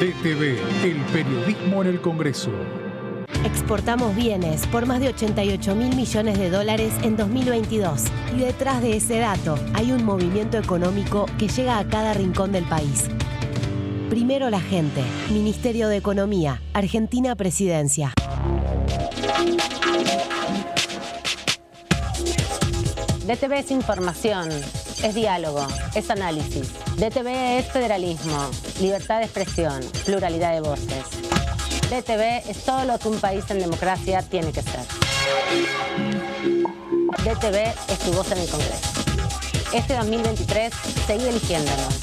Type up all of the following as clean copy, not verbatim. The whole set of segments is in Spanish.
DTV, el periodismo en el Congreso. Exportamos bienes por más de 88.000 millones de dólares en 2022. Y detrás de ese dato hay un movimiento económico que llega a cada rincón del país. Primero la gente. Ministerio de Economía. Argentina Presidencia. DTV es información, es diálogo, es análisis. DTV es federalismo, libertad de expresión, pluralidad de voces. DTV es todo lo que un país en democracia tiene que ser. DTV es tu voz en el Congreso. Este 2023, seguí eligiéndonos.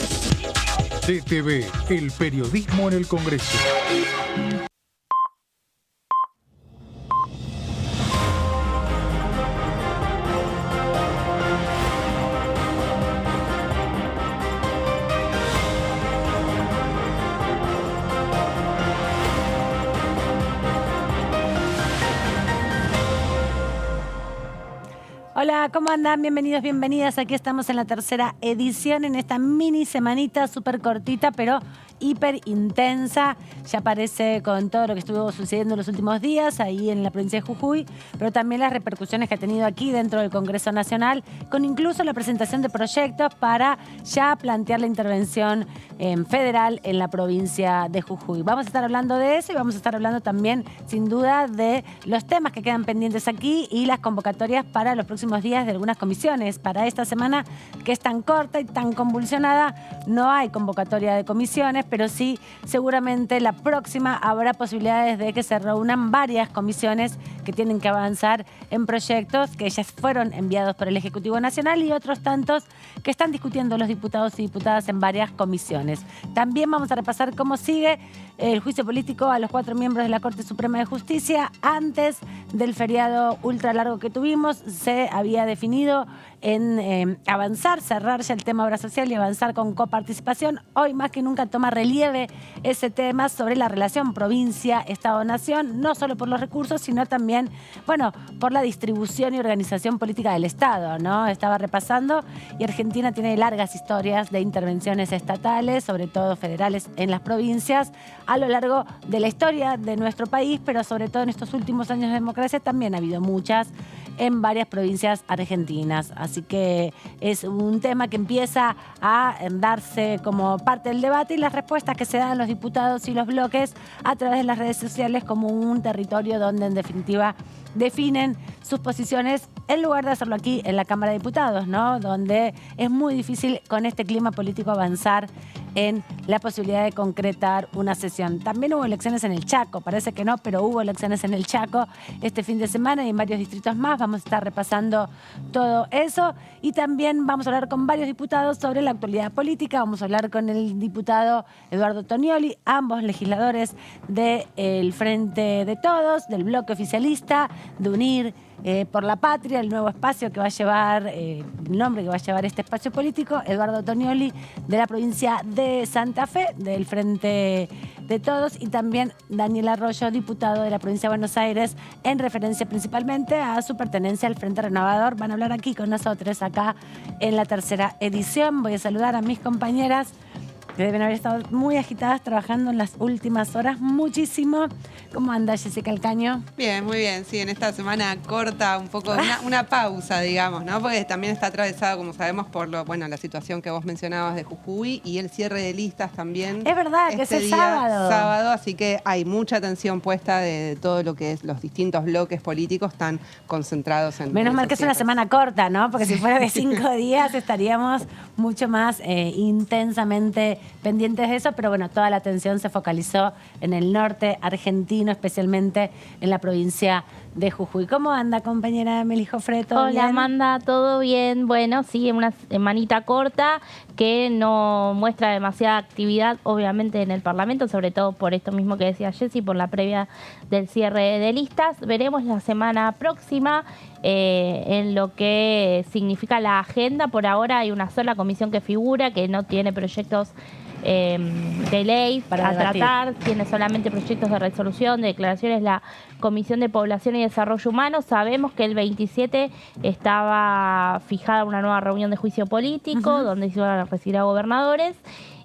DTV, el periodismo en el Congreso. Hola, ¿cómo andan? Bienvenidos, bienvenidas. Aquí estamos en la tercera edición, en esta mini semanita súper cortita, pero hiper intensa. Ya aparece con todo lo que estuvo sucediendo en los últimos días ahí en la provincia de Jujuy, pero también las repercusiones que ha tenido aquí dentro del Congreso Nacional, con incluso la presentación de proyectos para ya plantear la intervención federal en la provincia de Jujuy. Vamos a estar hablando de eso y vamos a estar hablando también, sin duda, de los temas que quedan pendientes aquí y las convocatorias para los próximos días de algunas comisiones. Para esta semana, que es tan corta y tan convulsionada, no hay convocatoria de comisiones, pero sí, seguramente la próxima habrá posibilidades de que se reúnan varias comisiones que tienen que avanzar en proyectos que ya fueron enviados por el Ejecutivo Nacional y otros tantos que están discutiendo los diputados y diputadas en varias comisiones. También vamos a repasar cómo sigue el juicio político a los 4 miembros de la Corte Suprema de Justicia. Antes del feriado ultra largo que tuvimos, se había definido en avanzar, cerrar ya el tema obra social y avanzar con coparticipación. Hoy más que nunca toma relieve ese tema sobre la relación provincia, Estado, Nación, no solo por los recursos, sino también, bueno, por la distribución y organización política del Estado, ¿no? Estaba repasando y Argentina tiene largas historias de intervenciones estatales, sobre todo federales en las provincias, a lo largo de la historia de nuestro país, pero sobre todo en estos últimos años de democracia también ha habido muchas en varias provincias argentinas. Así que es un tema que empieza a darse como parte del debate y las respuestas que se dan los diputados y los bloques a través de las redes sociales como un territorio donde en definitiva definen sus posiciones en lugar de hacerlo aquí en la Cámara de Diputados, ¿no? Donde es muy difícil con este clima político avanzar en la posibilidad de concretar una sesión. También hubo elecciones en el Chaco, parece que no, pero hubo elecciones en el Chaco este fin de semana y en varios distritos más. Vamos a estar repasando todo eso y también vamos a hablar con varios diputados sobre la actualidad política. Vamos a hablar con el diputado Eduardo Tonioli, ambos legisladores del Frente de Todos, del bloque oficialista, de Unir por la Patria, el nuevo espacio que va a llevar, el nombre que va a llevar este espacio político. Eduardo Tonioli, de la provincia de Santa Fe, del Frente de Todos, y también Daniel Arroyo, diputado de la provincia de Buenos Aires, en referencia principalmente a su pertenencia al Frente Renovador. Van a hablar aquí con nosotros, acá en la tercera edición. Voy a saludar a mis compañeras que deben haber estado muy agitadas trabajando en las últimas horas, muchísimo. ¿Cómo anda Jessica Alcaño? Bien, muy bien. Sí, en esta semana corta, un poco una pausa, digamos, ¿no? Porque también está atravesada, como sabemos, por la situación que vos mencionabas de Jujuy y el cierre de listas también. Es verdad, que es el sábado. Sábado, así que hay mucha atención puesta de todo lo que es los distintos bloques políticos tan concentrados en... Menos mal que es una semana corta, ¿no? Porque si fuera de 5 días estaríamos mucho más intensamente pendientes de eso, pero bueno, toda la atención se focalizó en el norte argentino, especialmente en la provincia de Jujuy. ¿Cómo anda, compañera Meli Jofre? ¿Todo Hola, bien? Amanda, ¿todo bien? Bueno, sí, una semanita corta que no muestra demasiada actividad, obviamente, en el Parlamento, sobre todo por esto mismo que decía Jessy, por la previa del cierre de listas. Veremos la semana próxima en lo que significa la agenda. Por ahora hay una sola comisión que figura, que no tiene proyectos de ley para tratar, tiene solamente proyectos de resolución, de declaraciones, la Comisión de Población y Desarrollo Humano. Sabemos que el 27 estaba fijada una nueva reunión de juicio político, donde se iban a recibir a gobernadores.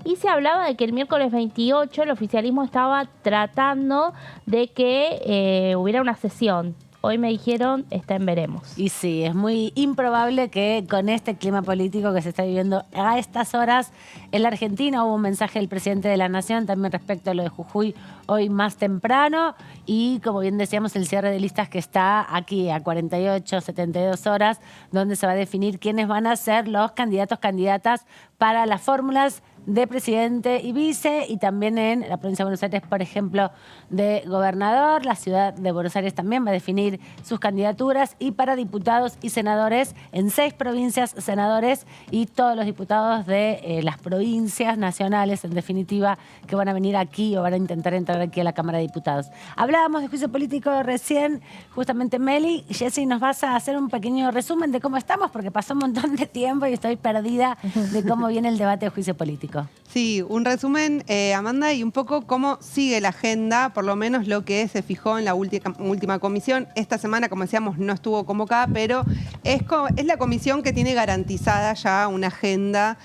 y se hablaba de que el miércoles 28 el oficialismo estaba tratando de que hubiera una sesión. Hoy me dijeron, está en veremos. Y sí, es muy improbable que con este clima político que se está viviendo a estas horas en la Argentina, hubo un mensaje del presidente de la Nación también respecto a lo de Jujuy hoy más temprano, y como bien decíamos, el cierre de listas que está aquí a 48, 72 horas, donde se va a definir quiénes van a ser los candidatos, candidatas para las fórmulas de presidente y vice, y también en la provincia de Buenos Aires, por ejemplo, de gobernador. La ciudad de Buenos Aires también va a definir sus candidaturas, y para diputados y senadores en 6 provincias, senadores y todos los diputados de las provincias nacionales, en definitiva, que van a venir aquí o van a intentar entrar aquí a la Cámara de Diputados. Hablábamos de juicio político recién, justamente Meli. Jessy, ¿nos vas a hacer un pequeño resumen de cómo estamos? Porque pasó un montón de tiempo y estoy perdida de cómo viene el debate de juicio político. Sí, un resumen, Amanda, y un poco cómo sigue la agenda, por lo menos lo que se fijó en la última comisión. Esta semana, como decíamos, no estuvo convocada, pero es la comisión que tiene garantizada ya una agenda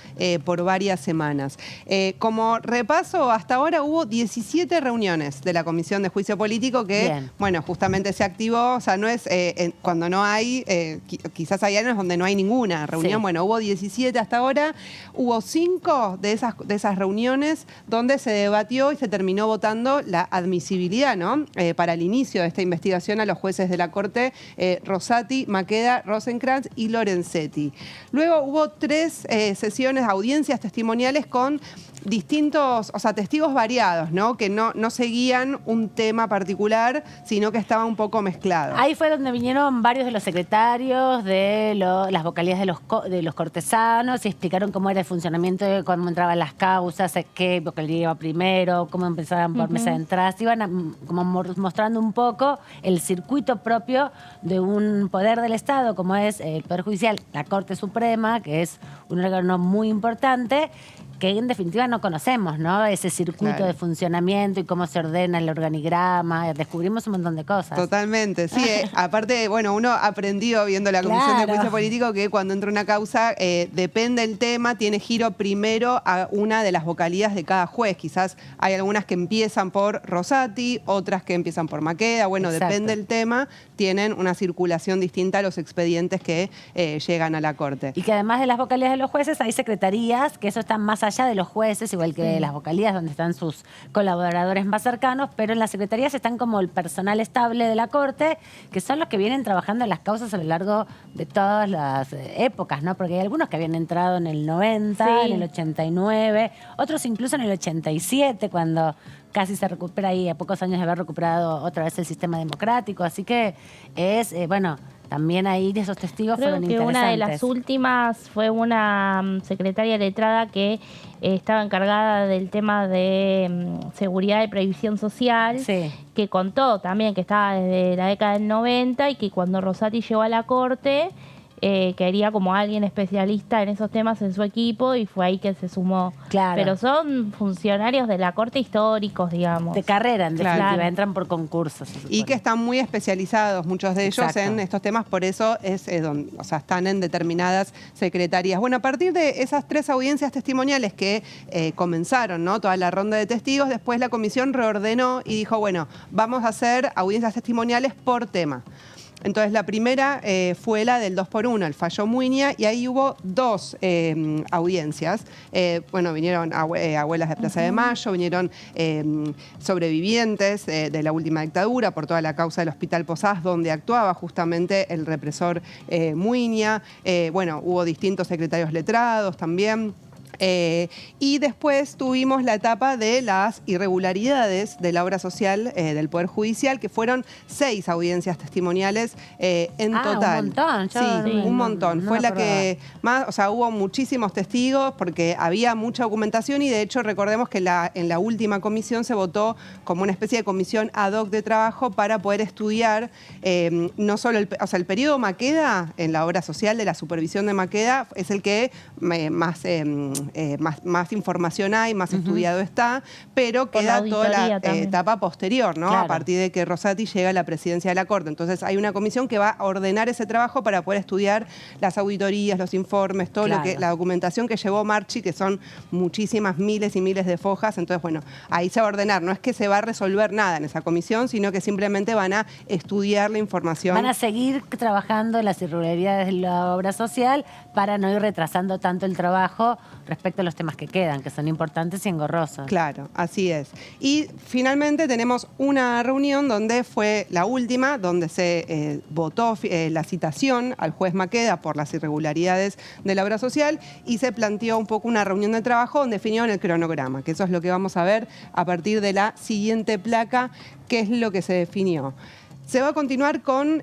por varias semanas. Como repaso, hasta ahora hubo 17 reuniones de la Comisión de Juicio Político que, Bien. bueno, justamente se activó. O sea, no es cuando no hay, quizás hay años donde no hay ninguna reunión. Sí. Bueno, hubo 17 hasta ahora. Hubo 5 de esas reuniones donde se debatió y se terminó votando la admisibilidad, ¿no? Para el inicio de esta investigación a los jueces de la Corte, Rosati, Maqueda, Rosenkrantz y Lorenzetti. Luego hubo 3 sesiones, audiencias testimoniales con distintos, o sea, testigos variados, ¿no? Que no seguían un tema particular, sino que estaba un poco mezclado. Ahí fue donde vinieron varios de los secretarios de las vocalías de los cortesanos y explicaron cómo era el funcionamiento, de cómo entraban las causas, qué vocalía iba primero, cómo empezaban por mesa de entradas. Iban como mostrando un poco el circuito propio de un poder del Estado, como es el Poder Judicial, la Corte Suprema, que es un órgano muy importante, que en definitiva no conocemos, ¿no? Ese circuito Claro. de funcionamiento y cómo se ordena el organigrama. Descubrimos un montón de cosas. Totalmente, sí. Aparte, bueno, uno aprendió viendo la Comisión de Claro. Juicio Político que cuando entra una causa, depende del tema, tiene giro primero a una de las vocalías de cada juez. Quizás hay algunas que empiezan por Rosati, otras que empiezan por Maqueda. Bueno, Exacto. depende del tema, tienen una circulación distinta a los expedientes que llegan a la Corte. Y que además de las vocalías de los jueces, hay secretarías, que eso está más allá de los jueces, igual que las vocalías donde están sus colaboradores más cercanos, pero en las secretarías están como el personal estable de la Corte, que son los que vienen trabajando en las causas a lo largo de todas las épocas, ¿no? Porque hay algunos que habían entrado en el 90, Sí. en el 89, otros incluso en el 87, cuando casi se recupera ahí, a pocos años de haber recuperado otra vez el sistema democrático. Así que es, bueno, también ahí de esos testigos Creo fueron que interesantes. una de las últimas fue una secretaria letrada que estaba encargada del tema de seguridad y previsión social, Sí. que contó también que estaba desde la década del 90 y que cuando Rosati llegó a la Corte quería como alguien especialista en esos temas en su equipo y fue ahí que se sumó. Claro. Pero son funcionarios de la Corte históricos, digamos. De carrera, en definitiva, Claro. entran por concursos. se Y supone. que están muy especializados, muchos de ellos, Exacto. en estos temas, por eso es donde, o sea, están en determinadas secretarías. Bueno, a partir de esas 3 audiencias testimoniales que comenzaron, ¿no? Toda la ronda de testigos, después la comisión reordenó y dijo, bueno, vamos a hacer audiencias testimoniales por tema. Entonces, la primera fue la del 2x1, el fallo Muiña, y ahí hubo 2 audiencias. Bueno, vinieron abuelas de Plaza de Mayo, vinieron sobrevivientes de la última dictadura por toda la causa del Hospital Posadas, donde actuaba justamente el represor Muiña. Bueno, hubo distintos secretarios letrados también. Y después tuvimos la etapa de las irregularidades de la obra social del Poder Judicial, que fueron 6 audiencias testimoniales en total. Un montón. Yo Sí, no- un montón. no Fue me la acordaba. que más, o sea, hubo muchísimos testigos porque había mucha documentación y de hecho recordemos que en la última comisión se votó como una especie de comisión ad hoc de trabajo para poder estudiar no solo el periodo Maqueda en la obra social de la supervisión de Maqueda es el que más más información hay, más estudiado está, pero Con la queda toda la auditoría también. etapa posterior, ¿no? Claro. A partir de que Rosati llega a la presidencia de la Corte. Entonces hay una comisión que va a ordenar ese trabajo para poder estudiar las auditorías, los informes, todo Claro. lo que la documentación que llevó Marchi, que son muchísimas, miles y miles de fojas. Entonces, bueno, ahí se va a ordenar. No es que se va a resolver nada en esa comisión, sino que simplemente van a estudiar la información. Van a seguir trabajando en las irregularidades de la obra social para no ir retrasando tanto el trabajo respecto a los temas que quedan, que son importantes y engorrosos. Claro, así es. Y finalmente tenemos una reunión donde fue la última, donde se votó la citación al juez Maqueda por las irregularidades de la obra social y se planteó un poco una reunión de trabajo donde definieron el cronograma, que eso es lo que vamos a ver a partir de la siguiente placa, que es lo que se definió. Se va a continuar con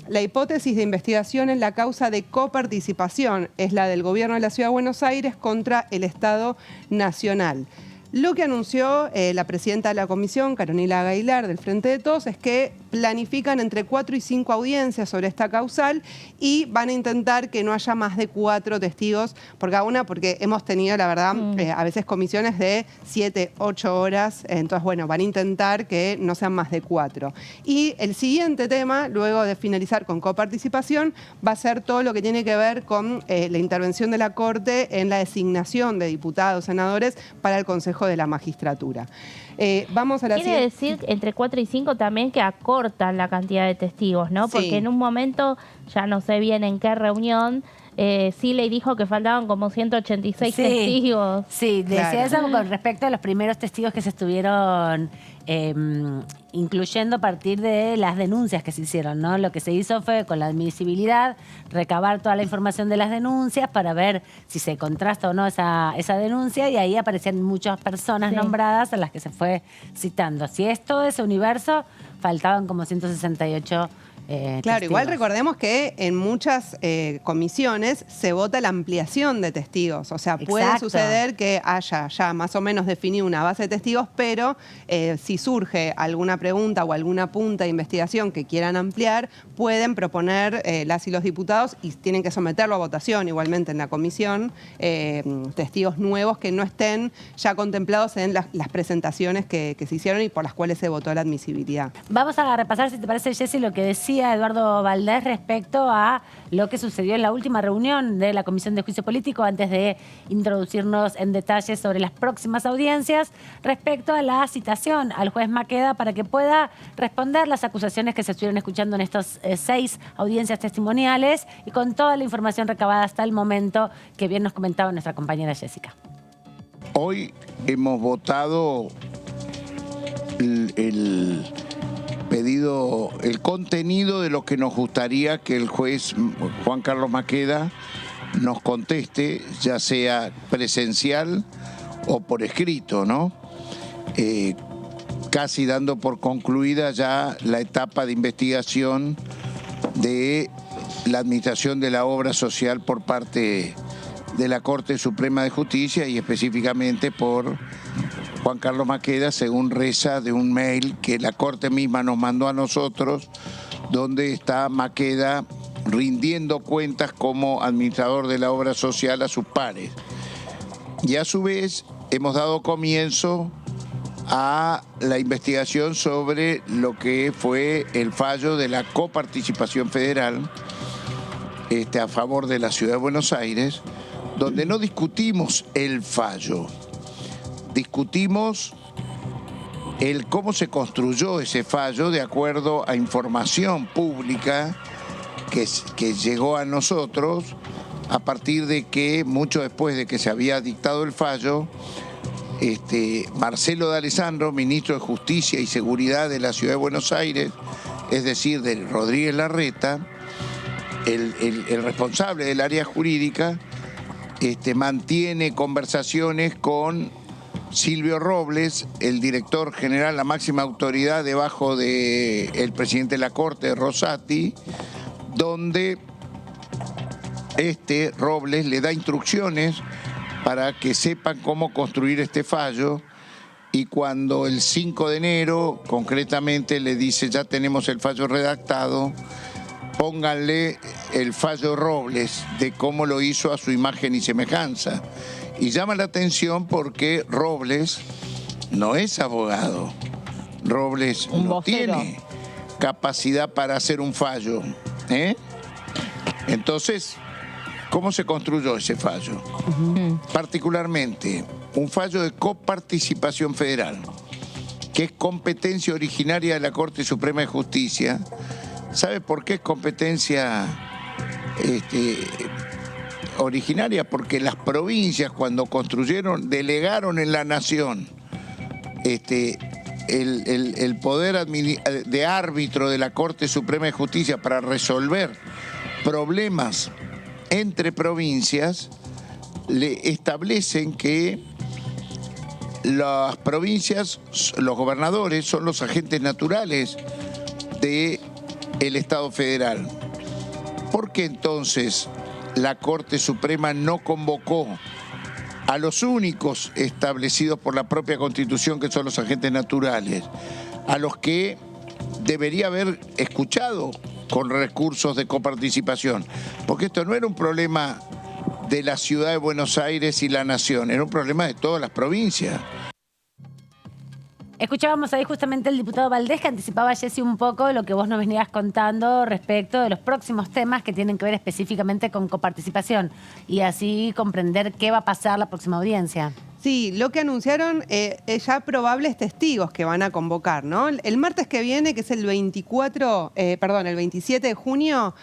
la hipótesis de investigación en la causa de coparticipación, es la del Gobierno de la Ciudad de Buenos Aires contra el Estado Nacional. Lo que anunció la presidenta de la comisión, Caronila Aguilar, del Frente de Todos, es que planifican entre 4 y 5 audiencias sobre esta causal y van a intentar que no haya más de 4 testigos por cada una, porque hemos tenido, la verdad, a veces comisiones de 7, 8 horas. Entonces, bueno, van a intentar que no sean más de 4. Y el siguiente tema, luego de finalizar con coparticipación, va a ser todo lo que tiene que ver con la intervención de la Corte en la designación de diputados, senadores para el Consejo de la Magistratura. Vamos a la Quiere decir entre 4 y 5 también que acortan la cantidad de testigos, ¿no? Porque Sí. en un momento, ya no sé bien en qué reunión, Siley dijo que faltaban como 186 testigos. Sí, decía Claro. eso con respecto a los primeros testigos que se estuvieron incluyendo a partir de las denuncias que se hicieron, ¿no? Lo que se hizo fue, con la admisibilidad, recabar toda la información de las denuncias para ver si se contrasta o no esa denuncia, y ahí aparecían muchas personas Sí. nombradas a las que se fue citando. Si es todo ese universo, faltaban como 168 Claro, igual testigos. recordemos que en muchas comisiones se vota la ampliación de testigos. O sea, puede Exacto. suceder que haya ya más o menos definido una base de testigos, pero si surge alguna pregunta o alguna punta de investigación que quieran ampliar, pueden proponer las y los diputados y tienen que someterlo a votación igualmente en la comisión, testigos nuevos que no estén ya contemplados en las presentaciones que se hicieron y por las cuales se votó la admisibilidad. Vamos a repasar, si te parece, Jessy, lo que decía Eduardo Valdés respecto a lo que sucedió en la última reunión de la Comisión de Juicio Político, antes de introducirnos en detalles sobre las próximas audiencias, respecto a la citación al juez Maqueda para que pueda responder las acusaciones que se estuvieron escuchando en estas 6 audiencias testimoniales, y con toda la información recabada hasta el momento, que bien nos comentaba nuestra compañera Jessica. Hoy hemos votado el pedido, el contenido de lo que nos gustaría que el juez Juan Carlos Maqueda nos conteste, ya sea presencial o por escrito, ¿no? Casi dando por concluida ya la etapa de investigación de la administración de la obra social por parte de la Corte Suprema de Justicia y específicamente por Juan Carlos Maqueda, según reza de un mail que la Corte misma nos mandó a nosotros, donde está Maqueda rindiendo cuentas como administrador de la obra social a sus pares. Y a su vez hemos dado comienzo a la investigación sobre lo que fue el fallo de la coparticipación federal a favor de la Ciudad de Buenos Aires, donde no discutimos el fallo, discutimos el cómo se construyó ese fallo de acuerdo a información pública que llegó a nosotros a partir de que, mucho después de que se había dictado el fallo, Marcelo D'Alessandro, ministro de Justicia y Seguridad de la Ciudad de Buenos Aires, es decir, de Rodríguez Larreta, el responsable del área jurídica, mantiene conversaciones con Silvio Robles, el director general, la máxima autoridad debajo del presidente de la Corte, Rosati, donde Robles le da instrucciones para que sepan cómo construir este fallo, y cuando el 5 de enero concretamente le dice ya tenemos el fallo redactado, pónganle el fallo Robles de cómo lo hizo a su imagen y semejanza. Y llama la atención porque Robles no es abogado. Robles Un no vocero. tiene capacidad para hacer un fallo. Entonces, ¿cómo se construyó ese fallo? Particularmente, un fallo de coparticipación federal, que es competencia originaria de la Corte Suprema de Justicia. ¿Sabe por qué es competencia originaria? Porque las provincias, cuando construyeron, delegaron en la nación el poder de árbitro de la Corte Suprema de Justicia para resolver problemas entre provincias. Le establecen que las provincias, los gobernadores, son los agentes naturales del Estado federal. ¿Por qué entonces la Corte Suprema no convocó a los únicos establecidos por la propia Constitución, que son los agentes naturales, a los que debería haber escuchado con recursos de coparticipación? Porque esto no era un problema de la ciudad de Buenos Aires y la nación, era un problema de todas las provincias. Escuchábamos ahí justamente el diputado Valdés, que anticipaba, Jessy, un poco lo que vos nos venías contando respecto de los próximos temas que tienen que ver específicamente con coparticipación y así comprender qué va a pasar la próxima audiencia. Sí, lo que anunciaron es ya probables testigos que van a convocar, ¿no? El martes que viene, que es el 27 de junio,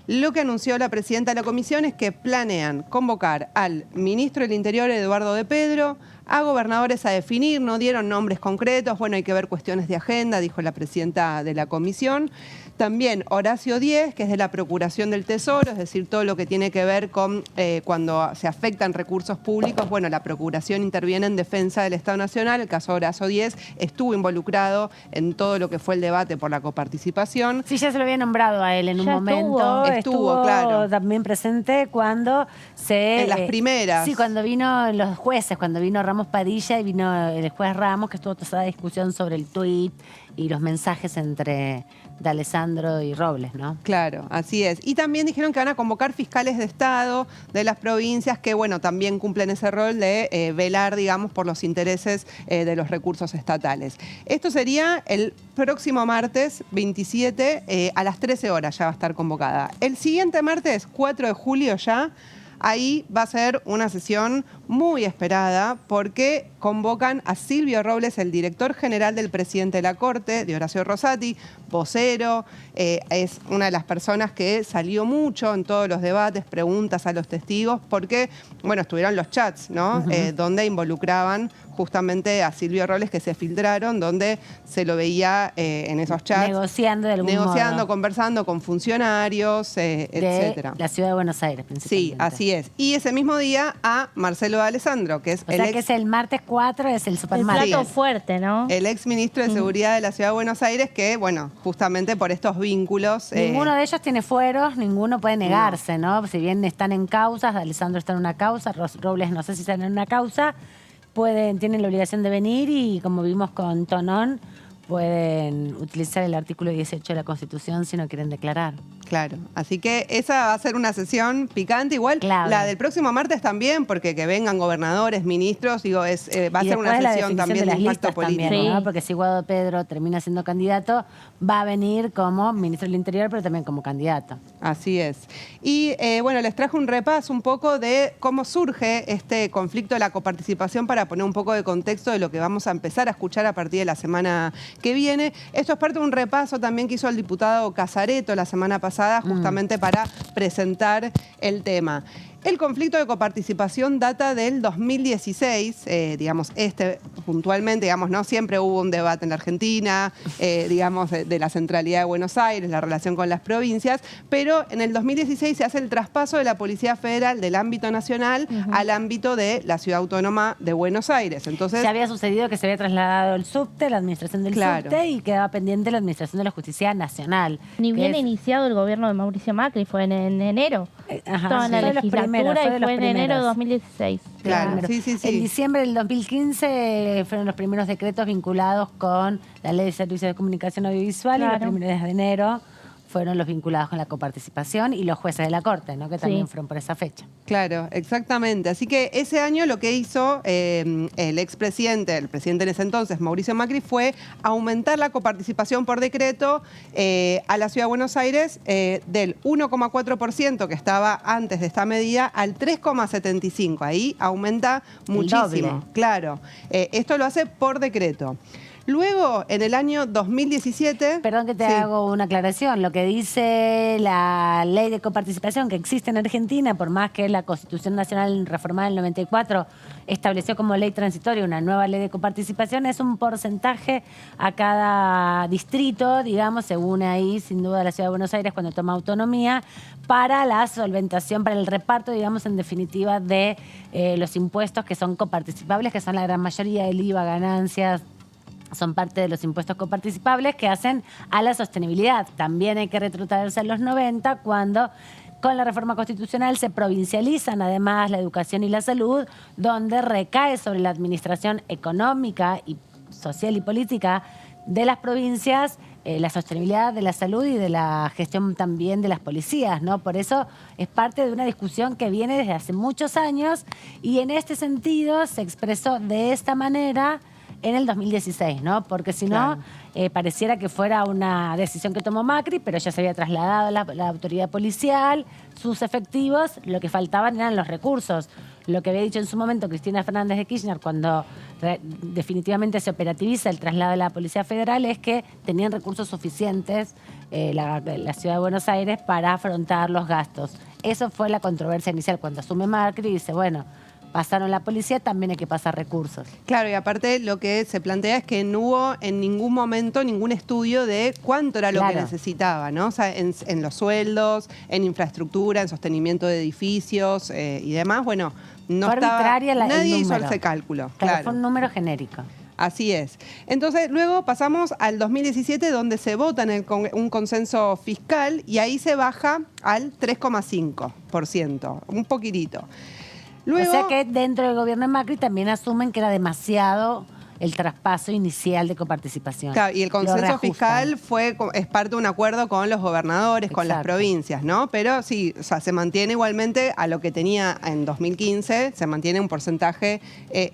lo que anunció la presidenta de la comisión es que planean convocar al ministro del Interior, Eduardo de Pedro, a gobernadores a definir, no dieron nombres concretos, bueno, hay que ver cuestiones de agenda, dijo la presidenta de la comisión. También Horacio Díez, que es de la Procuración del Tesoro, es decir, todo lo que tiene que ver con cuando se afectan recursos públicos, bueno, la Procuración interviene en defensa del Estado Nacional. El caso de Horacio Díez estuvo involucrado en todo lo que fue el debate por la coparticipación. Sí, ya se lo había nombrado a él en un Ya momento. Estuvo, claro. También presente cuando se... En las primeras. Sí, cuando vino los jueces, cuando vino Ramos Padilla y vino el juez Ramos, que estuvo toda esa discusión sobre el tuit y los mensajes entre D'Alessandro y Robles, ¿no? Claro, así es. Y también dijeron que van a convocar fiscales de Estado de las provincias que, bueno, también cumplen ese rol de velar, digamos, por los intereses de los recursos estatales. Esto sería el próximo martes 27 a las 13 horas ya va a estar convocada. El siguiente martes, 4 de julio ya, ahí va a ser una sesión muy esperada porque convocan a Silvio Robles, el director general del presidente de la Corte, de Horacio Rosati, vocero, es una de las personas que salió mucho en todos los debates, preguntas a los testigos, porque, bueno, estuvieron los chats, ¿no? Donde involucraban justamente a Silvio Robles, que se filtraron, donde se lo veía en esos chats. Negociando de algún modo. Conversando con funcionarios, etcétera. La ciudad de Buenos Aires, principalmente. Sí, así es. Y ese mismo día a Marcelo D'Alessandro, que es O sea que es el martes 4, es el El supermartes. plato fuerte, ¿no? el ex ministro de Seguridad de la Ciudad de Buenos Aires, que, bueno, justamente por estos vínculos... Ninguno de ellos tiene fueros, ninguno puede negarse, ¿no? Si bien están en causas, D'Alessandro está en una causa, Robles no sé si están en una causa, tienen la obligación de venir y, como vimos con Tonón, pueden utilizar el artículo 18 de la Constitución si no quieren declarar. Claro, así que esa va a ser una sesión picante, igual Clave. la del próximo martes también, porque que vengan gobernadores, ministros, digo, va a Y ser después una la sesión definición también de de las impacto listas político. también, Sí. ¿no? Porque si Guado Pedro termina siendo candidato, va a venir como ministro del Interior, pero también como candidato. Así es. Y bueno, les traje un repaso un poco de cómo surge este conflicto de la coparticipación para poner un poco de contexto de lo que vamos a empezar a escuchar a partir de la semana que viene. Esto es parte de un repaso también que hizo el diputado Casareto la semana pasada, justamente para presentar el tema. El conflicto de coparticipación data del 2016, digamos, puntualmente, digamos, no siempre hubo un debate en la Argentina, digamos, de la centralidad de Buenos Aires, la relación con las provincias, pero en el 2016 se hace el traspaso de la Policía Federal del ámbito nacional al ámbito de la Ciudad Autónoma de Buenos Aires. Entonces, Se había sucedido que se había trasladado el subte, la administración del Claro. subte, y quedaba pendiente la administración de la Justicia Nacional. Ni que bien es- iniciado el gobierno de Mauricio Macri, fue en enero. Ajá, Estaba en la fue de los legislatura primeros, y de los fue en enero de primeros. 2016. Claro, sí. En diciembre del 2015 fueron los primeros decretos vinculados con la Ley de Servicios de Comunicación Audiovisual y Claro. los primeros de enero fueron los vinculados con la coparticipación y los jueces de la Corte, ¿no? Que también fueron por esa fecha. Claro, exactamente. Así que ese año lo que hizo el expresidente, el presidente en ese entonces, Mauricio Macri, fue aumentar la coparticipación por decreto a la Ciudad de Buenos Aires del 1,4% que estaba antes de esta medida al 3,75%. Ahí aumenta muchísimo. Claro. Esto lo hace por decreto. Luego, en el año 2017... Perdón que te hago una aclaración. Lo que dice la ley de coparticipación que existe en Argentina, por más que la Constitución Nacional reformada en el 94 estableció como ley transitoria una nueva ley de coparticipación, es un porcentaje a cada distrito, digamos, según ahí, sin duda, la Ciudad de Buenos Aires cuando toma autonomía, para la solventación, para el reparto, digamos, en definitiva, de los impuestos que son coparticipables, que son la gran mayoría del IVA, ganancias, son parte de los impuestos coparticipables que hacen a la sostenibilidad. También hay que retrotraerse a los 90, cuando con la reforma constitucional se provincializan además la educación y la salud, donde recae sobre la administración económica y social y política de las provincias la sostenibilidad de la salud y de la gestión también de las policías, ¿no? Por eso es parte de una discusión que viene desde hace muchos años y en este sentido se expresó de esta manera en el 2016, ¿no? Porque si no, pareciera que fuera una decisión que tomó Macri, pero ya se había trasladado la autoridad policial, sus efectivos, lo que faltaban eran los recursos. Lo que había dicho en su momento Cristina Fernández de Kirchner cuando definitivamente se operativiza el traslado de la Policía Federal es que tenían recursos suficientes la Ciudad de Buenos Aires para afrontar los gastos. Eso fue la controversia inicial cuando asume Macri y dice, bueno, pasaron la policía, también hay que pasar recursos. Claro, y aparte lo que se plantea es que no hubo en ningún momento ningún estudio de cuánto era lo que necesitaba, ¿no? O sea, en los sueldos, en infraestructura, en sostenimiento de edificios y demás. Bueno, no estaba, nadie hizo ese cálculo. Claro, fue un número genérico. Así es. Entonces, luego pasamos al 2017, donde se vota en un consenso fiscal y ahí se baja al 3,5%, un poquitito. Luego, o sea que dentro del gobierno de Macri también asumen que era demasiado el traspaso inicial de coparticipación. Claro, y el consenso fiscal es parte de un acuerdo con los gobernadores, con las provincias, ¿no? Pero sí, o sea, se mantiene igualmente a lo que tenía en 2015, se mantiene un porcentaje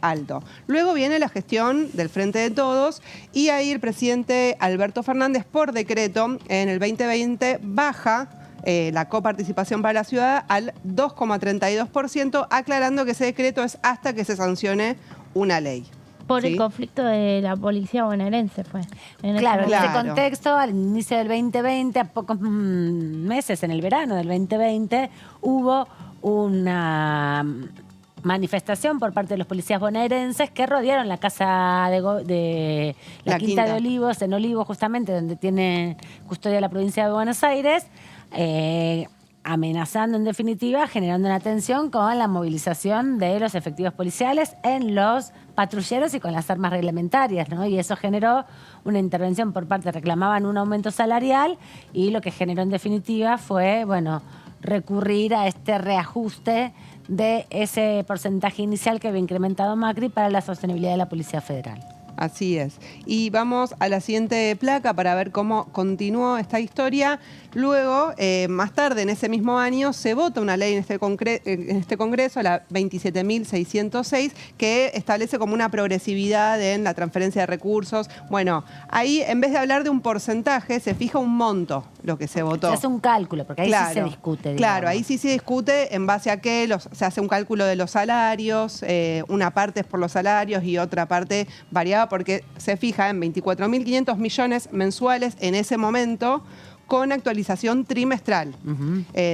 alto. Luego viene la gestión del Frente de Todos y ahí el presidente Alberto Fernández, por decreto, en el 2020 baja la coparticipación para la ciudad al 2,32%, aclarando que ese decreto es hasta que se sancione una ley. Por el conflicto de la policía bonaerense fue. Claro, en ese contexto, al inicio del 2020, a pocos meses, en el verano del 2020, hubo una manifestación por parte de los policías bonaerenses que rodearon la casa de la Quinta de Olivos, en Olivos justamente, donde tiene custodia la provincia de Buenos Aires, amenazando en definitiva, generando una tensión con la movilización de los efectivos policiales en los patrulleros y con las armas reglamentarias, ¿no? Y eso generó una intervención por parte, reclamaban un aumento salarial y lo que generó en definitiva fue, bueno, recurrir a este reajuste de ese porcentaje inicial que había incrementado Macri para la sostenibilidad de la Policía Federal. Así es. Y vamos a la siguiente placa para ver cómo continuó esta historia. Luego, más tarde, en ese mismo año, se vota una ley en este Congreso, la 27.606, que establece como una progresividad en la transferencia de recursos. Bueno, ahí, en vez de hablar de un porcentaje, se fija un monto, lo que se votó. Se hace un cálculo, porque ahí sí se discute. Digamos. Claro, ahí sí se discute en base a qué se hace un cálculo de los salarios, una parte es por los salarios y otra parte variada porque se fija en 24.500 millones mensuales en ese momento con actualización trimestral,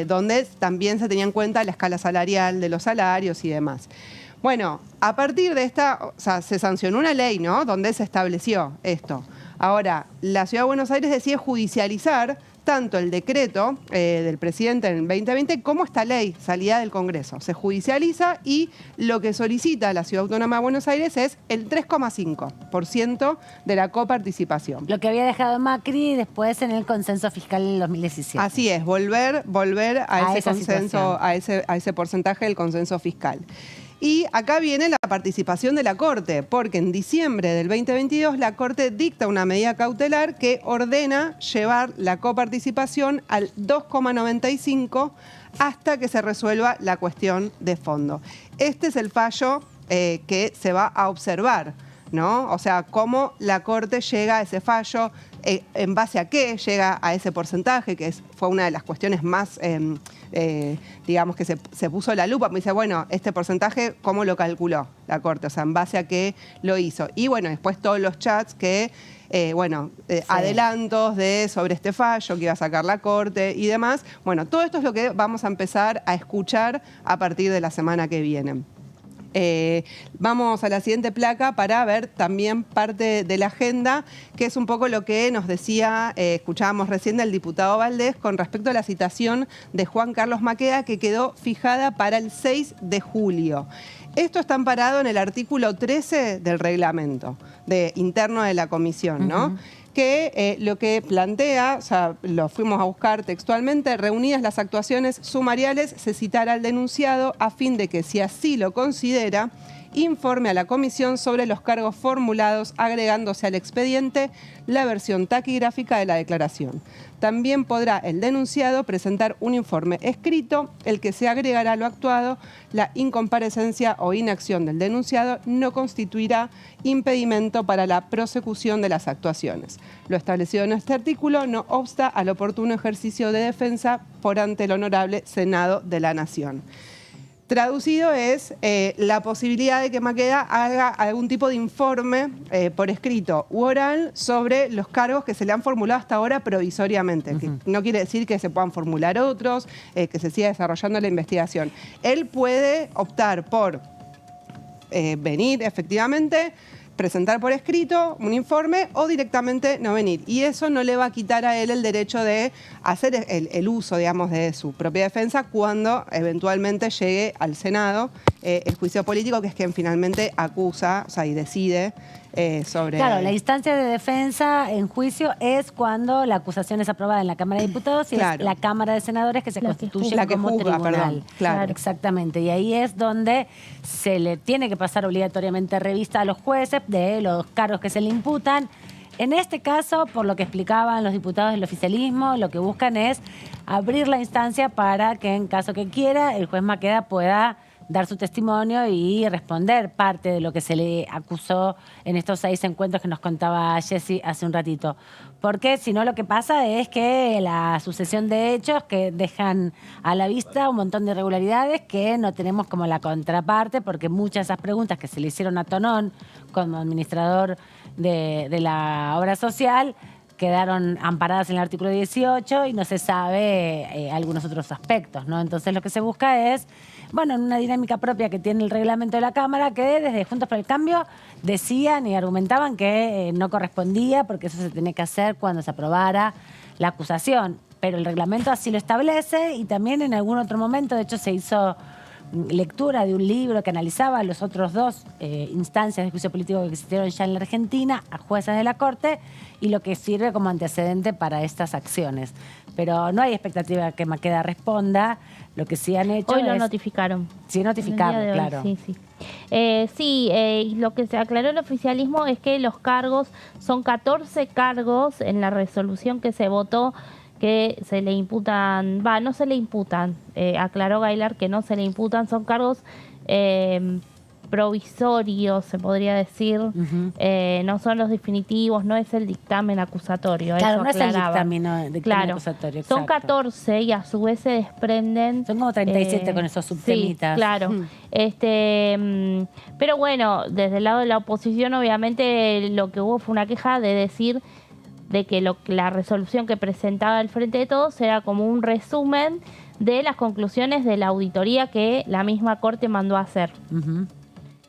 donde también se tenía en cuenta la escala salarial de los salarios y demás. Bueno, a partir de esta, o sea, se sancionó una ley, ¿no?, donde se estableció esto. Ahora, la Ciudad de Buenos Aires decide judicializar tanto el decreto del presidente en el 2020 como esta ley salida del Congreso. Se judicializa y lo que solicita la Ciudad Autónoma de Buenos Aires es el 3,5% de la coparticipación. Lo que había dejado Macri después en el consenso fiscal en 2017. Así es, volver a ese consenso, a ese porcentaje del consenso fiscal. Y acá viene la participación de la Corte, porque en diciembre del 2022 la Corte dicta una medida cautelar que ordena llevar la coparticipación al 2,95 hasta que se resuelva la cuestión de fondo. Este es el fallo que se va a observar, ¿no? O sea, cómo la Corte llega a ese fallo, en base a qué llega a ese porcentaje, que fue una de las cuestiones más, digamos, que se puso la lupa. Me dice, bueno, este porcentaje, ¿cómo lo calculó la Corte? O sea, en base a qué lo hizo. Y bueno, después todos los chats que, sí, adelantos sobre este fallo que iba a sacar la Corte y demás. Bueno, todo esto es lo que vamos a empezar a escuchar a partir de la semana que viene. Vamos a la siguiente placa para ver también parte de la agenda, que es un poco lo que nos decía, escuchábamos recién del diputado Valdés con respecto a la citación de Juan Carlos Maqueda, que quedó fijada para el 6 de julio. Esto está amparado en el artículo 13 del reglamento interno de la comisión, ¿no? Que lo que plantea, o sea, lo fuimos a buscar textualmente, reunidas las actuaciones sumariales, se citará al denunciado a fin de que, si así lo considera, informe a la comisión sobre los cargos formulados, agregándose al expediente la versión taquigráfica de la declaración. También podrá el denunciado presentar un informe escrito, el que se agregará a lo actuado. La incomparecencia o inacción del denunciado no constituirá impedimento para la prosecución de las actuaciones. Lo establecido en este artículo no obsta al oportuno ejercicio de defensa por ante el Honorable Senado de la Nación. Traducido es la posibilidad de que Maqueda haga algún tipo de informe por escrito u oral sobre los cargos que se le han formulado hasta ahora provisoriamente. Que no quiere decir que se puedan formular otros, que se siga desarrollando la investigación. Él puede optar por venir efectivamente, presentar por escrito un informe o directamente no venir. Y eso no le va a quitar a él el derecho de hacer el uso, digamos, de su propia defensa cuando eventualmente llegue al Senado el juicio político, que es quien finalmente acusa, o sea, y decide sobre... Claro, la instancia de defensa en juicio es cuando la acusación es aprobada en la Cámara de Diputados y claro, es la Cámara de Senadores que se constituye como tribunal. Perdón, claro. Exactamente, y ahí es donde se le tiene que pasar obligatoriamente revista a los jueces de los cargos que se le imputan. En este caso, por lo que explicaban los diputados del oficialismo, lo que buscan es abrir la instancia para que, en caso que quiera, el juez Maqueda pueda dar su testimonio y responder parte de lo que se le acusó en estos 6 encuentros que nos contaba Jessy hace un ratito. Porque si no, lo que pasa es que la sucesión de hechos que dejan a la vista un montón de irregularidades que no tenemos como la contraparte, porque muchas de esas preguntas que se le hicieron a Tonón como administrador de la obra social quedaron amparadas en el artículo 18 y no se sabe algunos otros aspectos, ¿no? Entonces lo que se busca es, bueno, en una dinámica propia que tiene el reglamento de la Cámara, que desde Juntos por el Cambio decían y argumentaban que no correspondía porque eso se tenía que hacer cuando se aprobara la acusación. Pero el reglamento así lo establece y también en algún otro momento, de hecho se hizo lectura de un libro que analizaba los otros 2 instancias de juicio político que existieron ya en la Argentina, a jueces de la Corte, y lo que sirve como antecedente para estas acciones. Pero no hay expectativa de que Maqueda responda. Lo que sí han hecho hoy lo notificaron. Sí, notificaron, claro. Sí, sí. Lo que se aclaró el oficialismo es que los cargos, son 14 cargos en la resolución que se votó, que se le imputan, no se le imputan, aclaró Gaylar que no se le imputan, son cargos provisorios, se podría decir, no son los definitivos, no es el dictamen acusatorio. Claro, eso no es el aclaraba. dictamen acusatorio. Son Exacto. 14 y a su vez se desprenden... Son como 37 con esos subtemitas. Sí, claro. Pero bueno, desde el lado de la oposición, obviamente, lo que hubo fue una queja de decir de que la resolución que presentaba el Frente de Todos era como un resumen de las conclusiones de la auditoría que la misma Corte mandó a hacer.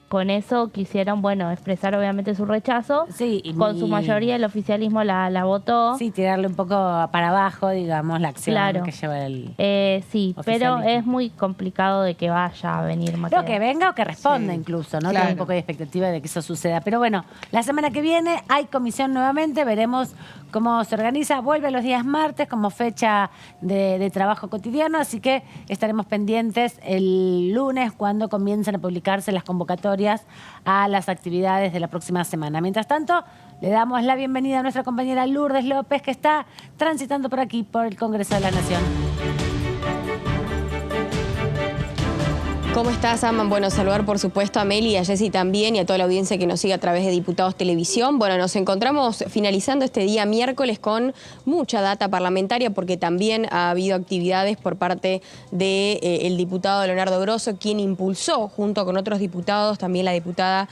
Con eso quisieron, expresar obviamente su rechazo. Sí, con su mayoría el oficialismo la votó. Sí, tirarle un poco para abajo, digamos, la acción que lleva el sí, pero es muy complicado de que vaya a venir Maqueda. No, que venga o que responda incluso, ¿no? Claro. Tengo un poco de expectativa de que eso suceda. Pero bueno, la semana que viene hay comisión nuevamente, veremos cómo se organiza. Vuelve los días martes como fecha de trabajo cotidiano, así que estaremos pendientes el lunes cuando comiencen a publicarse las convocatorias preparatorias a las actividades de la próxima semana. Mientras tanto, le damos la bienvenida a nuestra compañera Lourdes López, que está transitando por aquí, por el Congreso de la Nación. ¿Cómo estás, Aman? Bueno, saludar por supuesto a Meli y a Jessy también y a toda la audiencia que nos sigue a través de Diputados Televisión. Bueno, nos encontramos finalizando este día miércoles con mucha data parlamentaria porque también ha habido actividades por parte del diputado Leonardo Grosso, quien impulsó junto con otros diputados, también la diputada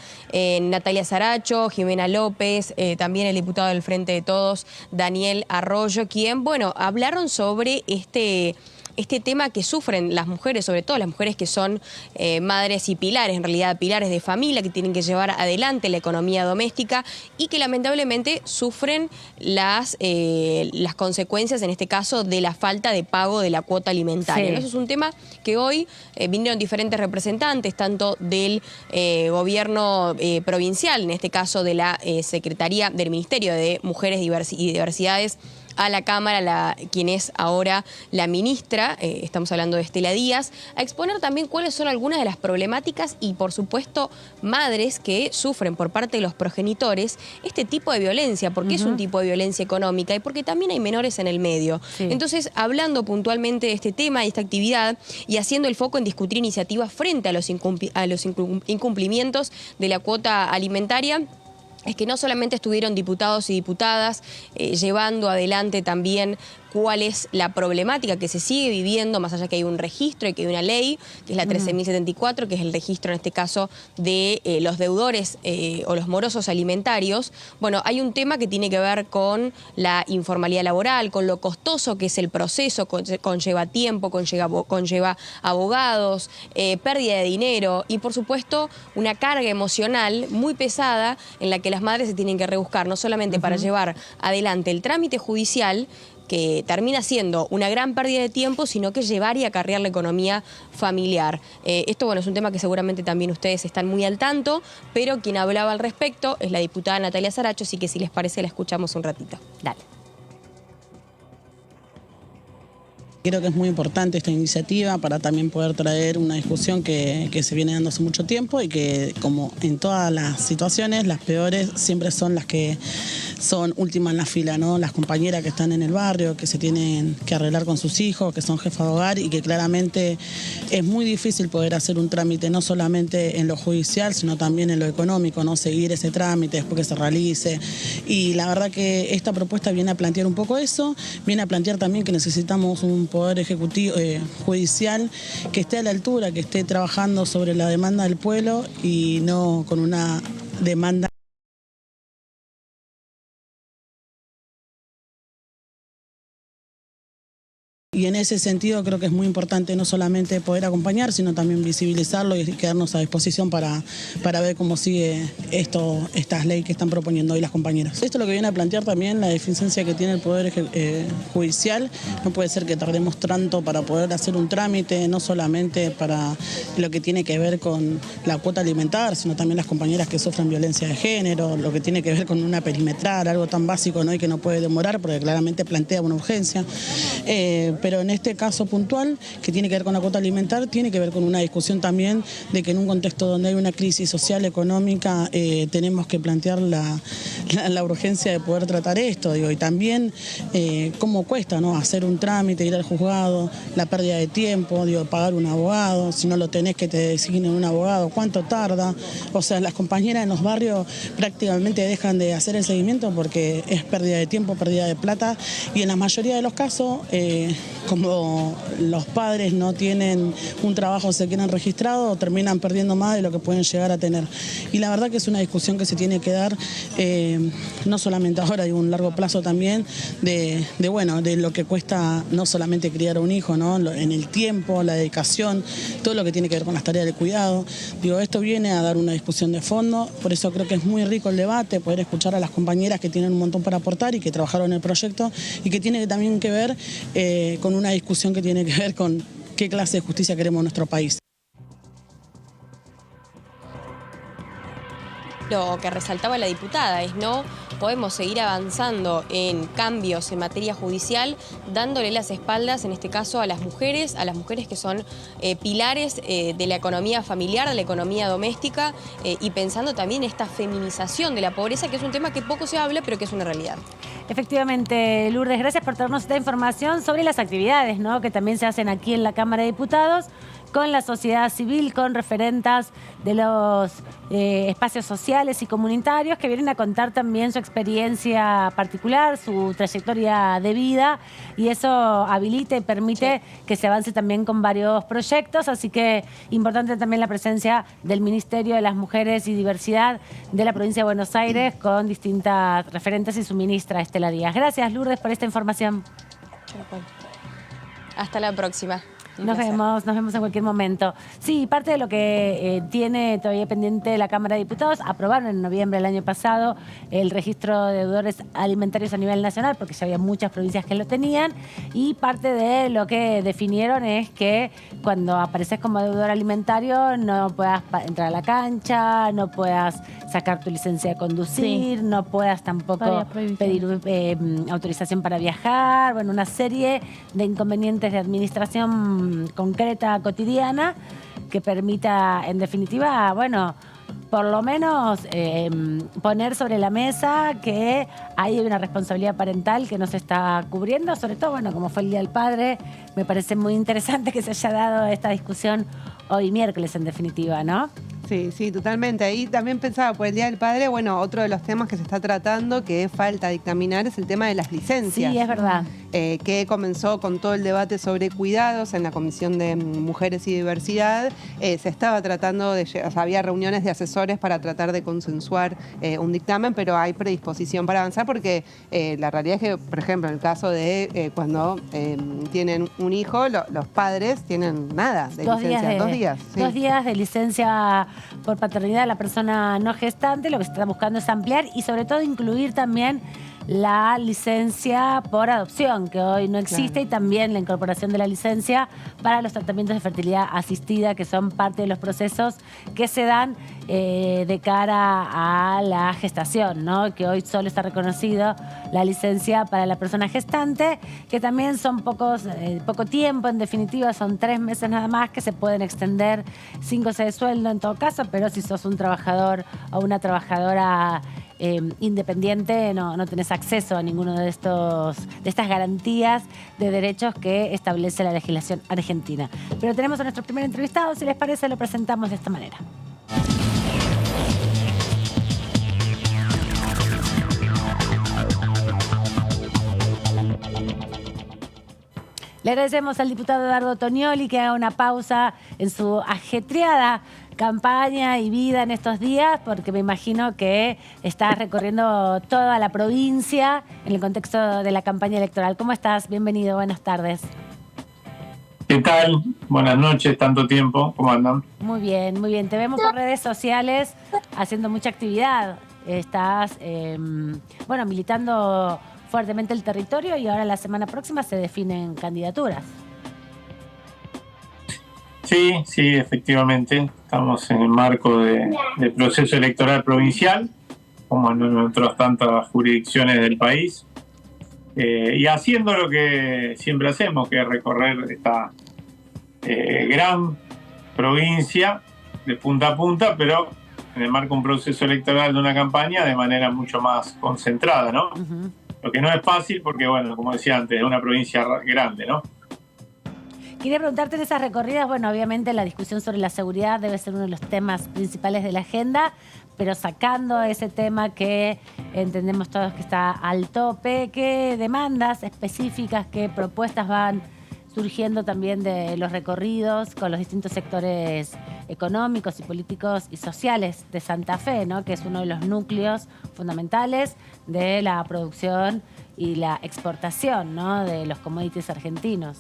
Natalia Saracho, Jimena López, también el diputado del Frente de Todos, Daniel Arroyo, quien, bueno, hablaron sobre este tema que sufren las mujeres, sobre todo las mujeres que son madres y pilares, en realidad pilares de familia, que tienen que llevar adelante la economía doméstica y que lamentablemente sufren las consecuencias, en este caso, de la falta de pago de la cuota alimentaria. Sí. ¿No? Eso es un tema que hoy vinieron diferentes representantes, tanto del gobierno provincial, en este caso de la Secretaría del Ministerio de Mujeres y Diversidades, a la Cámara, quien es ahora la ministra, estamos hablando de Estela Díaz, a exponer también cuáles son algunas de las problemáticas y, por supuesto, madres que sufren por parte de los progenitores este tipo de violencia, porque es un tipo de violencia económica y porque también hay menores en el medio. Sí. Entonces, hablando puntualmente de este tema y esta actividad y haciendo el foco en discutir iniciativas frente a los incumplimientos de la cuota alimentaria, es que no solamente estuvieron diputados y diputadas llevando adelante también cuál es la problemática que se sigue viviendo, más allá que hay un registro y que hay una ley, que es la 13.074, que es el registro en este caso de los deudores o los morosos alimentarios. Bueno, hay un tema que tiene que ver con la informalidad laboral, con lo costoso que es el proceso, conlleva tiempo, conlleva abogados, pérdida de dinero y, por supuesto, una carga emocional muy pesada en la que las madres se tienen que rebuscar, no solamente para llevar adelante el trámite judicial, que termina siendo una gran pérdida de tiempo, sino que llevar y acarrear la economía familiar. Esto, bueno, es un tema que seguramente también ustedes están muy al tanto, pero quien hablaba al respecto es la diputada Natalia Saracho, así que si les parece la escuchamos un ratito. Dale. Creo que es muy importante esta iniciativa para también poder traer una discusión que se viene dando hace mucho tiempo y que, como en todas las situaciones, las peores siempre son las que son últimas en la fila, ¿no? Las compañeras que están en el barrio, que se tienen que arreglar con sus hijos, que son jefas de hogar y que claramente es muy difícil poder hacer un trámite no solamente en lo judicial, sino también en lo económico, ¿no? Seguir ese trámite después que se realice. Y la verdad que esta propuesta viene a plantear un poco eso, viene a plantear también que necesitamos un poder ejecutivo, judicial, que esté a la altura, que esté trabajando sobre la demanda del pueblo y no con una demanda. Y en ese sentido creo que es muy importante no solamente poder acompañar, sino también visibilizarlo y quedarnos a disposición para ver cómo sigue estas leyes que están proponiendo hoy las compañeras. Esto es lo que viene a plantear también la deficiencia que tiene el Poder Judicial. No puede ser que tardemos tanto para poder hacer un trámite, no solamente para lo que tiene que ver con la cuota alimentaria, sino también las compañeras que sufren violencia de género, lo que tiene que ver con una perimetral, algo tan básico, ¿no? Y que no puede demorar porque claramente plantea una urgencia. Pero en este caso puntual, que tiene que ver con la cuota alimentaria, tiene que ver con una discusión también de que en un contexto donde hay una crisis social, económica, tenemos que plantear la urgencia de poder tratar esto, digo, y también cómo cuesta, ¿no? Hacer un trámite, ir al juzgado, la pérdida de tiempo, digo, pagar un abogado, si no lo tenés que te designen un abogado, cuánto tarda. O sea, las compañeras en los barrios prácticamente dejan de hacer el seguimiento porque es pérdida de tiempo, pérdida de plata, y en la mayoría de los casos, como los padres no tienen un trabajo, se quedan registrados, terminan perdiendo más de lo que pueden llegar a tener. Y la verdad que es una discusión que se tiene que dar, no solamente ahora, hay un largo plazo también, de lo que cuesta no solamente criar a un hijo, ¿no? En el tiempo, la dedicación, todo lo que tiene que ver con las tareas de cuidado. Digo, esto viene a dar una discusión de fondo, por eso creo que es muy rico el debate, poder escuchar a las compañeras que tienen un montón para aportar y que trabajaron en el proyecto y que tiene también que ver con una discusión que tiene que ver con qué clase de justicia queremos en nuestro país. Lo que resaltaba la diputada es, ¿no?, podemos seguir avanzando en cambios en materia judicial, dándole las espaldas, en este caso, a las mujeres que son pilares de la economía familiar, de la economía doméstica, y pensando también en esta feminización de la pobreza, que es un tema que poco se habla, pero que es una realidad. Efectivamente, Lourdes, gracias por traernos esta información sobre las actividades, ¿no?, que también se hacen aquí en la Cámara de Diputados, con la sociedad civil, con referentas de los espacios sociales y comunitarios que vienen a contar también su experiencia particular, su trayectoria de vida, y eso habilita y permite que se avance también con varios proyectos, así que importante también la presencia del Ministerio de las Mujeres y Diversidad de la provincia de Buenos Aires con distintas referentes y su ministra Estela Díaz. Gracias, Lourdes, por esta información. Hasta la próxima. Nos vemos en cualquier momento. Sí, parte de lo que tiene todavía pendiente la Cámara de Diputados, aprobaron en noviembre del año pasado el registro de deudores alimentarios a nivel nacional, porque ya había muchas provincias que lo tenían, y parte de lo que definieron es que cuando apareces como deudor alimentario no puedas entrar a la cancha, no puedas sacar tu licencia de conducir, no puedas tampoco pedir autorización para viajar, bueno, una serie de inconvenientes de administración concreta, cotidiana, que permita, en definitiva, bueno, por lo menos poner sobre la mesa que hay una responsabilidad parental que no se está cubriendo, sobre todo, bueno, como fue el Día del Padre, me parece muy interesante que se haya dado esta discusión hoy miércoles, en definitiva, ¿no? Sí, sí, totalmente. Ahí también pensaba por el Día del Padre, bueno, otro de los temas que se está tratando, que falta dictaminar, es el tema de las licencias. Sí, es verdad. Que comenzó con todo el debate sobre cuidados en la Comisión de Mujeres y Diversidad. Se estaba tratando de, o sea, había reuniones de asesores para tratar de consensuar un dictamen, pero hay predisposición para avanzar porque la realidad es que, por ejemplo, en el caso de cuando tienen un hijo, los padres tienen nada de licencia. 2 días. Sí. 2 días de licencia por paternidad de la persona no gestante. Lo que se está buscando es ampliar y sobre todo incluir también la licencia por adopción, que hoy no existe, claro, y también la incorporación de la licencia para los tratamientos de fertilidad asistida, que son parte de los procesos que se dan de cara a la gestación, ¿no? Que hoy solo está reconocido la licencia para la persona gestante, que también son poco tiempo, en definitiva, son 3 meses nada más, que se pueden extender 5 meses de sueldo en todo caso, pero si sos un trabajador o una trabajadora independiente, no tenés acceso a ninguno de estas garantías de derechos que establece la legislación argentina. Pero tenemos a nuestro primer entrevistado, si les parece, lo presentamos de esta manera. Le agradecemos al diputado Eduardo Tonioli que haga una pausa en su ajetreada campaña y vida en estos días, porque me imagino que está recorriendo toda la provincia en el contexto de la campaña electoral. ¿Cómo estás? Bienvenido, buenas tardes. ¿Qué tal? Buenas noches, tanto tiempo. ¿Cómo andan? Muy bien, muy bien. Te vemos por redes sociales haciendo mucha actividad. Estás, militando fuertemente el territorio y ahora la semana próxima se definen candidaturas. Sí, efectivamente. Estamos en el marco del proceso electoral provincial, como en otras tantas jurisdicciones del país, y haciendo lo que siempre hacemos, que es recorrer esta gran provincia de punta a punta, pero en el marco de un proceso electoral de una campaña de manera mucho más concentrada, ¿no? Uh-huh. Lo que no es fácil porque, bueno, como decía antes, es una provincia grande, ¿no? Quería preguntarte en esas recorridas, bueno, obviamente la discusión sobre la seguridad debe ser uno de los temas principales de la agenda, pero sacando ese tema que entendemos todos que está al tope, ¿qué demandas específicas, qué propuestas van surgiendo también de los recorridos con los distintos sectores económicos y políticos y sociales de Santa Fe, ¿no? Que es uno de los núcleos fundamentales de la producción y la exportación, ¿no? De los commodities argentinos?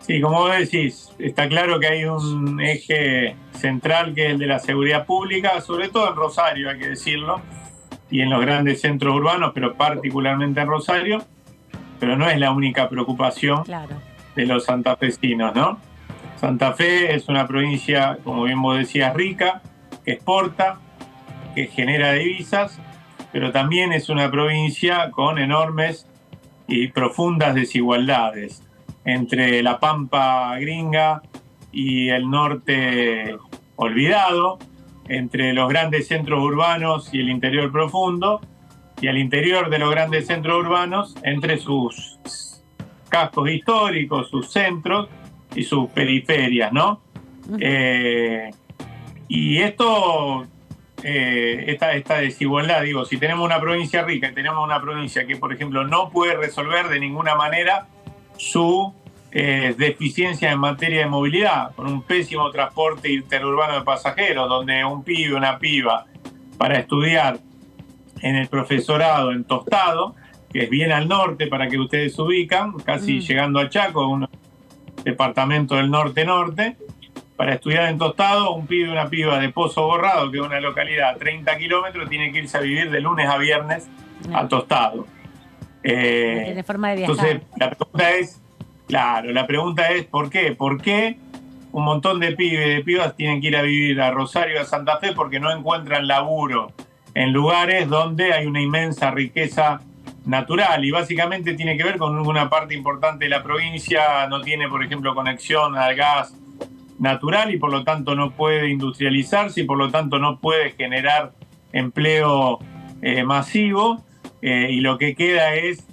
Sí, como vos decís, está claro que hay un eje central que es el de la seguridad pública, sobre todo en Rosario, hay que decirlo, y en los grandes centros urbanos, pero particularmente en Rosario, pero no es la única preocupación, claro, de los santafesinos, ¿no? Santa Fe es una provincia, como bien vos decías, rica, que exporta, que genera divisas, pero también es una provincia con enormes y profundas desigualdades entre la Pampa gringa y el norte olvidado, entre los grandes centros urbanos y el interior profundo, y al interior de los grandes centros urbanos, entre sus cascos históricos, sus centros y sus periferias, ¿no? Y esto, esta desigualdad, digo, si tenemos una provincia rica y tenemos una provincia que, por ejemplo, no puede resolver de ninguna manera su deficiencia en materia de movilidad, con un pésimo transporte interurbano de pasajeros, donde un pibe, una piba, para estudiar en el profesorado en Tostado, que es bien al norte para que ustedes se ubican, casi llegando a Chaco, un departamento del norte-norte, para estudiar en Tostado, un pibe y una piba de Pozo Borrado, que es una localidad a 30 kilómetros, tiene que irse a vivir de lunes a viernes a Tostado. Tiene forma de viajar. Entonces, la pregunta es ¿por qué? ¿Por qué un montón de pibes y de pibas tienen que ir a vivir a Rosario, a Santa Fe, porque no encuentran laburo en lugares donde hay una inmensa riqueza natural? Y básicamente tiene que ver con una parte importante de la provincia, no tiene, por ejemplo, conexión al gas natural y por lo tanto no puede industrializarse y por lo tanto no puede generar empleo masivo, y lo que queda es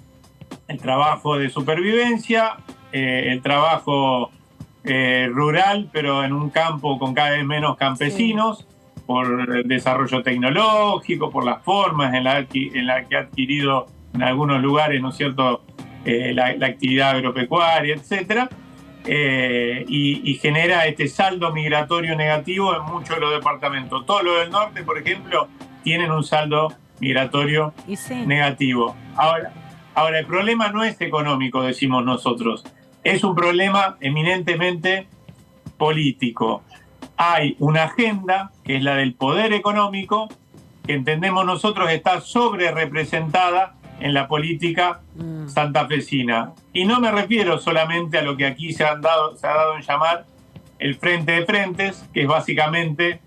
el trabajo de supervivencia, el trabajo rural, pero en un campo con cada vez menos campesinos, por el desarrollo tecnológico, por las formas en la que ha adquirido en algunos lugares, ¿no es cierto?, la actividad agropecuaria, etcétera, y genera este saldo migratorio negativo en muchos de los departamentos. Todos los del norte, por ejemplo, tienen un saldo migratorio negativo. Ahora, el problema no es económico, decimos nosotros, es un problema eminentemente político. Hay una agenda, que es la del poder económico, que entendemos nosotros está sobre representada en la política santafesina. Y no me refiero solamente a lo que aquí se ha dado en llamar el Frente de Frentes, que es básicamente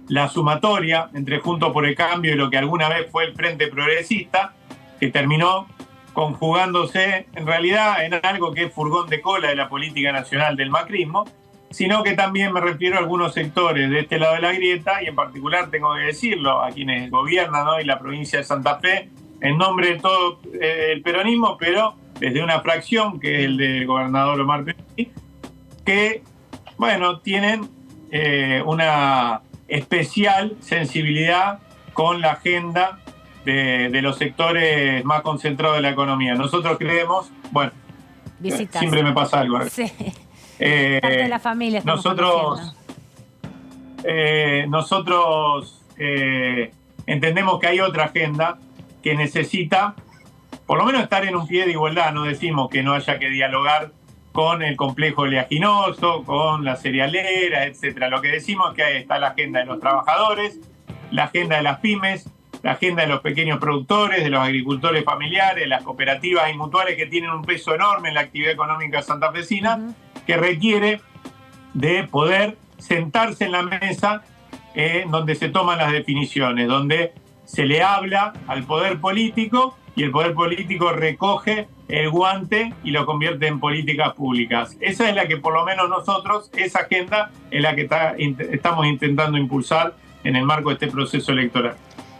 la sumatoria entre Juntos por el Cambio y lo que alguna vez fue el Frente Progresista, que terminó conjugándose en realidad en algo que es furgón de cola de la política nacional del macrismo, sino que también me refiero a algunos sectores de este lado de la grieta, y en particular tengo que decirlo a quienes gobiernan hoy la provincia de Santa Fe en nombre de todo el peronismo, pero desde una fracción que es el del gobernador Omar Perotti, que, bueno, tienen una especial sensibilidad con la agenda de los sectores más concentrados de la economía. Nosotros creemos, bueno, siempre me pasa algo. Sí. Parte de la familia. Nosotros entendemos que hay otra agenda que necesita, por lo menos, estar en un pie de igualdad. No decimos que no haya que dialogar con el complejo oleaginoso, con la cerealera, etcétera. Lo que decimos es que ahí está la agenda de los trabajadores, la agenda de las pymes, la agenda de los pequeños productores, de los agricultores familiares, las cooperativas y mutuales, que tienen un peso enorme en la actividad económica santafesina, que requiere de poder sentarse en la mesa donde se toman las definiciones, donde se le habla al poder político y el poder político recoge el guante y lo convierte en políticas públicas. Esa es la que por lo menos nosotros, esa agenda es la que estamos intentando impulsar en el marco de este proceso electoral.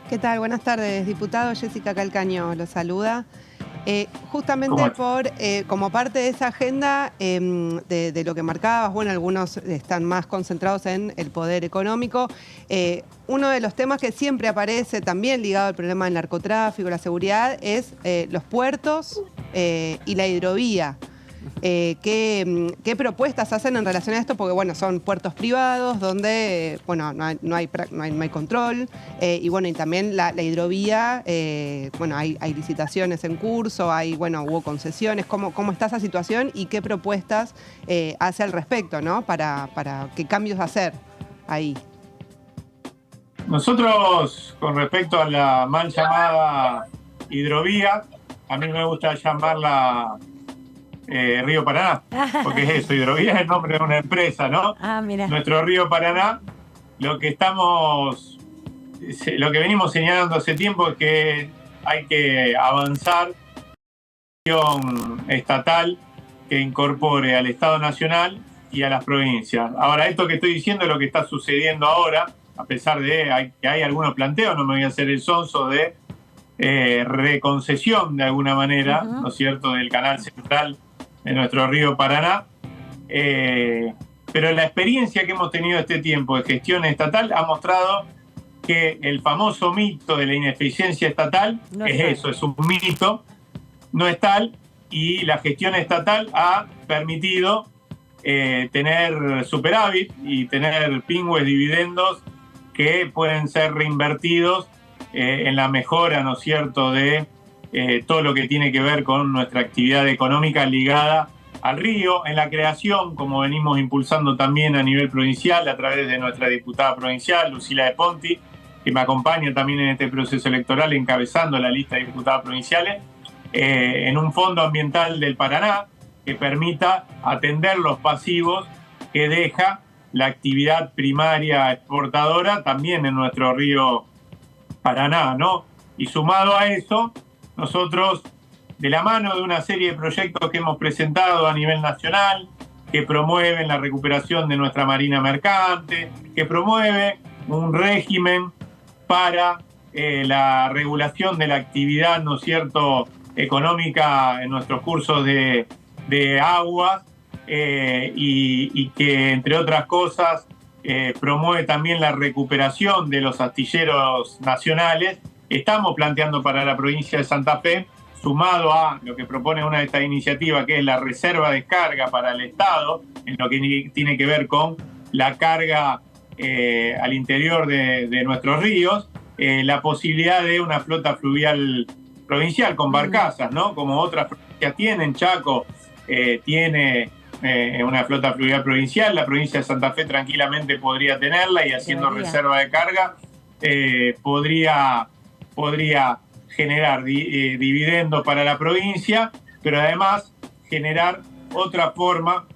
¿Qué tal? Buenas tardes, diputado. Jessica Calcaño lo saluda. Justamente como parte de esa agenda de lo que marcabas, bueno, algunos están más concentrados en el poder económico. Uno de los temas que siempre aparece también ligado al problema del narcotráfico, la seguridad, es los puertos y la hidrovía. ¿Qué propuestas hacen en relación a esto? Porque, bueno, son puertos privados donde, bueno, no hay control, y bueno, y también la hidrovía, bueno, hay licitaciones en curso, hubo concesiones. ¿Cómo está esa situación y qué propuestas hace al respecto, ¿no? Para qué cambios hacer ahí. Nosotros, con respecto a la mal llamada hidrovía, a mí me gusta llamarla Río Paraná, porque es eso, hidrovía es el nombre de una empresa, ¿no? Mira. Nuestro Río Paraná, lo que estamos lo que venimos señalando hace tiempo es que hay que avanzar estatal que incorpore al Estado Nacional y a las provincias. Ahora, esto que estoy diciendo es lo que está sucediendo ahora, a pesar de que hay algunos planteos, no me voy a hacer el sonso de reconcesión de alguna manera, ¿no es cierto?, del canal central de nuestro río Paraná. Pero la experiencia que hemos tenido este tiempo de gestión estatal ha mostrado que el famoso mito de la ineficiencia estatal es un mito, no es tal, y la gestión estatal ha permitido tener superávit y tener pingües dividendos que pueden ser reinvertidos en la mejora, ¿no es cierto?, de todo lo que tiene que ver con nuestra actividad económica ligada al río, en la creación, como venimos impulsando también a nivel provincial a través de nuestra diputada provincial, Lucila de Ponti, que me acompaña también en este proceso electoral encabezando la lista de diputadas provinciales, en un fondo ambiental del Paraná que permita atender los pasivos que deja la actividad primaria exportadora también en nuestro río Paraná, ¿no? Y sumado a eso, nosotros, de la mano de una serie de proyectos que hemos presentado a nivel nacional, que promueven la recuperación de nuestra marina mercante, que promueve un régimen para la regulación de la actividad, ¿no es cierto?, económica en nuestros cursos de aguas, y que, entre otras cosas, promueve también la recuperación de los astilleros nacionales. Estamos planteando para la provincia de Santa Fe, sumado a lo que propone una de estas iniciativas, que es la reserva de carga para el Estado, en lo que tiene que ver con la carga al interior de nuestros ríos, la posibilidad de una flota fluvial provincial con barcazas, ¿no? Como otras provincias tienen. Chaco tiene una flota fluvial provincial, la provincia de Santa Fe tranquilamente podría tenerla, y haciendo reserva de carga podría generar dividendos para la provincia, pero además generar otra forma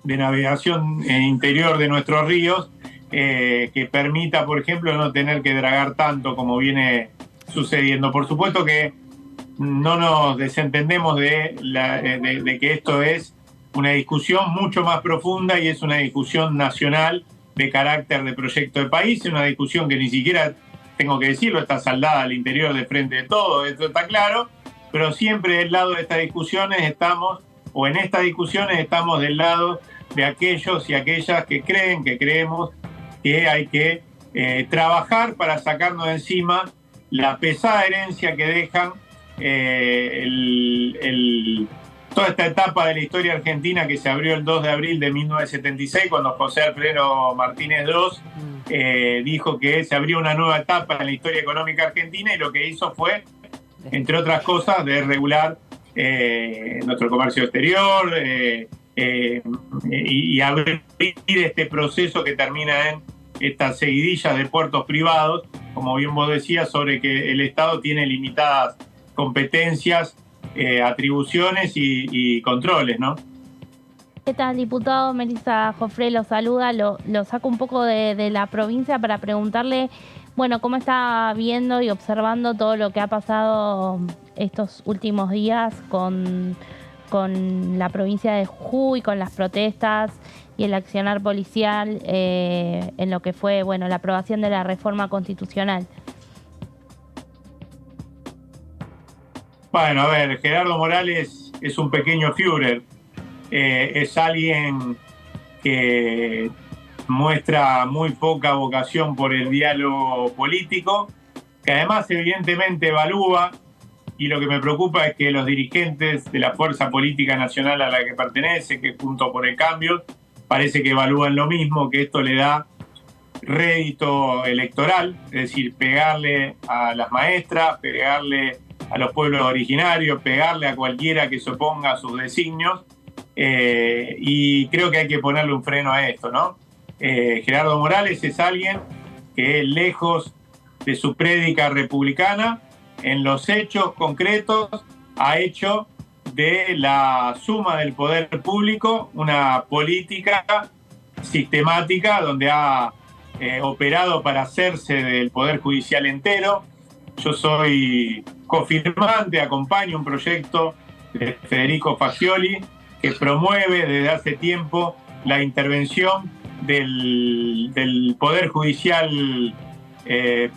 de navegación interior de nuestros ríos, que permita, por ejemplo, no tener que dragar tanto como viene sucediendo. Por supuesto que no nos desentendemos de que esto es una discusión mucho más profunda, y es una discusión nacional de carácter de proyecto de país, es una discusión que ni siquiera, tengo que decirlo, está saldada al interior de Frente de Todos, esto está claro, pero siempre del lado de estas discusiones estamos, o en estas discusiones estamos del lado de aquellos y aquellas que creen, que creemos que hay que trabajar para sacarnos de encima la pesada herencia que dejan toda esta etapa de la historia argentina que se abrió el 2 de abril de 1976, cuando José Alfredo Martínez II dijo que se abrió una nueva etapa en la historia económica argentina, y lo que hizo fue, entre otras cosas, de regular nuestro comercio exterior y abrir este proceso que termina en estas seguidillas de puertos privados, como bien vos decías, sobre que el Estado tiene limitadas competencias, atribuciones y controles, ¿no? ¿Qué tal, diputado? Melissa Jofré lo saluda, lo saco un poco de la provincia para preguntarle, bueno, cómo está viendo y observando todo lo que ha pasado estos últimos días con la provincia de Jujuy, con las protestas y el accionar policial en lo que fue, bueno, la aprobación de la reforma constitucional. Bueno, a ver, Gerardo Morales es un pequeño Führer, es alguien que muestra muy poca vocación por el diálogo político, que además evidentemente evalúa, y lo que me preocupa es que los dirigentes de la fuerza política nacional a la que pertenece, que es Juntos por el Cambio, parece que evalúan lo mismo, que esto le da rédito electoral, es decir, pegarle a las maestras, pegarle a los pueblos originarios, pegarle a cualquiera que se oponga a sus designios, y creo que hay que ponerle un freno a esto, ¿no? Gerardo Morales es alguien que, lejos de su prédica republicana, en los hechos concretos ha hecho de la suma del poder público una política sistemática donde ha operado para hacerse del Poder Judicial entero. Yo soy cofirmante, acompaño un proyecto de Federico Fagioli que promueve desde hace tiempo la intervención del Poder Judicial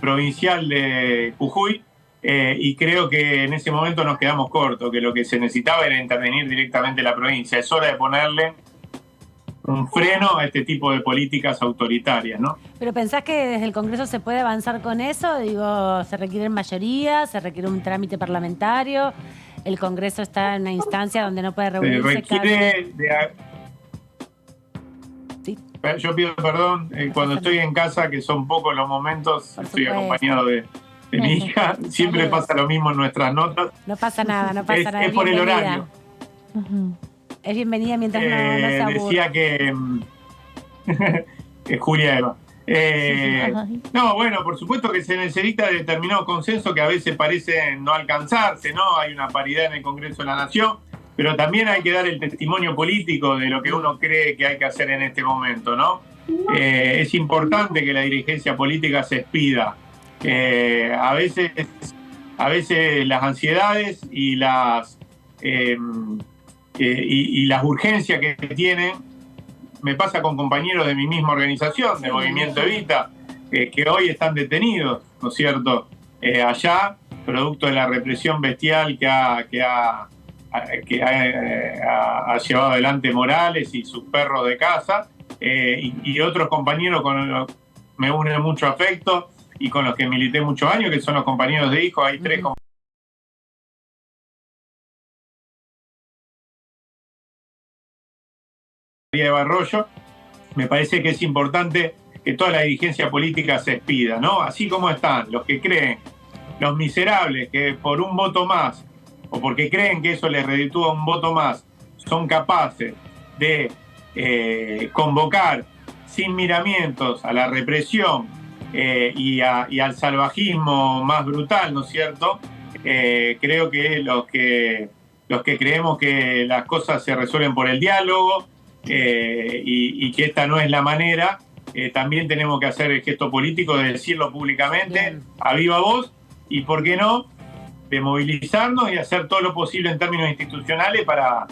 provincial de Jujuy, y creo que en ese momento nos quedamos cortos, que lo que se necesitaba era intervenir directamente la provincia. Es hora de ponerle un freno a este tipo de políticas autoritarias, ¿no? ¿Pero pensás que desde el Congreso se puede avanzar con eso? Digo, ¿se requieren mayorías? ¿Se requiere un trámite parlamentario? ¿El Congreso está en una instancia donde no puede reunirse? ¿Sí? Yo pido perdón, cuando estoy en casa, que son pocos los momentos, estoy acompañado de mi hija, siempre pasa lo mismo en nuestras notas. No pasa nada, no pasa nada. Es por el horario. Es bienvenida mientras no se aburra. Decía que Julia Eva. No, bueno, por supuesto que se necesita determinado consenso que a veces parece no alcanzarse, ¿no? Hay una paridad en el Congreso de la Nación, pero también hay que dar el testimonio político de lo que uno cree que hay que hacer en este momento, ¿no? Es importante que la dirigencia política se expida. A veces las ansiedades y las urgencias que tienen, me pasa con compañeros de mi misma organización, de Movimiento Evita, que hoy están detenidos, ¿no es cierto? Allá, producto de la represión bestial que ha llevado adelante Morales y sus perros de caza, y otros compañeros con los que me une mucho afecto y con los que milité muchos años, que son los compañeros de Hijo. Hay 3 compañeros de Barroyo. Me parece que es importante que toda la dirigencia política se expida, ¿no? Así como están los que creen, los miserables, que por un voto más, o porque creen que eso les reditúa un voto más, son capaces de convocar sin miramientos a la represión y al salvajismo más brutal, ¿no es cierto? Creo que los que creemos que las cosas se resuelven por el diálogo y que esta no es la manera, también tenemos que hacer el gesto político de decirlo públicamente, a viva voz, y por qué no, de movilizarnos y hacer todo lo posible en términos institucionales para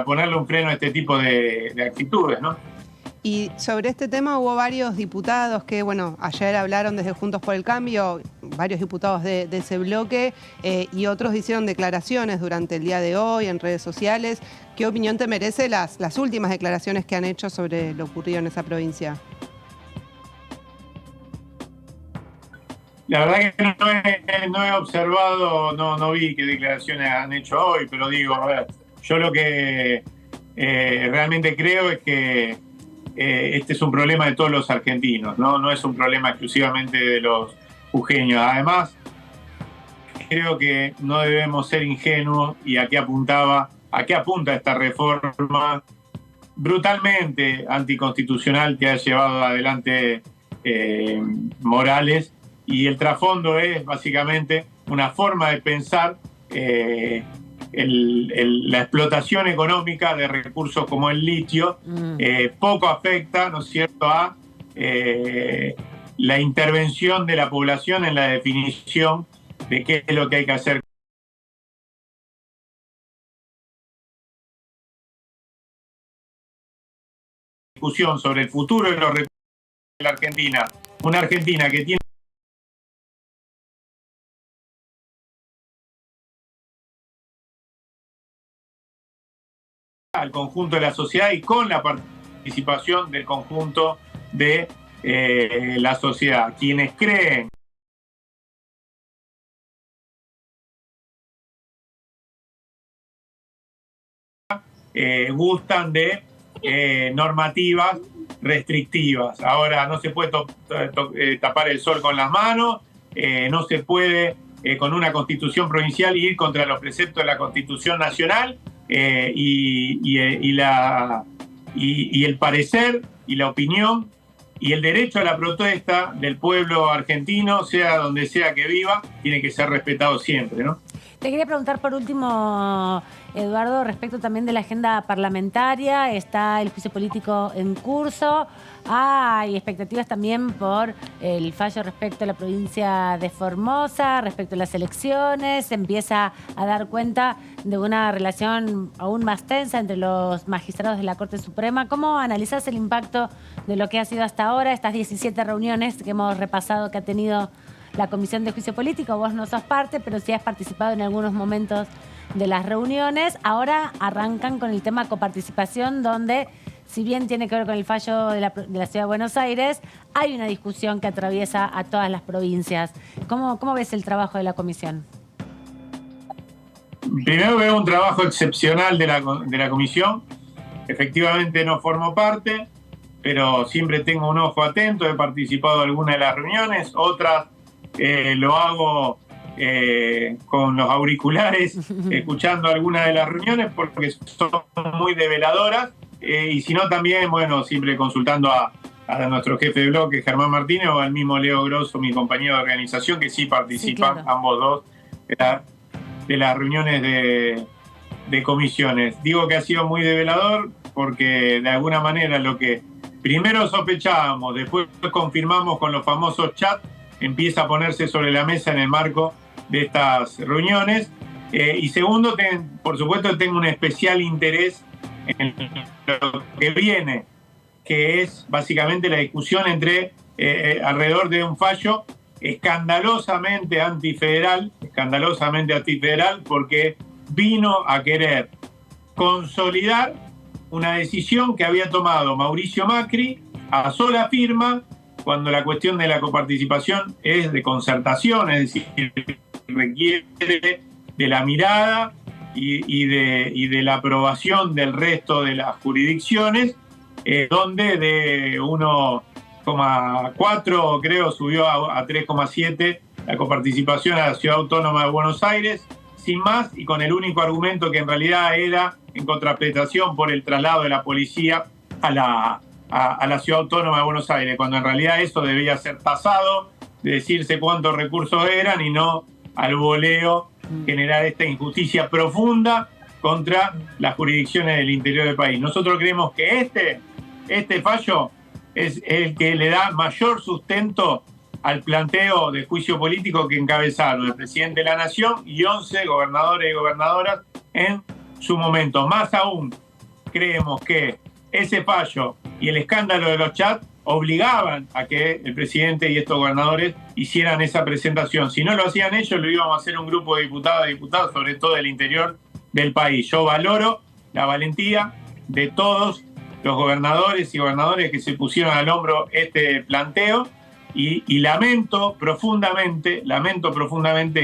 ponerle un freno a este tipo de actitudes, ¿no? Y sobre este tema hubo varios diputados que, bueno, ayer hablaron desde Juntos por el Cambio, varios diputados de ese bloque, y otros hicieron declaraciones durante el día de hoy en redes sociales. ¿Qué opinión te merece las últimas declaraciones que han hecho sobre lo ocurrido en esa provincia? La verdad que no he observado, no vi qué declaraciones han hecho hoy, pero digo, a ver, yo lo que realmente creo es que este es un problema de todos los argentinos, no es un problema exclusivamente de los jujeños. Además, creo que no debemos ser ingenuos, y a qué apunta esta reforma brutalmente anticonstitucional que ha llevado adelante Morales, y el trasfondo es básicamente una forma de pensar la explotación económica de recursos como el litio. Poco afecta, ¿no es cierto?, a la intervención de la población en la definición de qué es lo que hay que hacer. Discusión sobre el futuro de los recursos de la Argentina, una Argentina que tiene al conjunto de la sociedad y con la participación del conjunto de la sociedad. Quienes creen gustan de normativas restrictivas. Ahora no se puede tapar el sol con las manos, no se puede con una constitución provincial ir contra los preceptos de la Constitución Nacional, y el parecer y la opinión y el derecho a la protesta del pueblo argentino, sea donde sea que viva, tiene que ser respetado siempre, ¿no? Te quería preguntar por último, Eduardo, respecto también de la agenda parlamentaria. Está el juicio político en curso. Hay expectativas también por el fallo respecto a la provincia de Formosa, respecto a las elecciones. Se empieza a dar cuenta de una relación aún más tensa entre los magistrados de la Corte Suprema. ¿Cómo analizás el impacto de lo que ha sido hasta ahora, estas 17 reuniones que hemos repasado que ha tenido la Comisión de Juicio Político? Vos no sos parte, pero sí has participado en algunos momentos de las reuniones. Ahora arrancan con el tema coparticipación, donde, si bien tiene que ver con el fallo de la Ciudad de Buenos Aires, hay una discusión que atraviesa a todas las provincias. ¿Cómo ves el trabajo de la Comisión? Primero veo un trabajo excepcional de la Comisión. Efectivamente no formo parte, pero siempre tengo un ojo atento. He participado en algunas de las reuniones, otras lo hago con los auriculares, escuchando algunas de las reuniones porque son muy develadoras. Y si no, también, bueno, siempre consultando a nuestro jefe de bloque, Germán Martínez, o al mismo Leo Grosso, mi compañero de organización, que sí participan, sí, claro, ambos dos, de las reuniones de comisiones. Digo que ha sido muy develador porque de alguna manera lo que primero sospechábamos, después confirmamos con los famosos chats, empieza a ponerse sobre la mesa en el marco de estas reuniones. Y segundo, por supuesto, tengo un especial interés en lo que viene, que es básicamente la discusión alrededor de un fallo escandalosamente antifederal, porque vino a querer consolidar una decisión que había tomado Mauricio Macri a sola firma, cuando la cuestión de la coparticipación es de concertación, es decir, requiere de la mirada y de la aprobación del resto de las jurisdicciones, donde de 1,4 creo subió a 3,7 la coparticipación a la Ciudad Autónoma de Buenos Aires, sin más, y con el único argumento que en realidad era en contraprestación por el traslado de la policía a la Ciudad Autónoma de Buenos Aires, cuando en realidad eso debía ser tasado, de decirse cuántos recursos eran y no al voleo generar esta injusticia profunda contra las jurisdicciones del interior del país. Nosotros creemos que este fallo es el que le da mayor sustento al planteo de juicio político que encabezaron el presidente de la Nación y 11 gobernadores y gobernadoras en su momento. Más aún, creemos que ese fallo y el escándalo de los chats obligaban a que el presidente y estos gobernadores hicieran esa presentación. Si no lo hacían ellos, lo íbamos a hacer un grupo de diputados y diputadas, sobre todo del interior del país. Yo valoro la valentía de todos los gobernadores y gobernadoras que se pusieron al hombro este planteo y lamento profundamente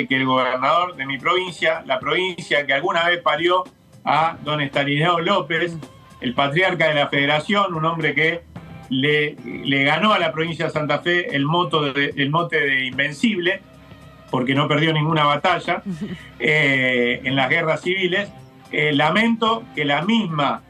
que el gobernador de mi provincia, la provincia que alguna vez parió a don Estanislao López, el patriarca de la Federación, un hombre que le ganó a la provincia de Santa Fe el mote de invencible, porque no perdió ninguna batalla en las guerras civiles. Lamento que la misma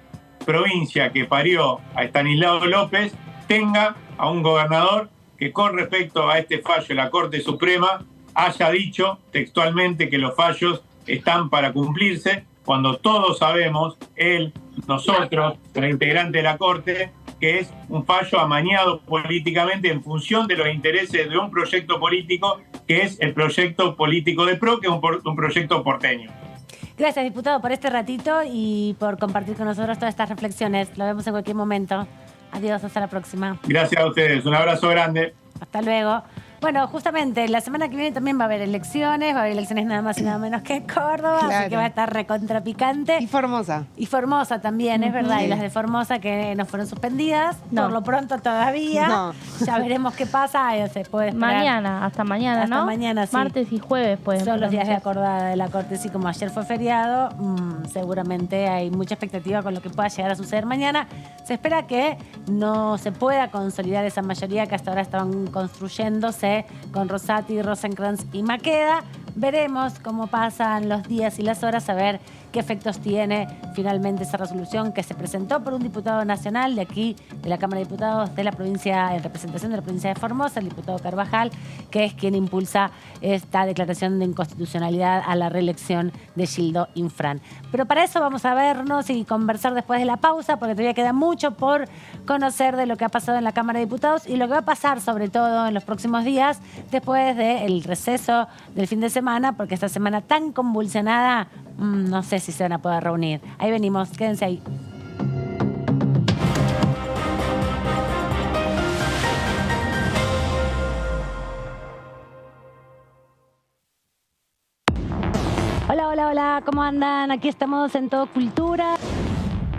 provincia que parió a Estanislao López tenga a un gobernador que, con respecto a este fallo de la Corte Suprema, haya dicho textualmente que los fallos están para cumplirse, cuando todos sabemos, él, nosotros, los integrantes de la Corte, que es un fallo amañado políticamente en función de los intereses de un proyecto político, que es el proyecto político de PRO, que es un proyecto porteño. Gracias, diputado, por este ratito y por compartir con nosotros todas estas reflexiones. Lo vemos en cualquier momento. Adiós, hasta la próxima. Gracias a ustedes, un abrazo grande. Hasta luego. Bueno, justamente la semana que viene también va a haber elecciones nada más y nada menos que en Córdoba, claro, así que va a estar recontrapicante. Y Formosa. Y Formosa también, es verdad, y las de Formosa que no fueron suspendidas, por lo pronto todavía. No. Ya veremos qué pasa, se puede esperar. Mañana, hasta mañana, ¿no? Hasta mañana, sí. Martes y jueves pueden. Son los días de acordada de la Corte, sí, como ayer fue feriado, seguramente hay mucha expectativa con lo que pueda llegar a suceder mañana. Se espera que no se pueda consolidar esa mayoría que hasta ahora estaban construyéndose con Rosati, Rosenkrantz y Maqueda, veremos cómo pasan los días y las horas, a ver qué efectos tiene finalmente esa resolución que se presentó por un diputado nacional de aquí, de la Cámara de Diputados de la provincia, en representación de la provincia de Formosa, el diputado Carvajal, que es quien impulsa esta declaración de inconstitucionalidad a la reelección de Gildo Infran. Pero para eso vamos a vernos y conversar después de la pausa, porque todavía queda mucho por conocer de lo que ha pasado en la Cámara de Diputados y lo que va a pasar sobre todo en los próximos días después del receso del fin de semana, porque esta semana tan convulsionada, no sé si se van a poder reunir. Ahí venimos, quédense ahí. Hola, hola, hola, ¿cómo andan? Aquí estamos en Todo Cultura.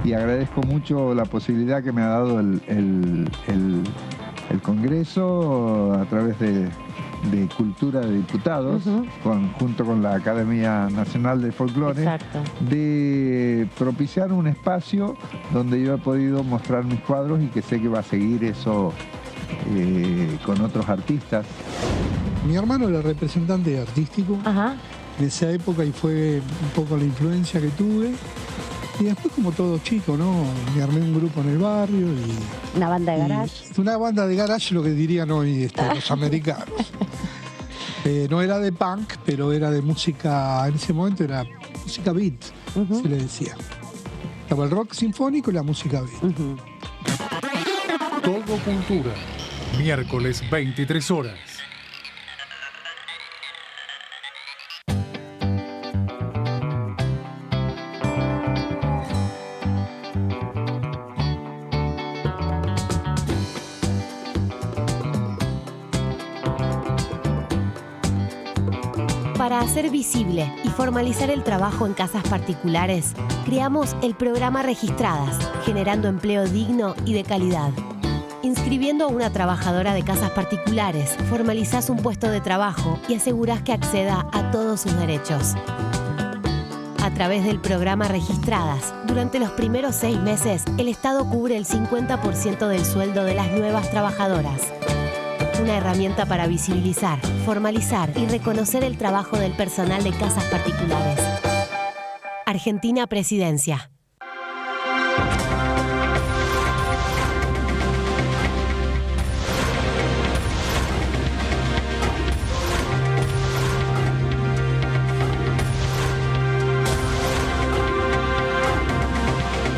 Y agradezco mucho la posibilidad que me ha dado el Congreso a través de Cultura de Diputados, junto con la Academia Nacional de Folclore, de propiciar un espacio donde yo he podido mostrar mis cuadros y que sé que va a seguir eso con otros artistas. Mi hermano era representante artístico en esa época y fue un poco la influencia que tuve. Y después, como todo chico, ¿no? Me armé un grupo en el barrio y... ¿Una banda de garage? Una banda de garage, lo que dirían hoy los americanos. No era de punk, pero era de música, en ese momento era música beat, se le decía. Estaba el rock sinfónico y la música beat. Todo Cultura, miércoles 23 horas. Para hacer visible y formalizar el trabajo en casas particulares, creamos el programa Registradas, generando empleo digno y de calidad. Inscribiendo a una trabajadora de casas particulares, formalizás un puesto de trabajo y asegurás que acceda a todos sus derechos. A través del programa Registradas, durante los primeros 6 meses, el Estado cubre el 50% del sueldo de las nuevas trabajadoras. Una herramienta para visibilizar, formalizar y reconocer el trabajo del personal de casas particulares. Argentina Presidencia.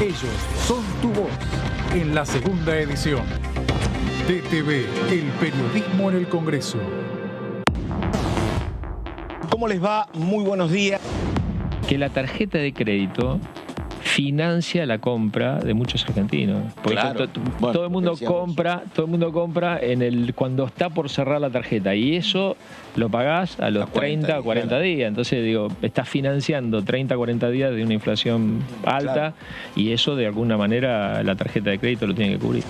Ellos son tu voz en la segunda edición. DTV, el periodismo en el Congreso. ¿Cómo les va? Muy buenos días. Que la tarjeta de crédito financia la compra de muchos argentinos. Porque Claro. todo el mundo compra cuando está por cerrar la tarjeta y eso lo pagás a los 30 o 40 días. Entonces, digo, estás financiando 30 o 40 días de una inflación alta y eso de alguna manera la tarjeta de crédito lo tiene que cubrir.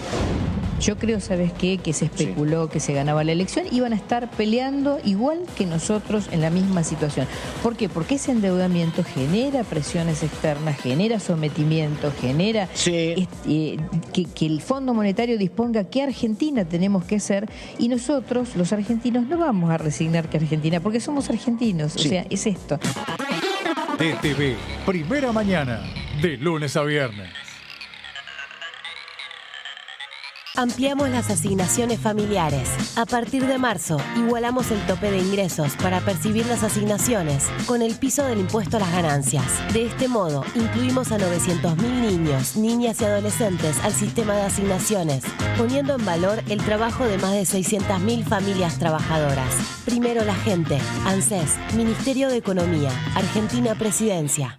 Yo creo, ¿sabes qué? Que se especuló que se ganaba la elección. Iban a estar peleando igual que nosotros en la misma situación. ¿Por qué? Porque ese endeudamiento genera presiones externas, genera sometimiento, genera que el Fondo Monetario disponga qué Argentina tenemos que hacer y nosotros, los argentinos, no vamos a resignar que Argentina, porque somos argentinos. O sea, es esto. DTV, primera mañana, de lunes a viernes. Ampliamos las asignaciones familiares. A partir de marzo, igualamos el tope de ingresos para percibir las asignaciones con el piso del impuesto a las ganancias. De este modo, incluimos a 900.000 niños, niñas y adolescentes al sistema de asignaciones, poniendo en valor el trabajo de más de 600.000 familias trabajadoras. Primero la gente. ANSES, Ministerio de Economía, Argentina Presidencia.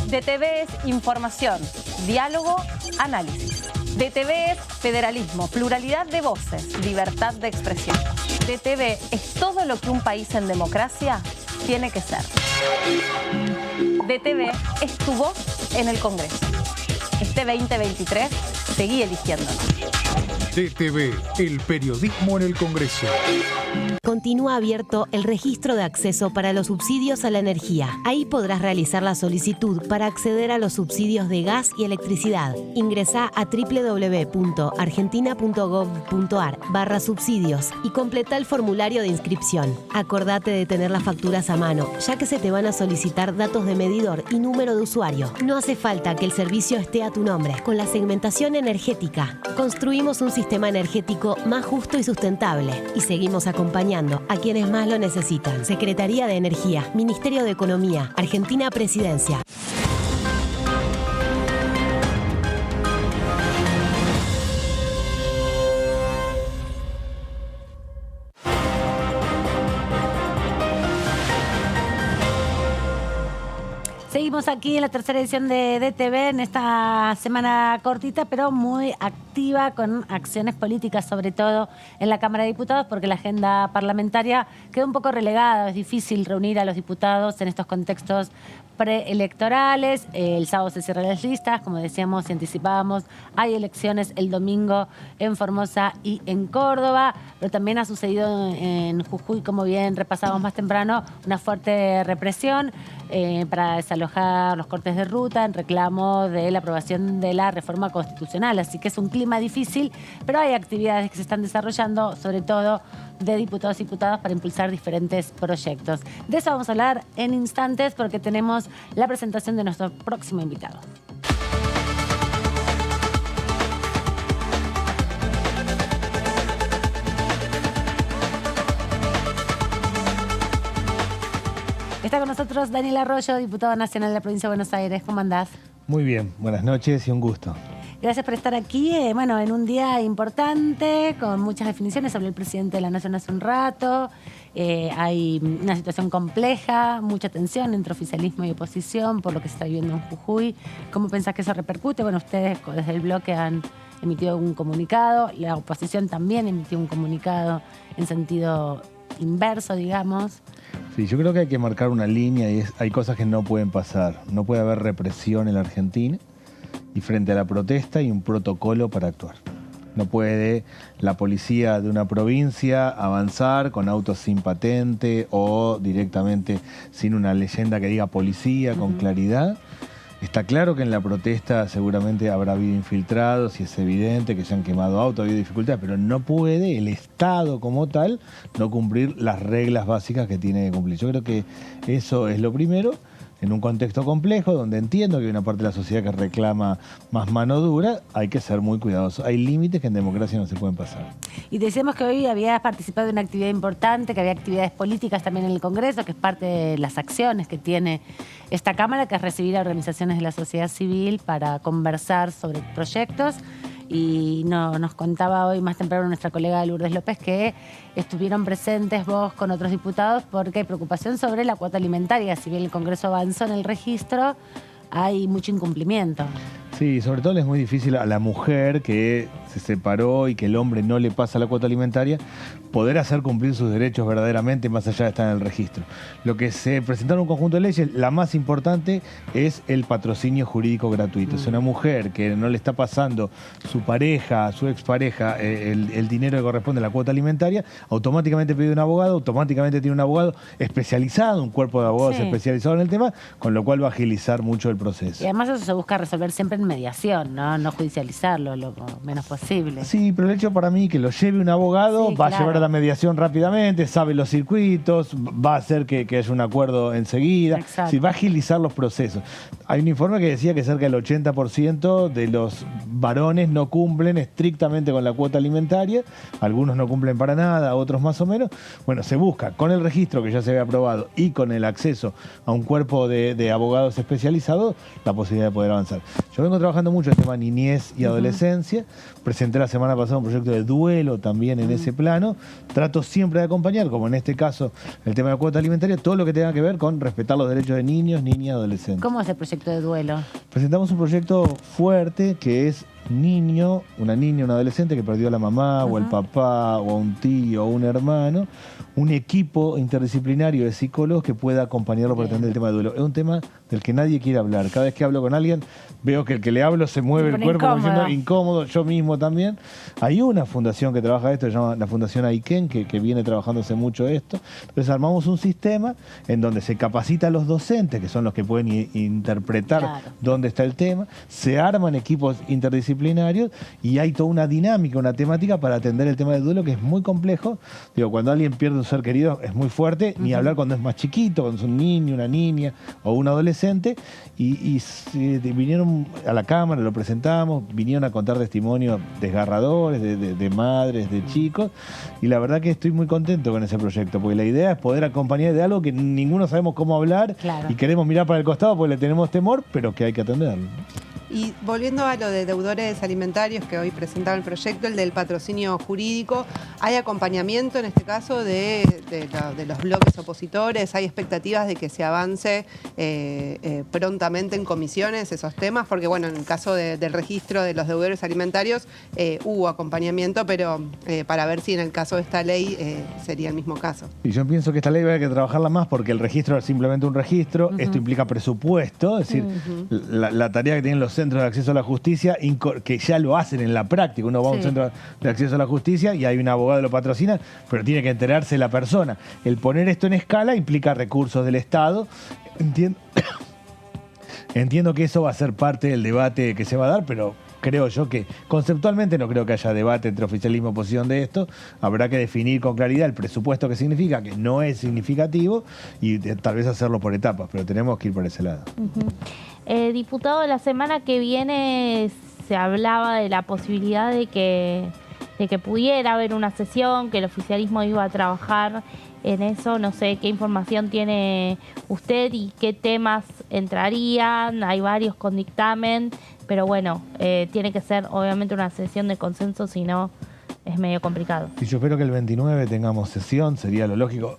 DTV es información, diálogo, análisis. DTV es federalismo, pluralidad de voces, libertad de expresión. DTV es todo lo que un país en democracia tiene que ser. DTV es tu voz en el Congreso. Este 2023, seguí eligiéndonos. DTV, el periodismo en el Congreso. continúa abierto el registro de acceso para los subsidios a la energía. Ahí podrás realizar la solicitud para acceder a los subsidios de gas y electricidad. Ingresá a www.argentina.gov.ar/subsidios y completa el formulario de inscripción. Acordate de tener las facturas a mano, ya que se te van a solicitar datos de medidor y número de usuario. No hace falta que el servicio esté a tu nombre. Con la segmentación energética, construimos un sistema energético más justo y sustentable y seguimos acompañando a quienes más lo necesitan. Secretaría de Energía, Ministerio de Economía, Argentina Presidencia. Seguimos aquí en la tercera edición de DTV en esta semana cortita, pero muy activa, con acciones políticas, sobre todo en la Cámara de Diputados, porque la agenda parlamentaria queda un poco relegada. Es difícil reunir a los diputados en estos contextos preelectorales. El sábado se cierran las listas, como decíamos y anticipábamos. Hay elecciones el domingo en Formosa y en Córdoba, pero también ha sucedido en Jujuy, como bien repasábamos más temprano, una fuerte represión para desalojar los cortes de ruta en reclamo de la aprobación de la reforma constitucional. Así que es un clima difícil, pero hay actividades que se están desarrollando, sobre todo de diputados y diputadas, para impulsar diferentes proyectos. De eso vamos a hablar en instantes, porque tenemos la presentación de nuestro próximo invitado. Está con nosotros Daniel Arroyo, diputado nacional de la provincia de Buenos Aires. ¿Cómo andás? Muy bien, buenas noches y un gusto. Gracias por estar aquí, en un día importante, con muchas definiciones. Habló el presidente de la Nación hace un rato. Hay una situación compleja, mucha tensión entre oficialismo y oposición por lo que se está viviendo en Jujuy. ¿Cómo pensás que eso repercute? Bueno, ustedes desde el bloque han emitido un comunicado, la oposición también emitió un comunicado en sentido inverso, digamos. Sí, yo creo que hay que marcar una línea y hay cosas que no pueden pasar. No puede haber represión en la Argentina y frente a la protesta hay un protocolo para actuar. No puede la policía de una provincia avanzar con autos sin patente o directamente sin una leyenda que diga policía con claridad. Está claro que en la protesta seguramente habrá habido infiltrados y es evidente que se han quemado autos, ha habido dificultades, pero no puede el Estado como tal no cumplir las reglas básicas que tiene que cumplir. Yo creo que eso es lo primero. En un contexto complejo, donde entiendo que hay una parte de la sociedad que reclama más mano dura, hay que ser muy cuidadosos. Hay límites que en democracia no se pueden pasar. Y decíamos que hoy habías participado de una actividad importante, que había actividades políticas también en el Congreso, que es parte de las acciones que tiene esta Cámara, que es recibir a organizaciones de la sociedad civil para conversar sobre proyectos. Y nos contaba hoy más temprano nuestra colega Lourdes López que estuvieron presentes vos con otros diputados porque hay preocupación sobre la cuota alimentaria. Si bien el Congreso avanzó en el registro, hay mucho incumplimiento. Sí, sobre todo le es muy difícil a la mujer que se separó y que el hombre no le pasa la cuota alimentaria poder hacer cumplir sus derechos verdaderamente más allá de estar en el registro. Lo que se presentaron un conjunto de leyes, la más importante es el patrocinio jurídico gratuito. Es una mujer que no le está pasando su pareja, su expareja, el dinero que corresponde a la cuota alimentaria, automáticamente pide un abogado, automáticamente tiene un abogado especializado, un cuerpo de abogados especializado en el tema, con lo cual va a agilizar mucho el proceso. Y además eso se busca resolver siempre en mediación, no judicializarlo lo menos posible. Sí, pero el hecho para mí que lo lleve un abogado va a llevar a la mediación rápidamente, sabe los circuitos, va a hacer que haya un acuerdo enseguida, sí, va a agilizar los procesos. Hay un informe que decía que cerca del 80% de los varones no cumplen estrictamente con la cuota alimentaria, algunos no cumplen para nada, otros más o menos. Bueno, se busca con el registro que ya se había aprobado y con el acceso a un cuerpo de abogados especializados la posibilidad de poder avanzar. Yo vengo trabajando mucho en el tema niñez y adolescencia. Presenté la semana pasada un proyecto de duelo también en ese plano. Trato siempre de acompañar, como en este caso, el tema de la cuota alimentaria, todo lo que tenga que ver con respetar los derechos de niños, niñas y adolescentes. ¿Cómo es el proyecto de duelo? Presentamos un proyecto fuerte que es una niña, un adolescente que perdió a la mamá o al papá o a un tío o un hermano, un equipo interdisciplinario de psicólogos que pueda acompañarlo para atender el tema de duelo. Es un tema del que nadie quiere hablar. Cada vez que hablo con alguien, veo que el que le hablo se mueve el cuerpo como diciendo incómodo, yo mismo también. Hay una fundación que trabaja esto, se llama la Fundación Aiken, que viene trabajándose mucho esto. Entonces armamos un sistema en donde se capacita a los docentes, que son los que pueden interpretar dónde está el tema, se arman equipos interdisciplinarios y hay toda una dinámica, una temática para atender el tema del duelo, que es muy complejo. Digo, cuando alguien pierde un ser querido es muy fuerte, ni hablar cuando es más chiquito, cuando es un niño, una niña o un adolescente, y vinieron a la Cámara, lo presentamos, vinieron a contar testimonios desgarradores de madres, de chicos, y la verdad que estoy muy contento con ese proyecto, porque la idea es poder acompañar de algo que ninguno sabemos cómo hablar y queremos mirar para el costado porque le tenemos temor, pero que hay que atenderlo. Y volviendo a lo de deudores alimentarios que hoy presentaba el proyecto, el del patrocinio jurídico, ¿hay acompañamiento en este caso de los bloques opositores? ¿Hay expectativas de que se avance prontamente en comisiones esos temas? Porque bueno, en el caso del registro de los deudores alimentarios hubo acompañamiento, pero para ver si en el caso de esta ley sería el mismo caso. Y yo pienso que esta ley va a haber que trabajarla más porque el registro es simplemente un registro, esto implica presupuesto, es decir, la tarea que tienen los centros de acceso a la justicia, que ya lo hacen en la práctica. Uno va a un centro de acceso a la justicia y hay un abogado que lo patrocina, pero tiene que enterarse la persona. El poner esto en escala implica recursos del Estado. Entiendo que eso va a ser parte del debate que se va a dar, pero creo yo que conceptualmente no creo que haya debate entre oficialismo y oposición de esto. Habrá que definir con claridad el presupuesto que significa, que no es significativo, y tal vez hacerlo por etapas, pero tenemos que ir por ese lado. Diputado, la semana que viene se hablaba de la posibilidad de que pudiera haber una sesión, que el oficialismo iba a trabajar en eso. No sé qué información tiene usted y qué temas entrarían. Hay varios con dictamen, pero bueno, tiene que ser obviamente una sesión de consenso, si no es medio complicado. Y yo espero que el 29 tengamos sesión, sería lo lógico.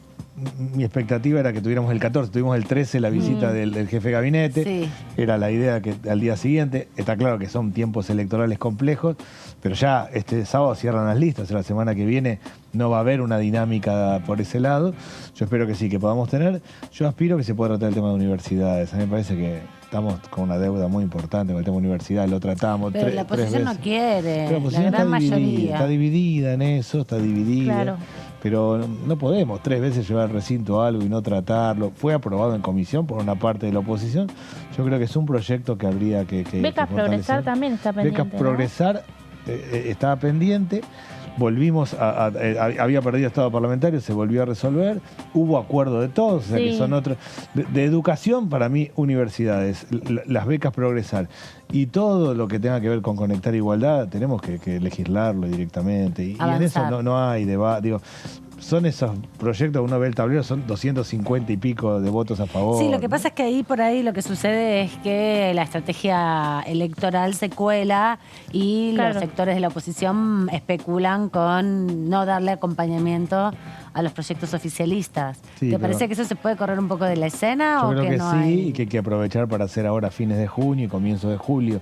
Mi expectativa era que tuviéramos el 14, tuvimos el 13 la visita del jefe de gabinete, era la idea que al día siguiente, está claro que son tiempos electorales complejos, pero ya este sábado cierran las listas, la semana que viene no va a haber una dinámica por ese lado. Yo espero que sí, que podamos tener. Yo aspiro que se pueda tratar el tema de universidades. A mí me parece que estamos con una deuda muy importante con el tema de universidad, lo tratamos. Pero la oposición no quiere, pero la oposición gran mayoría. Está dividida en eso, está dividida. Claro. Pero no podemos 3 veces llevar al recinto algo y no tratarlo. Fue aprobado en comisión por una parte de la oposición. Yo creo que es un proyecto que habría que Becas Progresar también está pendiente. Becas Progresar estaba pendiente. Volvimos había perdido estado parlamentario, se volvió a resolver, hubo acuerdo de todos, o sea que son otros. De educación, para mí, universidades, las becas Progresar y todo lo que tenga que ver con conectar igualdad, tenemos que legislarlo directamente. Y en eso no hay debate. Digo, son esos proyectos, uno ve el tablero, son 250 y pico de votos a favor. Sí, lo que pasa es que ahí por ahí lo que sucede es que la estrategia electoral se cuela y los sectores de la oposición especulan con no darle acompañamiento a los proyectos oficialistas. Sí, ¿Te parece que eso se puede correr un poco de la escena? Yo o creo que no sí, hay? y que hay que aprovechar para hacer ahora fines de junio y comienzo de julio.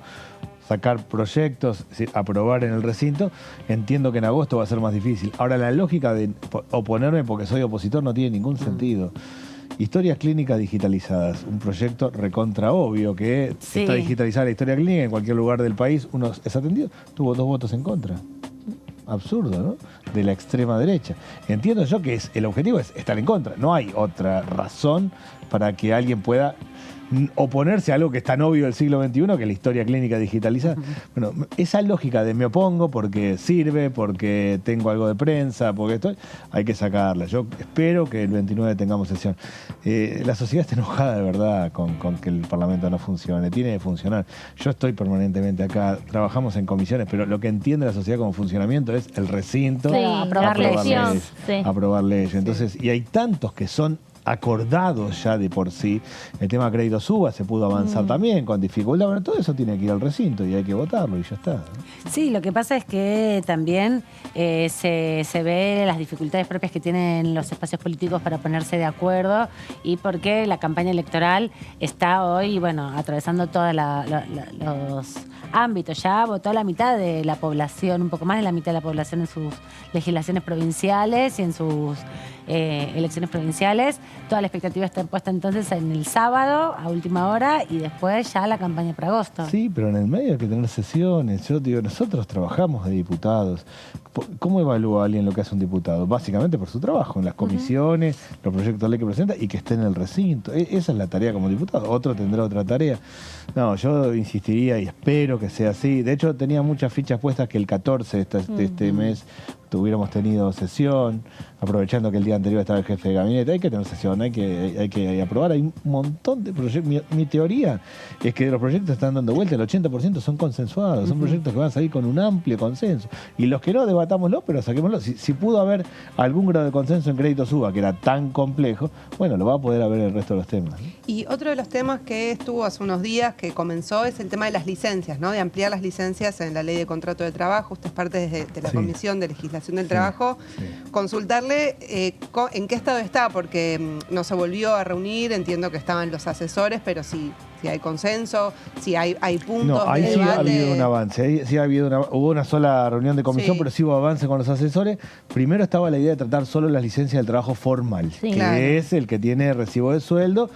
Sacar proyectos, aprobar en el recinto. Entiendo que en agosto va a ser más difícil. Ahora, la lógica de oponerme porque soy opositor no tiene ningún sentido. Historias clínicas digitalizadas, un proyecto recontra obvio que está digitalizada la historia clínica en cualquier lugar del país. Uno es atendido, tuvo 2 votos en contra. Absurdo, ¿no? De la extrema derecha. Entiendo yo que el objetivo es estar en contra. No hay otra razón para que alguien pueda oponerse a algo que es tan obvio del siglo XXI, que es la historia clínica digitalizada. Bueno, esa lógica de me opongo porque sirve, porque tengo algo de prensa, porque hay que sacarla. Yo espero que el 29 tengamos sesión. La sociedad está enojada de verdad con que el Parlamento no funcione. Tiene que funcionar. Yo estoy permanentemente acá, trabajamos en comisiones, pero lo que entiende la sociedad como funcionamiento es el recinto, aprobar leyes. Aprobar leyes. Entonces, y hay tantos que son acordados ya de por sí. El tema crédito suba se pudo avanzar también con dificultad. Bueno, todo eso tiene que ir al recinto y hay que votarlo y ya está, ¿no? Sí, lo que pasa es que también se ve las dificultades propias que tienen los espacios políticos para ponerse de acuerdo y porque la campaña electoral está hoy, bueno, atravesando todos los ámbitos. Ya votó la mitad de la población, un poco más de la mitad de la población en sus legislaciones provinciales y en sus elecciones provinciales. Toda la expectativa está puesta entonces en el sábado a última hora y después ya la campaña para agosto. Sí, pero en el medio hay que tener sesiones. Yo digo, nosotros trabajamos de diputados. ¿Cómo evalúa alguien lo que hace un diputado? Básicamente por su trabajo, en las comisiones, los proyectos de ley que presenta y que esté en el recinto. Esa es la tarea como diputado. Otro tendrá otra tarea. No, yo insistiría y espero que sea así. De hecho, tenía muchas fichas puestas que el 14 de este mes hubiéramos tenido sesión, aprovechando que el día anterior estaba el jefe de gabinete. Hay que tener sesión, hay que aprobar. Hay un montón de proyectos. Mi teoría es que los proyectos están dando vuelta, el 80% son consensuados, son proyectos que van a salir con un amplio consenso. Y los que no, debatámoslo, pero saquémoslo. Si pudo haber algún grado de consenso en Crédito Suba, que era tan complejo, bueno, lo va a poder haber el resto de los temas. Y otro de los temas que estuvo hace unos días, que comenzó, es el tema de las licencias, ¿no? De ampliar las licencias en la ley de contrato de trabajo. Usted es parte de la Comisión de Legislación del Trabajo. Consultarle en qué estado está, porque no se volvió a reunir, entiendo que estaban los asesores, pero si hay consenso, si hay puntos. No, ahí sí ha habido un avance. Hubo una sola reunión de comisión, pero sí hubo avance con los asesores. Primero estaba la idea de tratar solo las licencias del trabajo formal, que es el que tiene recibo de sueldo.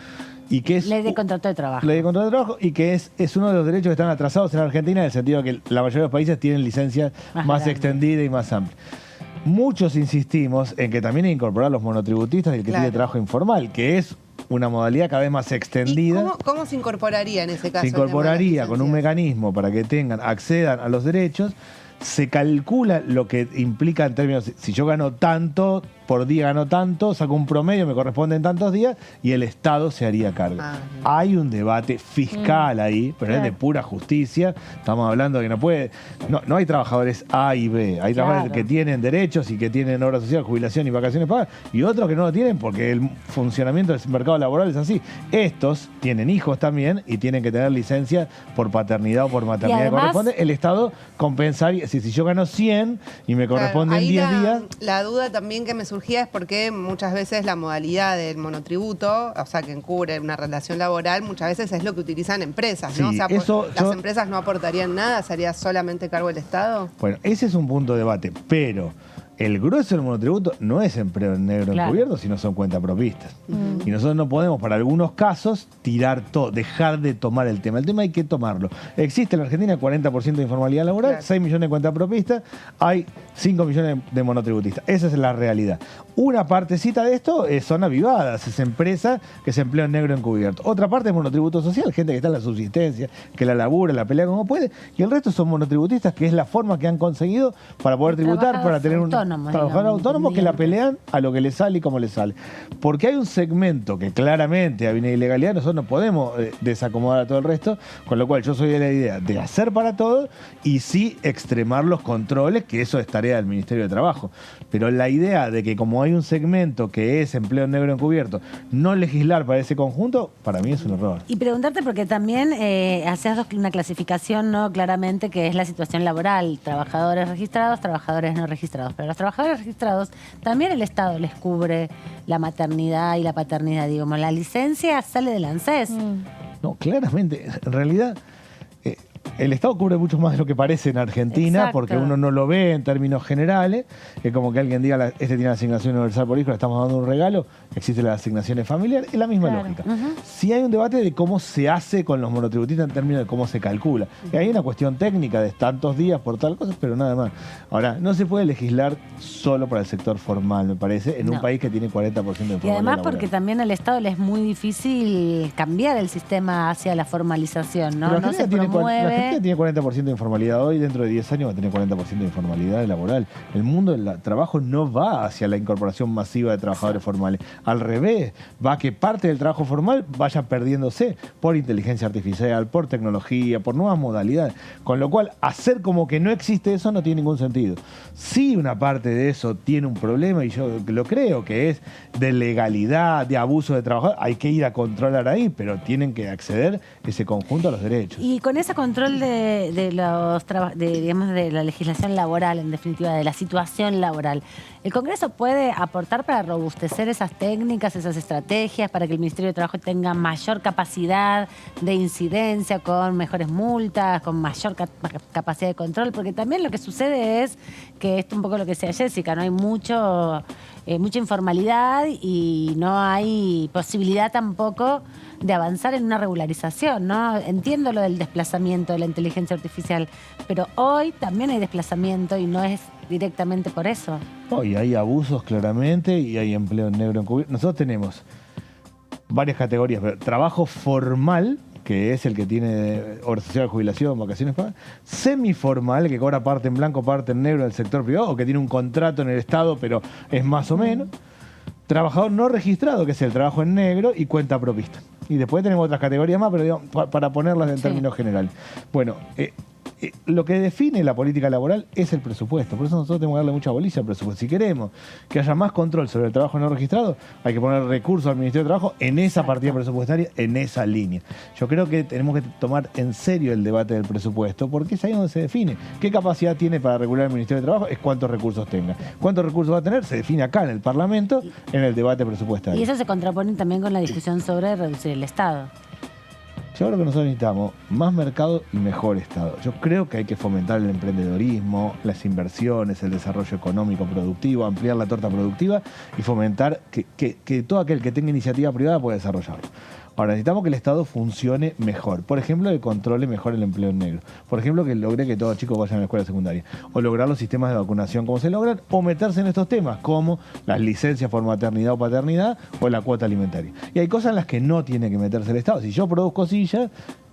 Y que es ley de contrato de trabajo. Ley de contrato de trabajo y que es uno de los derechos que están atrasados en Argentina, en el sentido de que la mayoría de los países tienen licencias más extendidas y más amplias. Muchos insistimos en que también hay que incorporar los monotributistas y el que tiene trabajo informal, que es una modalidad cada vez más extendida. ¿Y cómo se incorporaría en ese caso? Se incorporaría con un mecanismo para que accedan a los derechos. Se calcula lo que implica en términos, si yo gano tanto, por día gano tanto, saco un promedio, me corresponden tantos días y el Estado se haría cargo. Hay un debate fiscal ahí, pero es de pura justicia. Estamos hablando de que no hay trabajadores A y B, hay trabajadores que tienen derechos y que tienen obra social, jubilación y vacaciones pagas, y otros que no lo tienen porque el funcionamiento del mercado laboral es así. Estos tienen hijos también y tienen que tener licencia por paternidad o por maternidad que corresponde. El Estado compensaría, si yo gano 100 y me corresponden 10 días. La duda también que me surgía es porque muchas veces la modalidad del monotributo, o sea, que encubre una relación laboral, muchas veces es lo que utilizan empresas, ¿no? O sea, las empresas no aportarían nada, ¿sería solamente cargo del Estado? Bueno, ese es un punto de debate, pero el grueso del monotributo no es empleo en negro encubierto, sino son cuentapropistas. Y nosotros no podemos, para algunos casos, tirar todo, dejar de tomar el tema. El tema hay que tomarlo. Existe en la Argentina 40% de informalidad laboral, 6 millones de cuentapropistas, hay 5 millones de monotributistas. Esa es la realidad. Una partecita de esto son avivadas, es empresa que se emplea en negro encubierto. Otra parte es monotributo social, gente que está en la subsistencia, que la labura, la pelea como puede, y el resto son monotributistas, que es la forma que han conseguido para poder tributar, para tener un trabajadores autónomos que la pelean a lo que les sale y como les sale. Porque hay un segmento que claramente hay una ilegalidad, nosotros no podemos desacomodar a todo el resto, con lo cual yo soy de la idea de hacer para todos y sí extremar los controles, que eso es tarea del Ministerio de Trabajo. Pero la idea de que como hay un segmento que es empleo en negro encubierto, no legislar para ese conjunto, para mí es un error. Y preguntarte, porque también hacías una clasificación, ¿no? Claramente, que es la situación laboral, trabajadores registrados, trabajadores no registrados. Pero los trabajadores registrados, también el Estado les cubre la maternidad y la paternidad, digamos. La licencia sale del ANSES. No, claramente, en realidad el Estado cubre mucho más de lo que parece en Argentina, porque uno no lo ve en términos generales. Es como que alguien diga, este tiene la asignación universal por hijo, le estamos dando un regalo, existe la asignación familiar, es la misma lógica. Sí hay un debate de cómo se hace con los monotributistas en términos de cómo se calcula. Y hay una cuestión técnica de tantos días por tal cosa, pero nada más. Ahora, no se puede legislar solo para el sector formal, me parece, en un país que tiene 40% de formalidad. Y además laboral. porque también al Estado le es muy difícil cambiar el sistema hacia la formalización, ¿no? No se promueve. La Argentina tiene 40% de informalidad hoy, dentro de 10 años va a tener 40% de informalidad laboral. El mundo del trabajo no va hacia la incorporación masiva de trabajadores formales. Al revés, va a que parte del trabajo formal vaya perdiéndose por inteligencia artificial, por tecnología, por nuevas modalidades. Con lo cual, hacer como que no existe eso no tiene ningún sentido. Sí, una parte de eso tiene un problema, y yo lo creo, que es de legalidad, de abuso de trabajadores. Hay que ir a controlar ahí, pero tienen que acceder ese conjunto a los derechos. Y con ese control de la legislación laboral, en definitiva, de la situación laboral, ¿el Congreso puede aportar para robustecer esas técnicas, esas estrategias, para que el Ministerio de Trabajo tenga mayor capacidad de incidencia, con mejores multas, con mayor capacidad de control? Porque también lo que sucede es que esto es un poco lo que decía Jessica, no hay mucho mucha informalidad y no hay posibilidad tampoco de avanzar en una regularización, ¿no? Entiendo lo del desplazamiento de la inteligencia artificial, pero hoy también hay desplazamiento y no es directamente por eso. No, y hay abusos claramente y hay empleo negro encubierto. Nosotros tenemos varias categorías, pero trabajo formal, que es el que tiene obra social de jubilación, vacaciones pagas, semiformal, que cobra parte en blanco, parte en negro del sector privado, o que tiene un contrato en el Estado, pero es más o menos. Trabajador no registrado, que es el trabajo en negro, y cuenta propista. Y después tenemos otras categorías más, pero digamos, para ponerlas en términos generales. Bueno, lo que define la política laboral es el presupuesto. Por eso nosotros tenemos que darle mucha bolilla al presupuesto. Si queremos que haya más control sobre el trabajo no registrado, hay que poner recursos al Ministerio de Trabajo en esa partida presupuestaria, en esa línea. Yo creo que tenemos que tomar en serio el debate del presupuesto, porque es ahí donde se define. ¿Qué capacidad tiene para regular el Ministerio de Trabajo? Es cuántos recursos tenga. ¿Cuántos recursos va a tener? Se define acá en el Parlamento, en el debate presupuestario. Y eso se contrapone también con la discusión sobre reducir el Estado. Yo creo que nosotros necesitamos más mercado y mejor Estado. Yo creo que hay que fomentar el emprendedorismo, las inversiones, el desarrollo económico productivo, ampliar la torta productiva y fomentar que todo aquel que tenga iniciativa privada pueda desarrollarlo. Ahora, necesitamos que el Estado funcione mejor. Por ejemplo, que controle mejor el empleo en negro. Por ejemplo, que logre que todos los chicos vayan a la escuela secundaria. O lograr los sistemas de vacunación como se logran. O meterse en estos temas, como las licencias por maternidad o paternidad o la cuota alimentaria. Y hay cosas en las que no tiene que meterse el Estado. Si yo produzco sillas,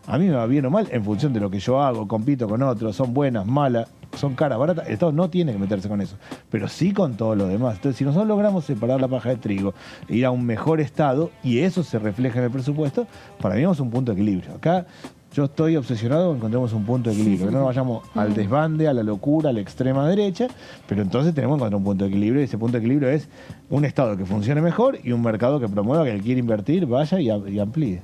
a mí me va bien o mal en función de lo que yo hago, compito con otros, son buenas, malas, son caras, baratas. El Estado no tiene que meterse con eso, pero sí con todo lo demás. Entonces, si nosotros logramos separar la paja de trigo, ir a un mejor Estado, y eso se refleja en el presupuesto, para mí es un punto de equilibrio. Acá yo estoy obsesionado con que encontremos un punto de equilibrio, que no nos vayamos al desbande, a la locura, a la extrema derecha, pero entonces tenemos que encontrar un punto de equilibrio, y ese punto de equilibrio es un Estado que funcione mejor y un mercado que promueva que el que quiere invertir vaya y amplíe.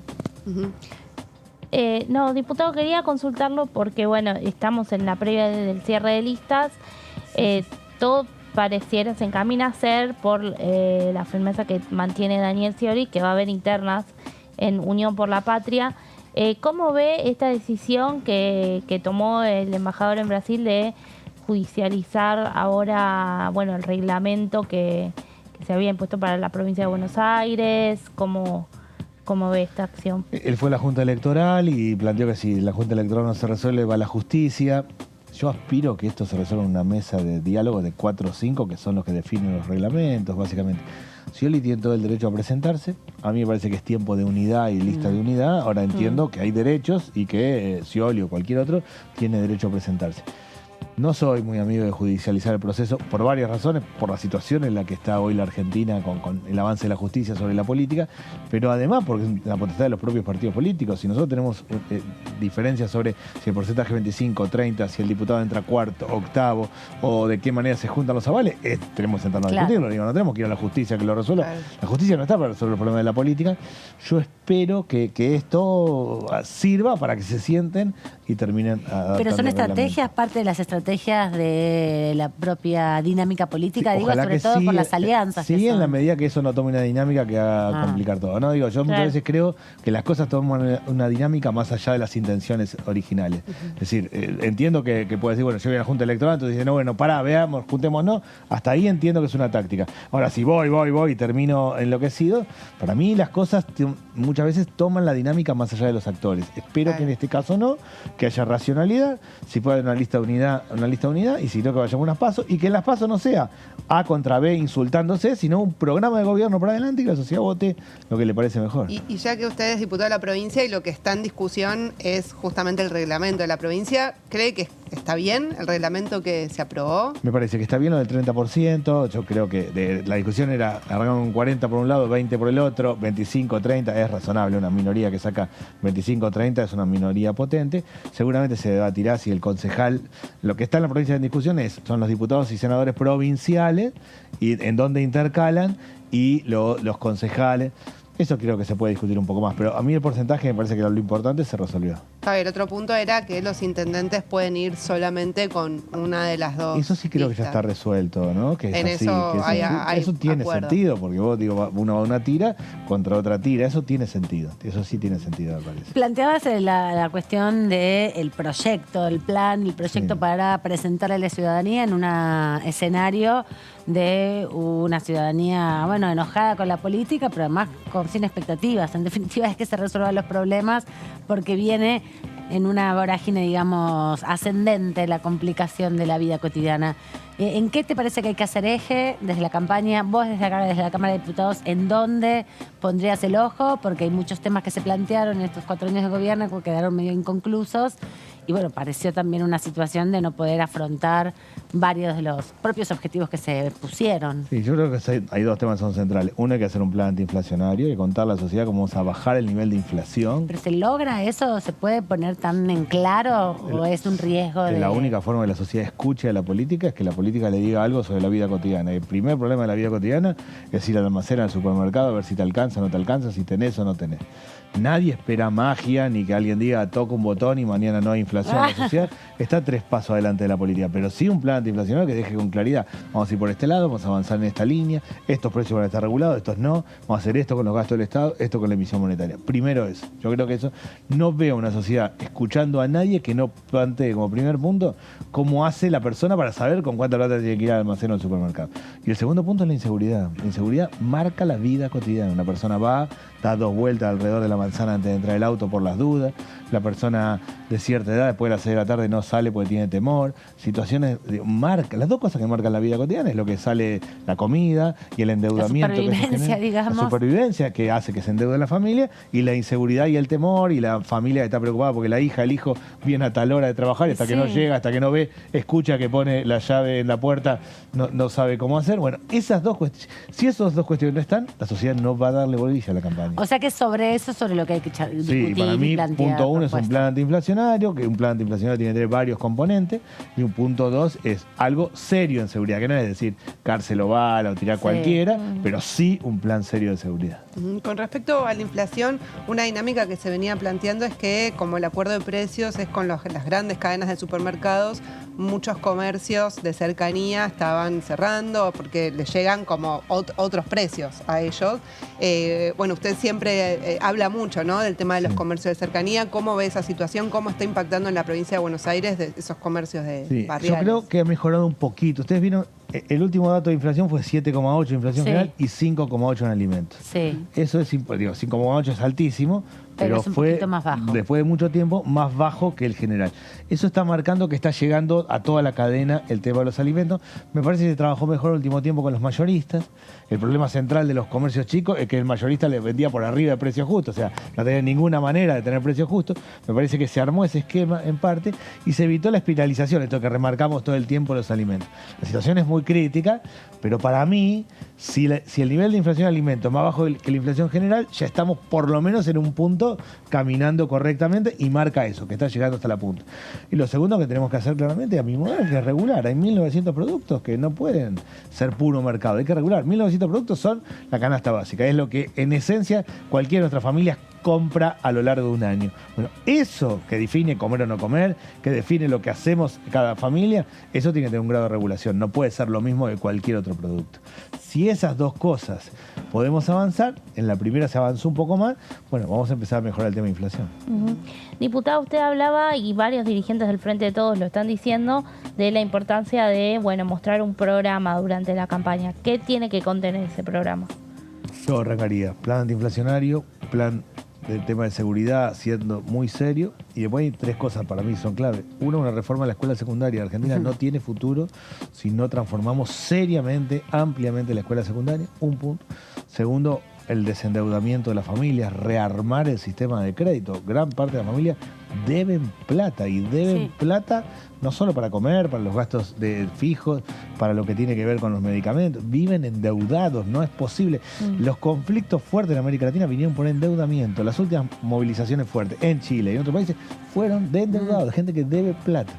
No, diputado, quería consultarlo porque, bueno, estamos en la previa del cierre de listas. Todo pareciera, se encamina a ser por la firmeza que mantiene Daniel Scioli, que va a haber internas en Unión por la Patria. ¿Cómo ve esta decisión que tomó el embajador en Brasil de judicializar ahora, bueno, el reglamento que se había impuesto para la provincia de Buenos Aires? ¿Cómo ve esta acción? Él fue a la Junta Electoral y planteó que si la Junta Electoral no se resuelve, va a la justicia. Yo aspiro que esto se resuelva en una mesa de diálogo de 4 o 5, que son los que definen los reglamentos, básicamente. Scioli tiene todo el derecho a presentarse. A mí me parece que es tiempo de unidad y lista de unidad. Ahora entiendo que hay derechos y que Scioli o cualquier otro tiene derecho a presentarse. No soy muy amigo de judicializar el proceso por varias razones, por la situación en la que está hoy la Argentina con el avance de la justicia sobre la política, pero además porque es la potestad de los propios partidos políticos. Si nosotros tenemos diferencias sobre si el porcentaje es 25, 30, si el diputado entra cuarto, octavo, o de qué manera se juntan los avales, tenemos que sentarnos a discutirlo. Digo, no tenemos que ir a la justicia que lo resuelva. Claro. La justicia no está para resolver los problemas de la política. Yo espero que esto sirva para que se sienten y terminen adaptando. Pero son estrategias, parte de las estrategias de la propia dinámica política, digo, sobre todo por las alianzas. Sí, en la medida que eso no tome una dinámica que haga complicar todo. No, digo, yo muchas veces creo que las cosas toman una dinámica más allá de las intenciones originales. Es decir, entiendo que puede decir, bueno, yo voy a la Junta Electoral, entonces dice, no, bueno, pará, veamos, juntémonos. Hasta ahí entiendo que es una táctica. Ahora, si voy y termino enloquecido, para mí las cosas muchas veces toman la dinámica más allá de los actores. Espero que en este caso no, que haya racionalidad, si puede haber una lista de unidad, y si no, que vayamos unas pasos, y que en las pasos no sea A contra B insultándose, sino un programa de gobierno para adelante y que la sociedad vote lo que le parece mejor. Y ya que usted es diputado de la provincia y lo que está en discusión es justamente el reglamento de la provincia, ¿cree que está bien el reglamento que se aprobó? Me parece que está bien lo del 30%, yo creo que la discusión era arrancar un 40 por un lado, 20 por el otro, 25, 30, es razonable, una minoría que saca 25, 30 es una minoría potente. Seguramente se debatirá si el concejal, lo que está en la provincia en discusión son los diputados y senadores provinciales y en donde intercalan y los concejales. Eso creo que se puede discutir un poco más, pero a mí el porcentaje me parece que lo importante se resolvió. A ver, otro punto era que los intendentes pueden ir solamente con una de las dos. Eso sí creo que ya está resuelto, ¿no? Que en así, eso que eso tiene acuerdo. Sentido, porque vos uno va a una tira contra otra tira, eso tiene sentido. Eso sí tiene sentido, me parece. Planteabas la cuestión del proyecto, el plan, el proyecto para presentarle a la ciudadanía en un escenario de una ciudadanía, bueno, enojada con la política, pero además sin expectativas. En definitiva es que se resuelvan los problemas porque viene en una vorágine, digamos, ascendente la complicación de la vida cotidiana. ¿En qué te parece que hay que hacer eje desde la campaña? Vos desde la Cámara de Diputados, ¿en dónde pondrías el ojo? Porque hay muchos temas que se plantearon en estos 4 años de gobierno que quedaron medio inconclusos. Y bueno, pareció también una situación de no poder afrontar varios de los propios objetivos que se pusieron. Sí, yo creo que hay 2 temas que son centrales. Uno, hay que hacer un plan antiinflacionario y contar a la sociedad cómo vamos a bajar el nivel de inflación. ¿Pero se logra eso? ¿Se puede poner tan en claro o es un riesgo de...? La única forma que la sociedad escuche a la política es que la política le diga algo sobre la vida cotidiana. El primer problema de la vida cotidiana es ir al almacén, al supermercado, a ver si te alcanza o no te alcanza, si tenés o no tenés. Nadie espera magia ni que alguien diga toca un botón y mañana no hay inflación. La sociedad está 3 pasos adelante de la política, pero sí un plan antiinflacionario que deje con claridad. Vamos a ir por este lado, vamos a avanzar en esta línea, estos precios van a estar regulados, estos no, vamos a hacer esto con los gastos del Estado, esto con la emisión monetaria. Primero eso. Yo creo que eso, no veo una sociedad escuchando a nadie que no plantee como primer punto cómo hace la persona para saber con cuánta plata tiene que ir al almacén o al supermercado. Y el segundo punto es la inseguridad. La inseguridad marca la vida cotidiana. Una persona va, da 2 vueltas alrededor de la manzana antes de entrar al auto por las dudas. La persona de cierta edad después de las 6 de la tarde no sale porque tiene temor. Situaciones marca. Las 2 cosas que marcan la vida cotidiana es lo que sale la comida y el endeudamiento. La supervivencia, digamos. La supervivencia que hace que se endeude la familia y la inseguridad y el temor y la familia que está preocupada porque la hija, el hijo viene a tal hora de trabajar y hasta que no llega, hasta que no ve, escucha que pone la llave en la puerta, no sabe cómo hacer. Bueno, esas 2 cuestiones, si esas 2 cuestiones no están, la sociedad no va a darle bolilla a la campaña. O sea que sobre eso, sobre lo que hay que discutir. Sí, para mí, punto 1 es un plan antiinflacionario, que un plan antiinflacionario tiene que tener varios componentes, y un punto 2 es algo serio en seguridad, que no es decir cárcel o bala o tirar cualquiera, pero sí un plan serio de seguridad. Con respecto a la inflación, una dinámica que se venía planteando es que, como el acuerdo de precios es con las grandes cadenas de supermercados, muchos comercios de cercanía estaban cerrando porque les llegan como otros precios a ellos. Bueno, usted siempre habla mucho, ¿no?, del tema de los comercios de cercanía. ¿Cómo ve esa situación? ¿Cómo está impactando en la provincia de Buenos Aires de esos comercios de barriales? Yo creo que ha mejorado un poquito. Ustedes vieron, el último dato de inflación fue 7,8 de inflación general y 5,8 en alimentos. Sí. Eso es, digo, 5,8 es altísimo, pero es un fue, poquito más bajo. después de mucho tiempo, más bajo que el general. Eso está marcando que está llegando a toda la cadena el tema de los alimentos. Me parece que se trabajó mejor el último tiempo con los mayoristas. El problema central de los comercios chicos es que el mayorista les vendía por arriba de precio justo, o sea, no tenía ninguna manera de tener precio justo. Me parece que se armó ese esquema en parte y se evitó la espiralización, esto que remarcamos todo el tiempo los alimentos. La situación es muy crítica, pero para mí, si el nivel de inflación de alimentos es más bajo que la inflación general, ya estamos por lo menos en un punto caminando correctamente y marca eso, que está llegando hasta la punta. Y lo segundo que tenemos que hacer claramente, a mi modo, es que regular. Hay 1.900 productos que no pueden ser puro mercado, hay que regular. 1.900 productos son la canasta básica, es lo que en esencia cualquiera de nuestras familias compra a lo largo de un año. Bueno, eso que define comer o no comer, que define lo que hacemos cada familia, eso tiene que tener un grado de regulación. No puede ser lo mismo que cualquier otro producto. Si esas 2 cosas podemos avanzar, en la primera se avanzó un poco más, bueno, vamos a empezar a mejorar el tema de inflación. Diputado, usted hablaba, y varios dirigentes del Frente de Todos lo están diciendo, de la importancia de, bueno, mostrar un programa durante la campaña. ¿Qué tiene que contener ese programa? Yo arrancaría plan antiinflacionario, plan del tema de seguridad siendo muy serio, y después hay 3 cosas para mí son clave. Uno, una reforma de la escuela secundaria. Argentina no tiene futuro si no transformamos seriamente, ampliamente la escuela secundaria, un punto. Segundo, el desendeudamiento de las familias, rearmar el sistema de crédito. Gran parte de las familias deben plata, y deben plata no solo para comer, para los gastos fijos, para lo que tiene que ver con los medicamentos. Viven endeudados, no es posible. Los conflictos fuertes en América Latina vinieron por endeudamiento. Las últimas movilizaciones fuertes en Chile y en otros países fueron de endeudados, de gente que debe plata.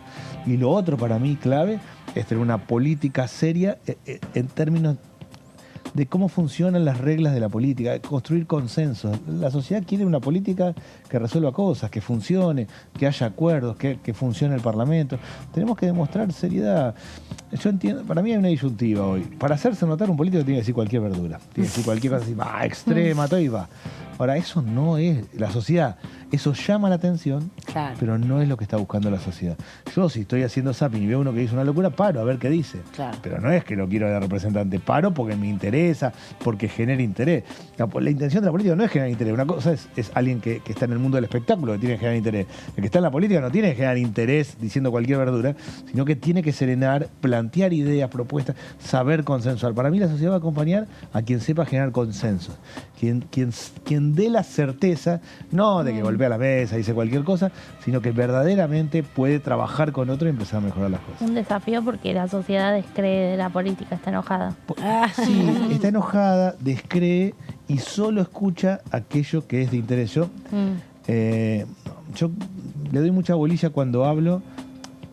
Y lo otro para mí clave es tener una política seria en términos de cómo funcionan las reglas de la política, construir consensos. La sociedad quiere una política que resuelva cosas, que funcione, que haya acuerdos, que funcione el Parlamento. Tenemos que demostrar seriedad. Yo entiendo, para mí hay una disyuntiva hoy. Para hacerse notar un político tiene que decir cualquier verdura, tiene que decir cualquier cosa así, extrema, todo y va. Ahora, eso no es. La sociedad Eso llama la atención, Claro. pero no es lo que está buscando la sociedad. Yo, si estoy haciendo zapping y veo uno que dice una locura, paro a ver qué dice. Claro. Pero no es que lo quiero de representante, paro porque me interesa, porque genera interés. La intención de la política no es generar interés. Una cosa es alguien que está en el mundo del espectáculo que tiene que generar interés. El que está en la política no tiene que generar interés diciendo cualquier verdura, sino que tiene que serenar, plantear ideas, propuestas, saber consensuar. Para mí la sociedad va a acompañar a quien sepa generar consensos. Quien dé la certeza, no de que golpea la mesa, dice cualquier cosa, sino que verdaderamente puede trabajar con otro y empezar a mejorar las cosas. Un desafío porque la sociedad descree de la política, está enojada. Sí, está enojada, descree y solo escucha aquello que es de interés. Yo le doy mucha bolilla cuando hablo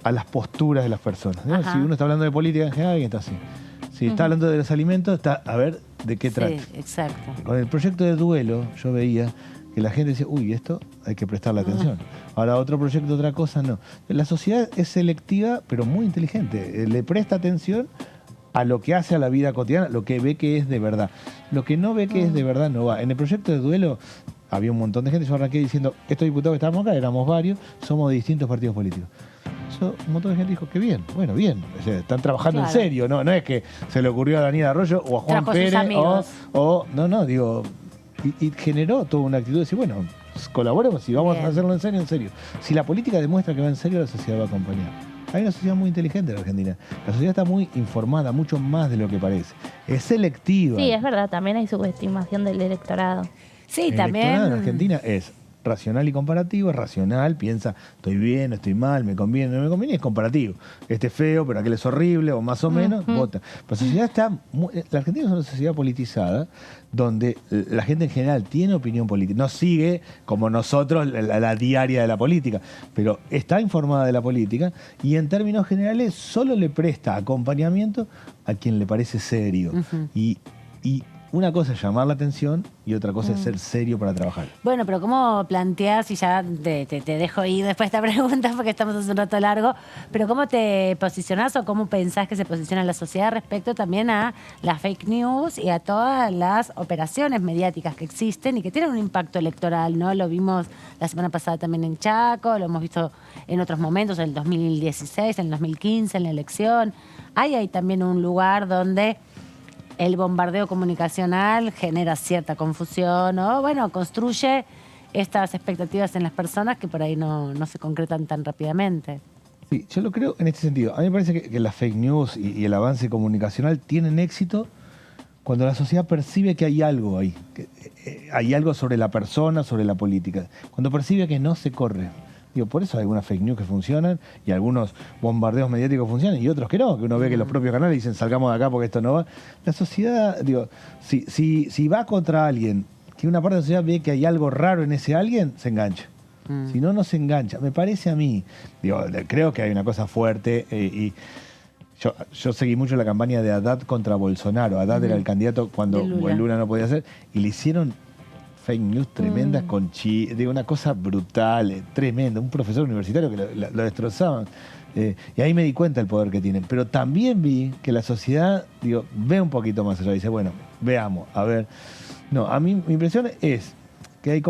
a las posturas de las personas, ¿no? Si uno está hablando de política en general, alguien está así. Si está hablando de los alimentos, está a ver de qué trata. Sí, exacto. Con el proyecto de duelo, yo veía que la gente decía, uy, esto hay que prestarle atención. Ahora, otro proyecto, otra cosa, no. La sociedad es selectiva, pero muy inteligente. Le presta atención a lo que hace a la vida cotidiana, lo que ve que es de verdad. Lo que no ve que es de verdad no va. En el proyecto de duelo había un montón de gente. Yo arranqué diciendo, estos diputados que estábamos acá, éramos varios, somos de distintos partidos políticos. Un montón de gente dijo que bien, bueno, bien. O sea, están trabajando en serio, no es que se le ocurrió a Daniel Arroyo o a Juan Pérez digo, y generó toda una actitud de decir, bueno, colaboremos y vamos a hacerlo en serio. Si la política demuestra que va en serio, la sociedad va a acompañar. Hay una sociedad muy inteligente en la Argentina. La sociedad está muy informada, mucho más de lo que parece. Es selectiva. Sí, es verdad, también hay subestimación del electorado. Sí, El electorado en Argentina es racional y comparativo. Es racional, piensa, estoy bien, estoy mal, me conviene, no me conviene, es comparativo. Este es feo, pero aquel es horrible, o más o menos, vota. Pero la sociedad está la Argentina es una sociedad politizada, donde la gente en general tiene opinión política. No sigue, como nosotros, la diaria de la política, pero está informada de la política y en términos generales solo le presta acompañamiento a quien le parece serio. Y una cosa es llamar la atención y otra cosa es ser serio para trabajar. Bueno, pero ¿cómo planteás, y ya te dejo ir después de esta pregunta porque estamos hace un rato largo, pero cómo te posicionás o cómo pensás que se posiciona la sociedad respecto también a las fake news y a todas las operaciones mediáticas que existen y que tienen un impacto electoral, ¿no? Lo vimos la semana pasada también en Chaco, lo hemos visto en otros momentos, en el 2016, en el 2015, en la elección. Hay también un lugar donde el bombardeo comunicacional genera cierta confusión o, bueno, construye estas expectativas en las personas que por ahí no se concretan tan rápidamente. Sí, yo lo creo en este sentido. A mí me parece que las fake news y el avance comunicacional tienen éxito cuando la sociedad percibe que hay algo ahí, que hay algo sobre la persona, sobre la política. Cuando percibe que no se corre. Digo, por eso hay algunas fake news que funcionan y algunos bombardeos mediáticos funcionan y otros que no, que uno ve que los propios canales dicen salgamos de acá porque esto no va. La sociedad, digo, si va contra alguien, que una parte de la sociedad ve que hay algo raro en ese alguien, se engancha. Si no, no se engancha. Me parece a mí, digo, creo que hay una cosa fuerte y yo seguí mucho la campaña de Haddad contra Bolsonaro. Haddad era el candidato cuando Lula no podía ser y le hicieron fake news tremendas con digo, una cosa brutal, tremenda. Un profesor universitario que lo destrozaban. Y ahí me di cuenta del poder que tienen. Pero también vi que la sociedad, digo, ve un poquito más allá. Dice, bueno, veamos, a ver. No, a mí mi impresión es que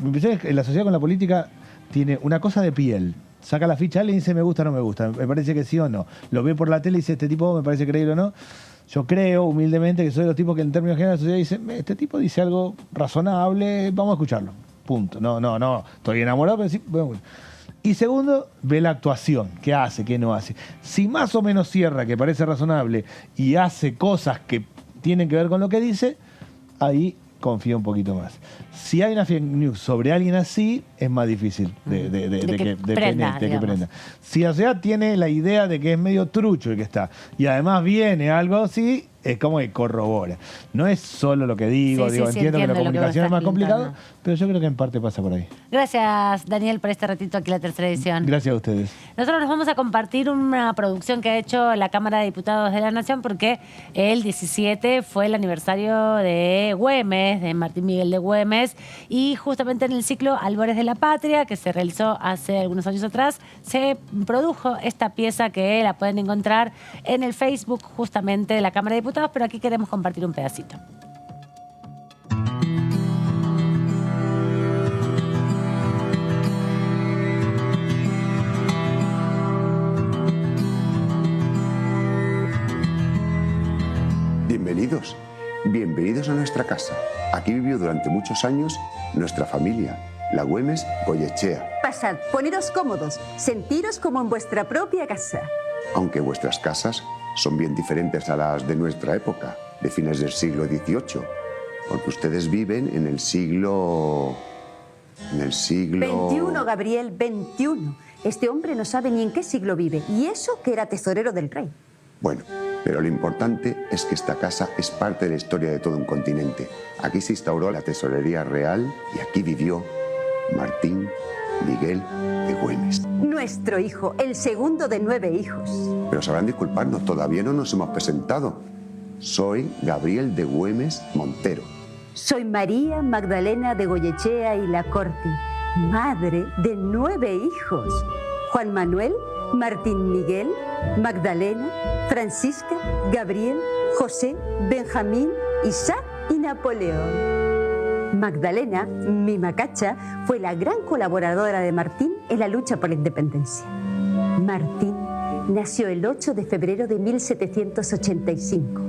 mi impresión es que la sociedad con la política tiene una cosa de piel. Saca la ficha, alguien dice me gusta o no me gusta. Me parece que sí o no. Lo ve por la tele y dice, este tipo me parece creíble o no. Yo creo, humildemente, que soy de los tipos que en términos generales la sociedad dice, este tipo dice algo razonable, vamos a escucharlo. Punto. No, estoy enamorado, pero sí, bueno. Y segundo, ve la actuación, qué hace, qué no hace. Si más o menos cierra, que parece razonable, y hace cosas que tienen que ver con lo que dice, ahí confío un poquito más. Si hay una fake news sobre alguien así, es más difícil de que prenda. Si la sociedad tiene la idea de que es medio trucho el que está, y además viene algo así, es como que corrobora. No es solo lo que digo, entiendo que la comunicación es más complicado, pero yo creo que en parte pasa por ahí. Gracias, Daniel, por este ratito aquí en la tercera edición. Gracias a ustedes. Nosotros nos vamos a compartir una producción que ha hecho la Cámara de Diputados de la Nación porque el 17 fue el aniversario de Güemes, de Martín Miguel de Güemes, y justamente en el ciclo Albores de la Patria, que se realizó hace algunos años atrás, se produjo esta pieza que la pueden encontrar en el Facebook justamente de la Cámara de Diputados, pero aquí queremos compartir un pedacito. Bienvenidos. Bienvenidos a nuestra casa. Aquí vivió durante muchos años nuestra familia, la Güemes Goyechea. Pasad, poneros cómodos, sentiros como en vuestra propia casa. Aunque vuestras casas son bien diferentes a las de nuestra época, de fines del siglo XVIII, porque ustedes viven en el siglo... 21, Gabriel, 21. Este hombre no sabe ni en qué siglo vive, y eso que era tesorero del rey. Bueno, pero lo importante es que esta casa es parte de la historia de todo un continente. Aquí se instauró la tesorería real y aquí vivió Martín Miguel de Güemes. Nuestro hijo, el segundo de 9 hijos. Pero sabrán disculparnos, todavía no nos hemos presentado. Soy Gabriel de Güemes Montero. Soy María Magdalena de Goyechea y Lacorte, madre de 9 hijos. Juan Manuel, Martín Miguel, Magdalena, Francisca, Gabriel, José, Benjamín, Isaac y Napoleón. Magdalena, mi macacha, fue la gran colaboradora de Martín en la lucha por la independencia. Martín nació el 8 de febrero de 1785.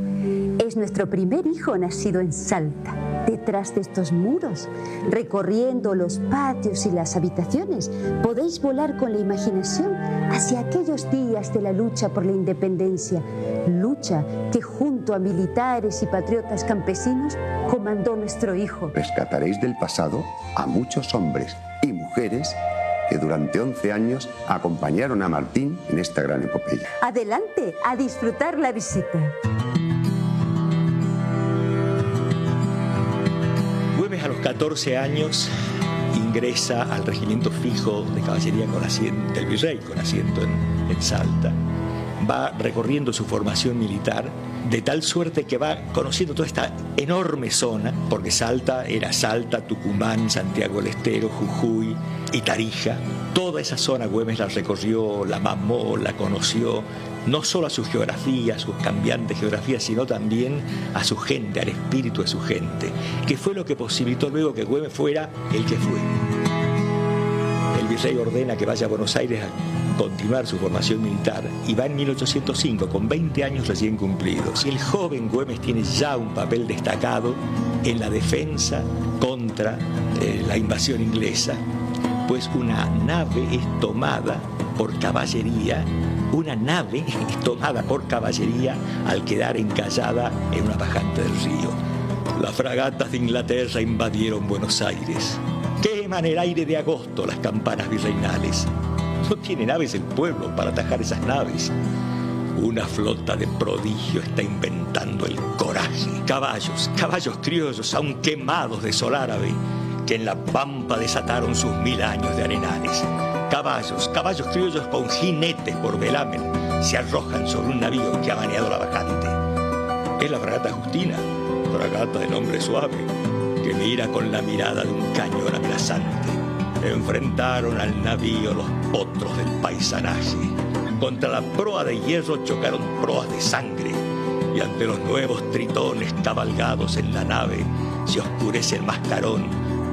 Es nuestro primer hijo nacido en Salta. Detrás de estos muros, recorriendo los patios y las habitaciones, podéis volar con la imaginación hacia aquellos días de la lucha por la independencia, lucha que junto a militares y patriotas campesinos comandó nuestro hijo. Rescataréis del pasado a muchos hombres y mujeres que durante 11 años acompañaron a Martín en esta gran epopeya. Adelante, a disfrutar la visita. A los 14 años ingresa al regimiento fijo de caballería con asiento, del Virrey, con asiento en Salta. Va recorriendo su formación militar de tal suerte que va conociendo toda esta enorme zona, porque Salta era Salta, Tucumán, Santiago del Estero, Jujuy y Tarija. Toda esa zona Güemes la recorrió, la mamó, la conoció, no solo a su geografía, a sus cambiantes geografías, sino también a su gente, al espíritu de su gente, que fue lo que posibilitó luego que Güemes fuera el que fue. El virrey ordena que vaya a Buenos Aires a continuar su formación militar y va en 1805, con 20 años recién cumplidos. El joven Güemes tiene ya un papel destacado en la defensa contra la invasión inglesa, pues una nave es tomada por caballería. Una nave es tomada por caballería al quedar encallada en una bajante del río. Las fragatas de Inglaterra invadieron Buenos Aires. Queman el aire de agosto las campanas virreinales. No tiene naves el pueblo para atajar esas naves. Una flota de prodigio está inventando el coraje. Caballos criollos aún quemados de sol árabe, que en la pampa desataron sus 1000 años de arenales. Caballos criollos con jinetes por velamen se arrojan sobre un navío que ha maneado la bajante. Es la fragata Justina, fragata de nombre suave, que mira con la mirada de un cañón amenazante. Enfrentaron al navío los potros del paisanaje. Contra la proa de hierro chocaron proas de sangre, y ante los nuevos tritones cabalgados en la nave se oscurece el mascarón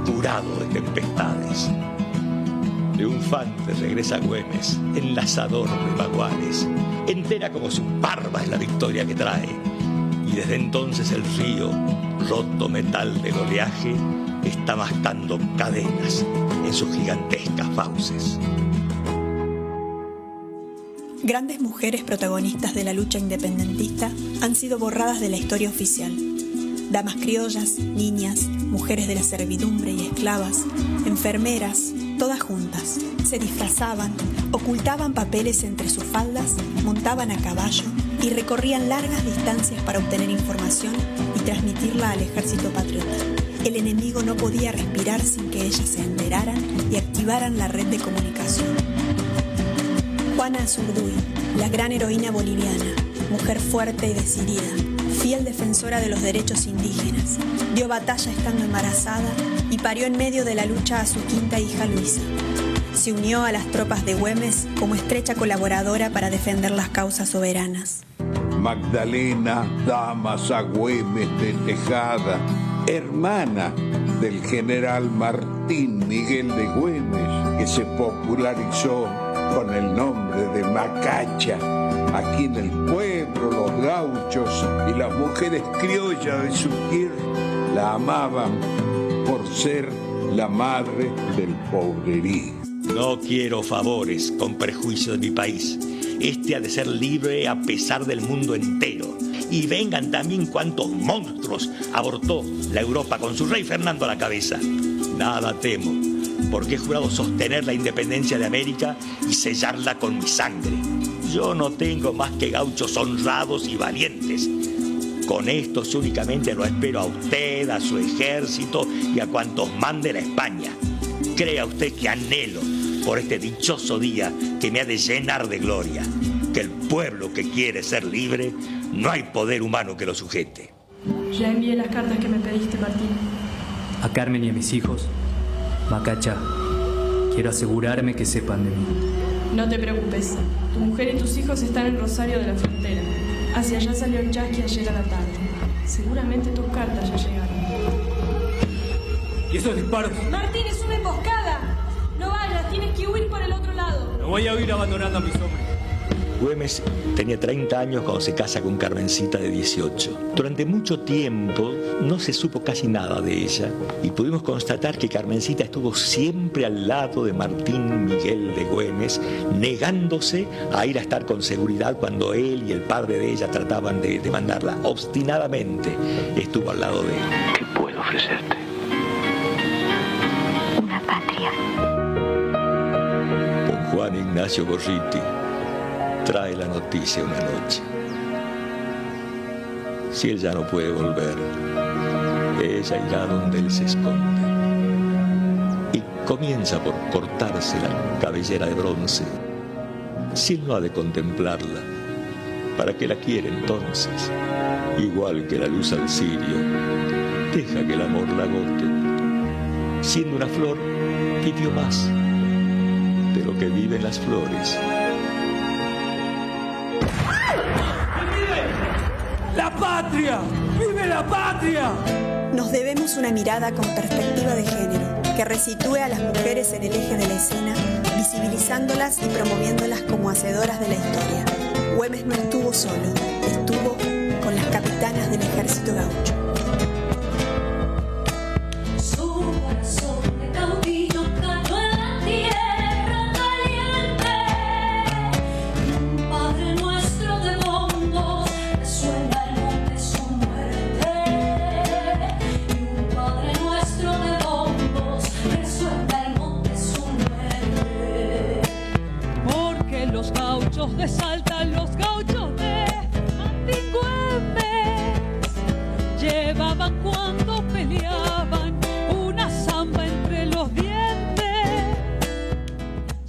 curado de tempestades. Triunfante regresa Güemes, enlazador de baguales, entera como su barba es la victoria que trae. Y desde entonces el río, roto metal del oleaje, está mascando cadenas en sus gigantescas fauces. Grandes mujeres protagonistas de la lucha independentista han sido borradas de la historia oficial. Damas criollas, niñas, mujeres de la servidumbre y esclavas, enfermeras, todas juntas. Se disfrazaban, ocultaban papeles entre sus faldas, montaban a caballo y recorrían largas distancias para obtener información y transmitirla al ejército patriota. El enemigo no podía respirar sin que ellas se enteraran y activaran la red de comunicación. Juana Azurduy, la gran heroína boliviana, mujer fuerte y decidida, fiel defensora de los derechos indígenas, dio batalla estando embarazada y parió en medio de la lucha a su quinta hija Luisa. Se unió a las tropas de Güemes como estrecha colaboradora para defender las causas soberanas. Magdalena Damasa Güemes de Tejada, hermana del general Martín Miguel de Güemes, que se popularizó con el nombre de Macacha Aquí en el pueblo, los gauchos y las mujeres criollas de su tierra la amaban por ser la madre del pobrerío. No quiero favores con prejuicio de mi país. Este ha de ser libre a pesar del mundo entero. Y vengan también cuantos monstruos abortó la Europa con su rey Fernando a la cabeza. Nada temo, porque he jurado sostener la independencia de América y sellarla con mi sangre. Yo no tengo más que gauchos honrados y valientes. Con estos únicamente lo espero a usted, a su ejército y a cuantos mande la España. Crea usted que anhelo por este dichoso día que me ha de llenar de gloria. Que el pueblo que quiere ser libre, no hay poder humano que lo sujete. Ya envié las cartas que me pediste, Martín. A Carmen y a mis hijos, Macacha, quiero asegurarme que sepan de mí. No te preocupes. Tu mujer y tus hijos están en Rosario de la Frontera. Hacia allá salió el Yaqui ayer a la tarde. Seguramente tus cartas ya llegaron. ¿Y esos disparos? Martín, es una emboscada. No vayas, tienes que huir por el otro lado. No voy a huir abandonando a mis hombres. Güemes tenía 30 años cuando se casa con Carmencita de 18. Durante mucho tiempo no se supo casi nada de ella y pudimos constatar que Carmencita estuvo siempre al lado de Martín Miguel de Güemes, negándose a ir a estar con seguridad cuando él y el padre de ella trataban de mandarla. Obstinadamente estuvo al lado de él. ¿Qué puedo ofrecerte? Una patria. Don Juan Ignacio Gorriti trae la noticia una noche. Si él ya no puede volver, ella irá donde él se esconde y comienza por cortarse la cabellera de bronce. Si él no ha de contemplarla, ¿para qué la quiere entonces? Igual que la luz al cirio, deja que el amor la agote. Siendo una flor, vivió más de lo que viven las flores. ¡La patria! ¡Vive la patria! Nos debemos una mirada con perspectiva de género, que resitúe a las mujeres en el eje de la escena, visibilizándolas y promoviéndolas como hacedoras de la historia. Güemes no estuvo solo, estuvo con las capitanas del ejército gaucho. De Salta, los gauchos de Antigüemes llevaban cuando peleaban una zamba entre los dientes.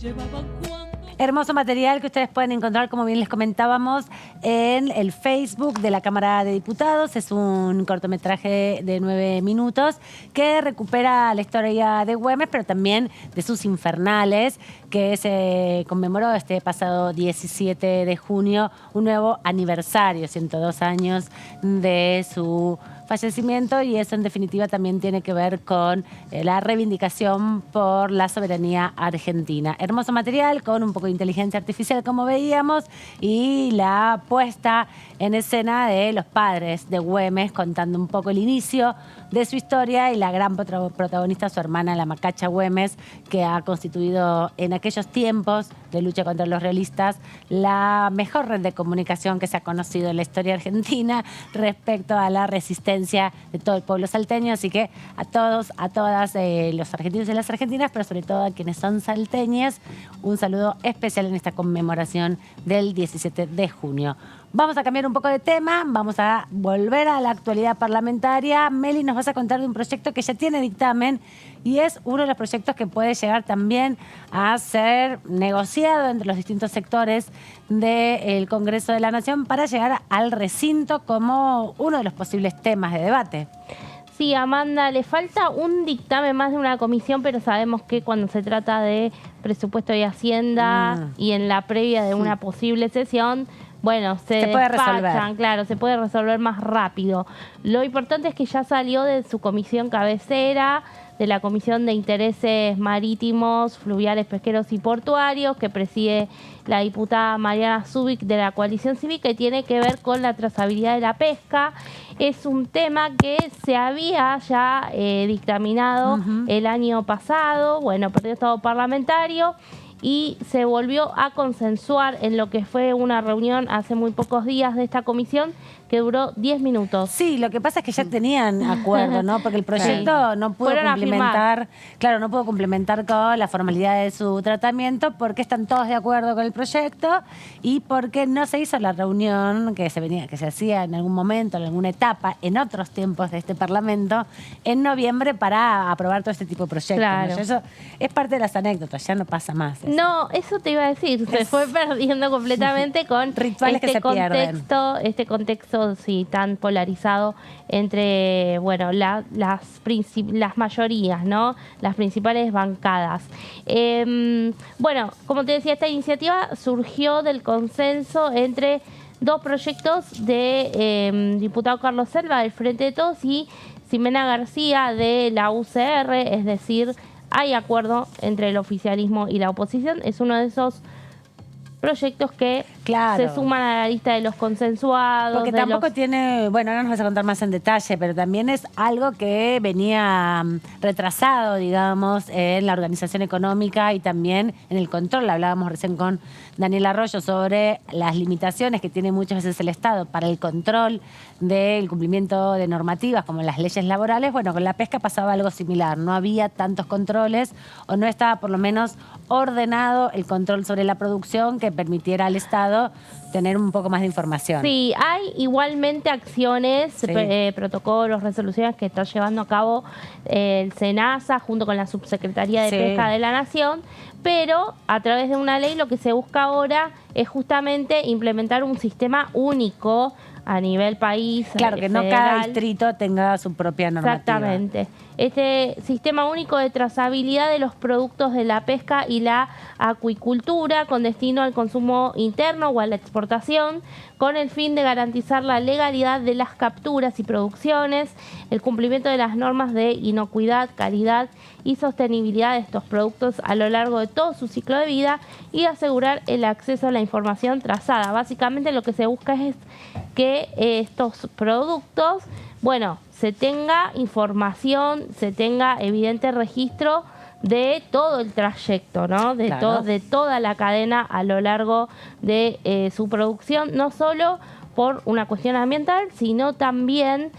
Llevaban cuando... Hermoso material que ustedes pueden encontrar, como bien les comentábamos, en el Facebook de la Cámara de Diputados. Es un cortometraje de 9 minutos que recupera la historia de Güemes, pero también de sus infernales, que se conmemoró este pasado 17 de junio, un nuevo aniversario, 102 años de su fallecimiento, y eso en definitiva también tiene que ver con la reivindicación por la soberanía argentina. Hermoso material con un poco de inteligencia artificial, como veíamos, y la puesta en escena de los padres de Güemes, contando un poco el inicio de su historia y la gran protagonista, su hermana, la Macacha Güemes, que ha constituido en aquellos tiempos de lucha contra los realistas la mejor red de comunicación que se ha conocido en la historia argentina respecto a la resistencia de todo el pueblo salteño. Así que a todos, a todas los argentinos y las argentinas, pero sobre todo a quienes son salteñas, un saludo especial en esta conmemoración del 17 de junio. Vamos a cambiar un poco de tema, vamos a volver a la actualidad parlamentaria. Meli, nos vas a contar de un proyecto que ya tiene dictamen y es uno de los proyectos que puede llegar también a ser negociado entre los distintos sectores del Congreso de la Nación para llegar al recinto como uno de los posibles temas de debate. Sí, Amanda, le falta un dictamen más de una comisión, pero sabemos que cuando se trata de presupuesto y Hacienda y en la previa de una posible sesión, bueno, se puede despachan, resolver. claro, se puede resolver más rápido. Lo importante es que ya salió de su comisión cabecera, de la Comisión de Intereses Marítimos, Fluviales, Pesqueros y Portuarios, que preside la diputada Mariana Zubik de la Coalición Cívica, y tiene que ver con la trazabilidad de la pesca. Es un tema que se había ya dictaminado el año pasado, bueno, perdió estado parlamentario, y se volvió a consensuar en lo que fue una reunión hace muy pocos días de esta comisión que duró 10 minutos. Sí, lo que pasa es que ya tenían acuerdo, ¿no? Porque el proyecto no pudo complementar, claro, no pudo complementar con la formalidad de su tratamiento, porque están todos de acuerdo con el proyecto y porque no se hizo la reunión que se hacía en algún momento, en alguna etapa, en otros tiempos de este Parlamento, en noviembre, para aprobar todo este tipo de proyectos. Claro. ¿no? Eso es parte de las anécdotas, ya no pasa más. Eso. No, eso te iba a decir, se fue perdiendo completamente con rituales que se pierden. Este contexto sí, tan polarizado entre, bueno, las mayorías, ¿no? Las principales bancadas. Bueno, como te decía, esta iniciativa surgió del consenso entre dos proyectos de diputado Carlos Selva del Frente de Todos y Ximena García de la UCR, es decir, hay acuerdo entre el oficialismo y la oposición. Es uno de esos proyectos que se suman a la lista de los consensuados. Porque tampoco tiene, bueno, ahora nos vas a contar más en detalle, pero también es algo que venía retrasado, digamos, en la organización económica y también en el control. Hablábamos recién con Daniel Arroyo sobre las limitaciones que tiene muchas veces el Estado para el control del cumplimiento de normativas como las leyes laborales. Bueno, con la pesca pasaba algo similar. No había tantos controles o no estaba por lo menos ordenado el control sobre la producción que permitiera al Estado tener un poco más de información. Sí, hay igualmente acciones, protocolos, resoluciones que está llevando a cabo el SENASA junto con la Subsecretaría de Pesca de la Nación, pero a través de una ley lo que se busca ahora es justamente implementar un sistema único a nivel país. Claro, que no cada distrito tenga su propia normativa. Exactamente. Este sistema único de trazabilidad de los productos de la pesca y la acuicultura con destino al consumo interno o a la exportación, con el fin de garantizar la legalidad de las capturas y producciones, el cumplimiento de las normas de inocuidad, calidad y sostenibilidad de estos productos a lo largo de todo su ciclo de vida y asegurar el acceso a la información trazada. Básicamente lo que se busca es que estos productos, bueno, se tenga información, se tenga evidente registro de todo el trayecto, ¿no? De toda la cadena a lo largo de su producción, no solo por una cuestión ambiental, sino también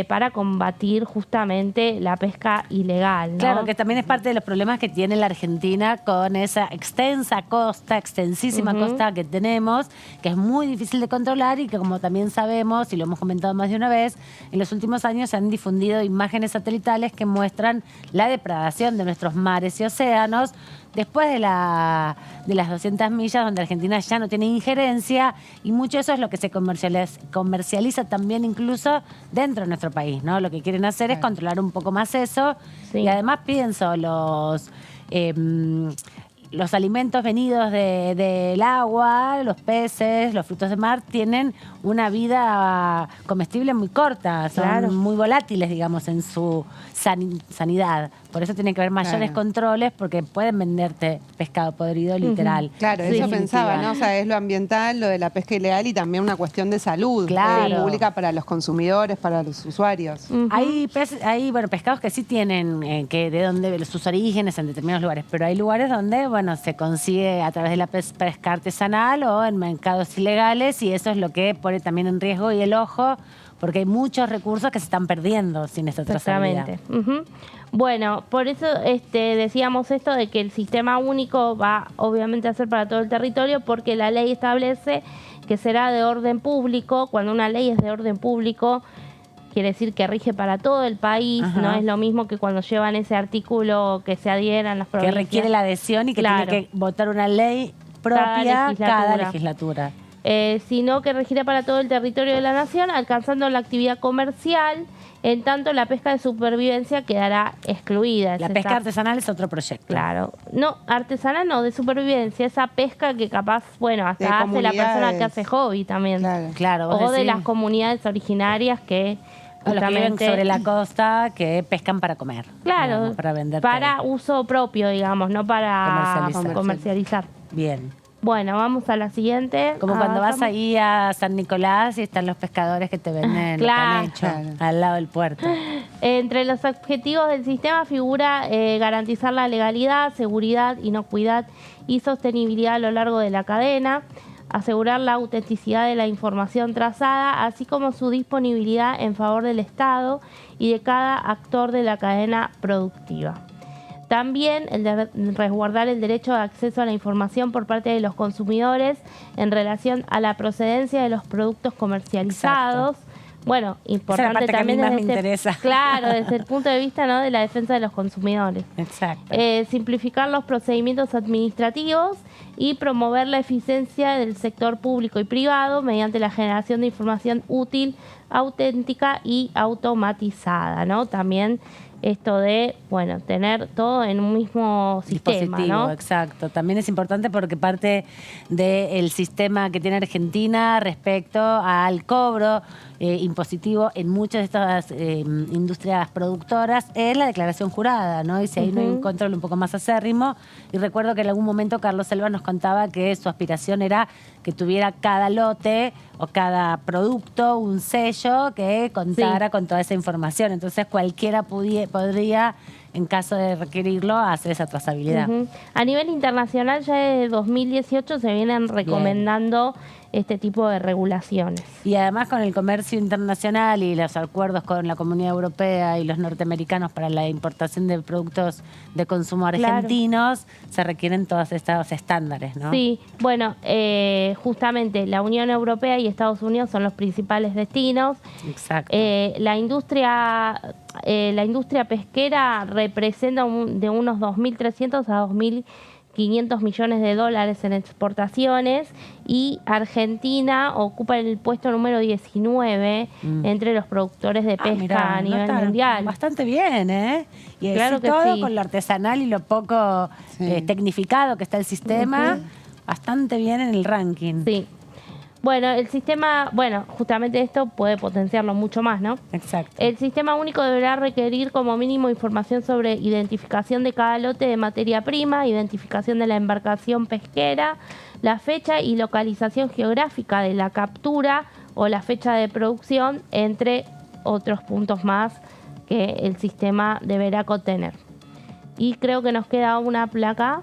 para combatir justamente la pesca ilegal, ¿no? Claro, que también es parte de los problemas que tiene la Argentina con esa extensa costa, extensísima costa que tenemos, que es muy difícil de controlar y que, como también sabemos, y lo hemos comentado más de una vez, en los últimos años se han difundido imágenes satelitales que muestran la depredación de nuestros mares y océanos después de las 200 millas, donde Argentina ya no tiene injerencia, y mucho de eso es lo que se comercializa también incluso dentro de nuestro país, ¿no? Lo que quieren hacer es controlar un poco más eso. Y además pienso, los alimentos venidos del agua, los peces, los frutos de mar, tienen una vida comestible muy corta, son muy volátiles, digamos, en su sanidad. Por eso tiene que haber mayores controles, porque pueden venderte pescado podrido, literal. Claro, eso pensaba, ¿no? O sea, es lo ambiental, lo de la pesca ilegal y también una cuestión de salud pública para los consumidores, para los usuarios. Hay pescados que sí tienen que de dónde sus orígenes en determinados lugares, pero hay lugares donde, bueno, se consigue a través de la pesca artesanal o en mercados ilegales, y eso es lo que pone también en riesgo y el ojo, porque hay muchos recursos que se están perdiendo sin esta trazabilidad. Bueno, por eso decíamos esto de que el sistema único va obviamente a ser para todo el territorio, porque la ley establece que será de orden público. Cuando una ley es de orden público, quiere decir que rige para todo el país. No es lo mismo que cuando llevan ese artículo que se adhieran las provincias. Que requiere la adhesión y que tiene que votar una ley propia cada legislatura. Sino que regirá para todo el territorio de la nación, alcanzando la actividad comercial. En tanto, la pesca de supervivencia quedará excluida. La pesca artesanal es otro proyecto. Claro. No, artesanal no, de supervivencia. Esa pesca que capaz, bueno, hasta hace la persona que hace hobby también. Claro. O de las comunidades originarias que A los que viven sobre la costa que pescan para comer. Claro, digamos, para vender. Para uso propio, digamos, no para comercializar. Bien. Bueno, vamos a la siguiente. Como cuando vas ahí a San Nicolás y están los pescadores que te venden lo que han hecho al lado del puerto. Entre los objetivos del sistema figura garantizar la legalidad, seguridad, inocuidad y sostenibilidad a lo largo de la cadena, asegurar la autenticidad de la información trazada, así como su disponibilidad en favor del Estado y de cada actor de la cadena productiva. También el de resguardar el derecho de acceso a la información por parte de los consumidores en relación a la procedencia de los productos comercializados. Exacto. Bueno, importante también desde el punto de vista, ¿no?, de la defensa de los consumidores. Exacto. Simplificar los procedimientos administrativos y promover la eficiencia del sector público y privado mediante la generación de información útil, auténtica y automatizada, ¿no? También esto de, bueno, tener todo en un mismo sistema, ¿no? Exacto. También es importante porque parte del sistema que tiene Argentina respecto al cobro impositivo en muchas de estas industrias productoras es la declaración jurada, ¿no? Y si ahí no hay un control un poco más acérrimo. Y recuerdo que en algún momento Carlos Selva nos contaba que su aspiración era que tuviera cada lote o cada producto un sello que contara con toda esa información. Entonces cualquiera podría, en caso de requerirlo, hacer esa trazabilidad. A nivel internacional ya desde 2018 se vienen recomendando este tipo de regulaciones. Y además con el comercio internacional y los acuerdos con la Comunidad Europea y los norteamericanos para la importación de productos de consumo argentinos, se requieren todos estos estándares, ¿no? Sí, bueno, justamente la Unión Europea y Estados Unidos son los principales destinos. Exacto. La industria pesquera representa de unos 2.300 a 2.500 millones de dólares en exportaciones y Argentina ocupa el puesto número 19 entre los productores de pesca a nivel mundial. Bastante bien, ¿eh? Y claro que todo sí. Con lo artesanal y lo poco tecnificado que está el sistema, bastante bien en el ranking. Sí. Bueno, el sistema, justamente esto puede potenciarlo mucho más, ¿no? Exacto. El sistema único deberá requerir como mínimo información sobre identificación de cada lote de materia prima, identificación de la embarcación pesquera, la fecha y localización geográfica de la captura o la fecha de producción, entre otros puntos más que el sistema deberá contener. Y creo que nos queda una placa.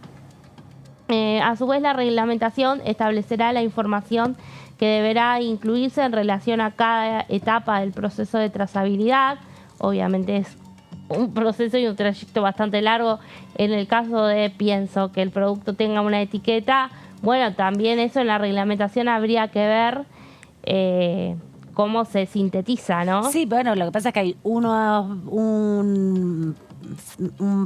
A su vez, la reglamentación establecerá la información que deberá incluirse en relación a cada etapa del proceso de trazabilidad. Obviamente es un proceso y un trayecto bastante largo. En el caso de, pienso, que el producto tenga una etiqueta, bueno, también eso en la reglamentación habría que ver cómo se sintetiza, ¿no? Sí, bueno, lo que pasa es que hay un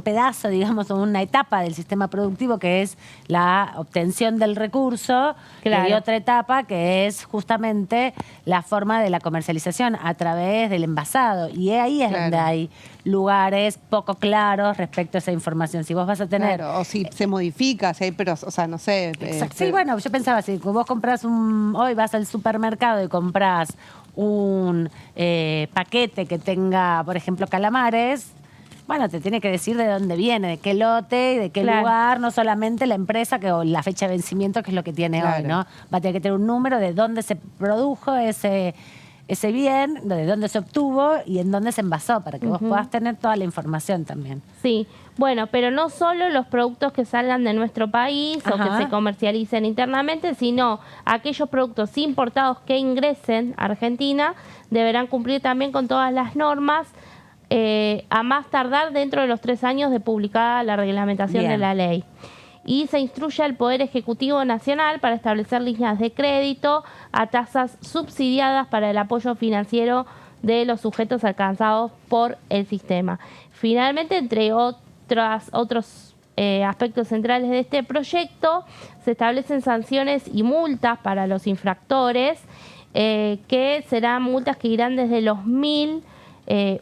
pedazo, digamos, o una etapa del sistema productivo que es la obtención del recurso, y otra etapa que es justamente la forma de la comercialización a través del envasado. Y ahí es donde hay lugares poco claros respecto a esa información. Si vos vas a tener... o si se modifica, si hay, pero, o sea, no sé. Sí, bueno, yo pensaba, si vos compras hoy vas al supermercado y compras un paquete que tenga, por ejemplo, calamares, bueno, te tiene que decir de dónde viene, de qué lote y de qué lugar, no solamente la empresa o la fecha de vencimiento, que es lo que tiene hoy, ¿no? Va a tener que tener un número de dónde se produjo ese bien, de dónde se obtuvo y en dónde se envasó, para que vos puedas tener toda la información también. Sí, bueno, pero no solo los productos que salgan de nuestro país o que se comercialicen internamente, sino aquellos productos importados que ingresen a Argentina deberán cumplir también con todas las normas, a más tardar dentro de los 3 años de publicada la reglamentación de la ley. Y se instruye al Poder Ejecutivo Nacional para establecer líneas de crédito a tasas subsidiadas para el apoyo financiero de los sujetos alcanzados por el sistema. Finalmente, entre otros aspectos centrales de este proyecto, se establecen sanciones y multas para los infractores, que serán multas que irán desde los 1.000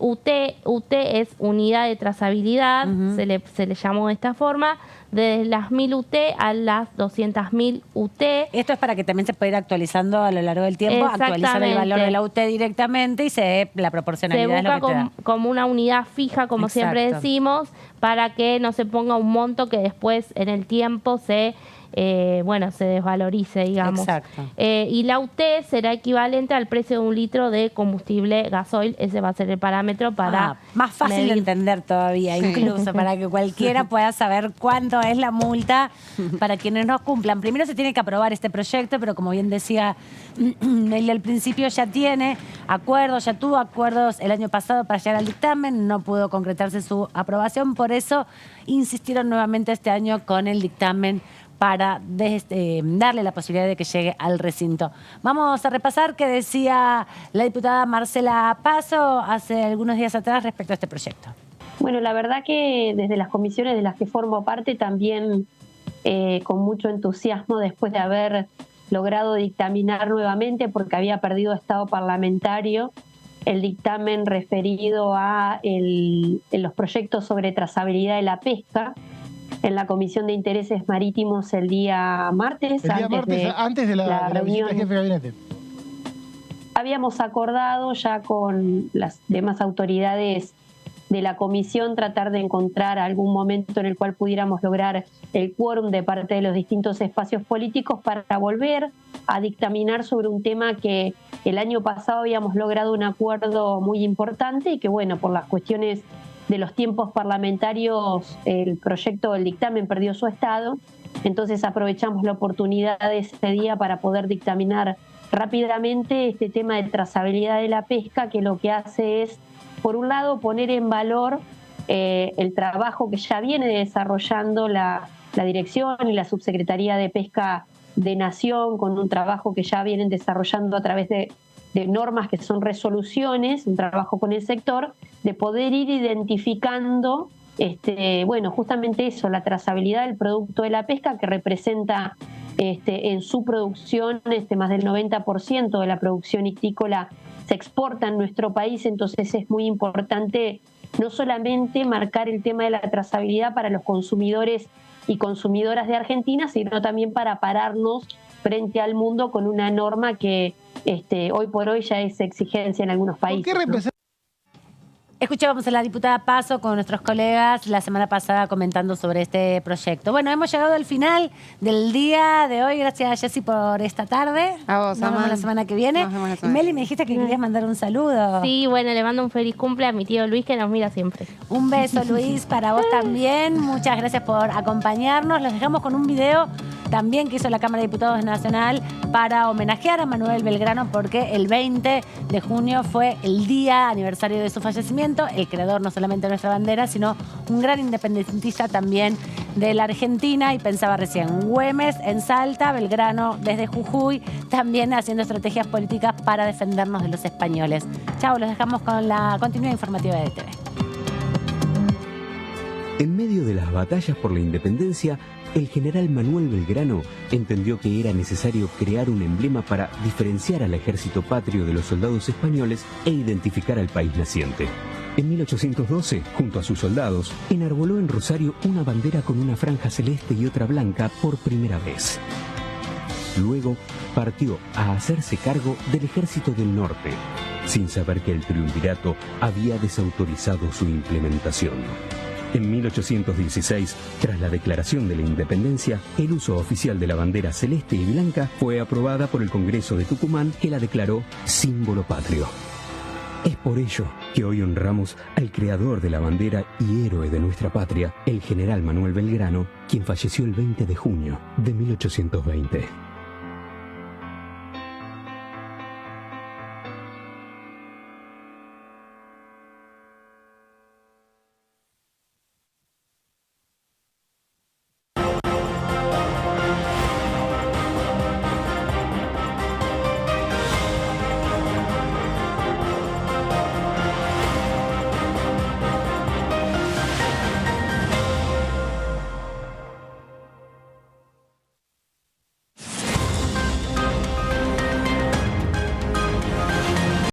UT es unidad de trazabilidad, se le llamó de esta forma, de las 1000 UT a las 200.000 UT. Esto es para que también se pueda ir actualizando a lo largo del tiempo, actualizar el valor de la UT directamente y se dé la proporcionalidad se de lo busca que te da. como una unidad fija, como siempre decimos, para que no se ponga un monto que después en el tiempo se desvalorice, digamos. Exacto. Y la UT será equivalente al precio de un litro de combustible gasoil. Ese va a ser el parámetro para más fácil de entender todavía, incluso para que cualquiera pueda saber cuánto es la multa para quienes no cumplan. Primero se tiene que aprobar este proyecto, pero como bien decía él al principio, ya tiene acuerdos, ya tuvo acuerdos el año pasado para llegar al dictamen, no pudo concretarse su aprobación, por eso insistieron nuevamente este año con el dictamen para darle la posibilidad de que llegue al recinto. Vamos a repasar qué decía la diputada Marcela Paso hace algunos días atrás respecto a este proyecto. Bueno, la verdad que desde las comisiones de las que formo parte también con mucho entusiasmo después de haber logrado dictaminar nuevamente, porque había perdido estado parlamentario, el dictamen referido a los proyectos sobre trazabilidad de la pesca, en la Comisión de Intereses Marítimos el día martes. Antes de la reunión del jefe de gabinete. Habíamos acordado ya con las demás autoridades de la comisión tratar de encontrar algún momento en el cual pudiéramos lograr el quórum de parte de los distintos espacios políticos para volver a dictaminar sobre un tema que el año pasado habíamos logrado un acuerdo muy importante y que, bueno, por las cuestiones de los tiempos parlamentarios, el proyecto, el dictamen perdió su estado, entonces aprovechamos la oportunidad de ese día para poder dictaminar rápidamente este tema de trazabilidad de la pesca, que lo que hace es, por un lado, poner en valor el trabajo que ya viene desarrollando la Dirección y la Subsecretaría de Pesca de Nación, con un trabajo que ya vienen desarrollando a través de normas que son resoluciones, un trabajo con el sector, de poder ir identificando, justamente eso, la trazabilidad del producto de la pesca, que representa en su producción más del 90% de la producción ictícola se exporta en nuestro país, entonces es muy importante no solamente marcar el tema de la trazabilidad para los consumidores y consumidoras de Argentina, sino también para pararnos frente al mundo con una norma que hoy por hoy ya es exigencia en algunos países. Escuchábamos a la diputada Paso con nuestros colegas la semana pasada comentando sobre este proyecto. Bueno, hemos llegado al final del día de hoy. Gracias, Jessy, por esta tarde. A vos, nos vemos la semana que viene. Y Meli, me dijiste que querías mandar un saludo. Sí, bueno, le mando un feliz cumple a mi tío Luis, que nos mira siempre. Un beso, Luis, para vos también. Muchas gracias por acompañarnos. Los dejamos con un video también que hizo la Cámara de Diputados Nacional para homenajear a Manuel Belgrano, porque el 20 de junio fue el día aniversario de su fallecimiento, el creador no solamente de nuestra bandera, sino un gran independentista también de la Argentina. Y pensaba recién, Güemes en Salta, Belgrano desde Jujuy, también haciendo estrategias políticas para defendernos de los españoles. Chao, los dejamos con la continuidad informativa de TV. En medio de las batallas por la independencia, el general Manuel Belgrano entendió que era necesario crear un emblema para diferenciar al ejército patrio de los soldados españoles e identificar al país naciente. En 1812, junto a sus soldados, enarboló en Rosario una bandera con una franja celeste y otra blanca por primera vez. Luego partió a hacerse cargo del ejército del norte, sin saber que el triunvirato había desautorizado su implementación. En 1816, tras la declaración de la independencia, el uso oficial de la bandera celeste y blanca fue aprobada por el Congreso de Tucumán, que la declaró símbolo patrio. Es por ello que hoy honramos al creador de la bandera y héroe de nuestra patria, el general Manuel Belgrano, quien falleció el 20 de junio de 1820.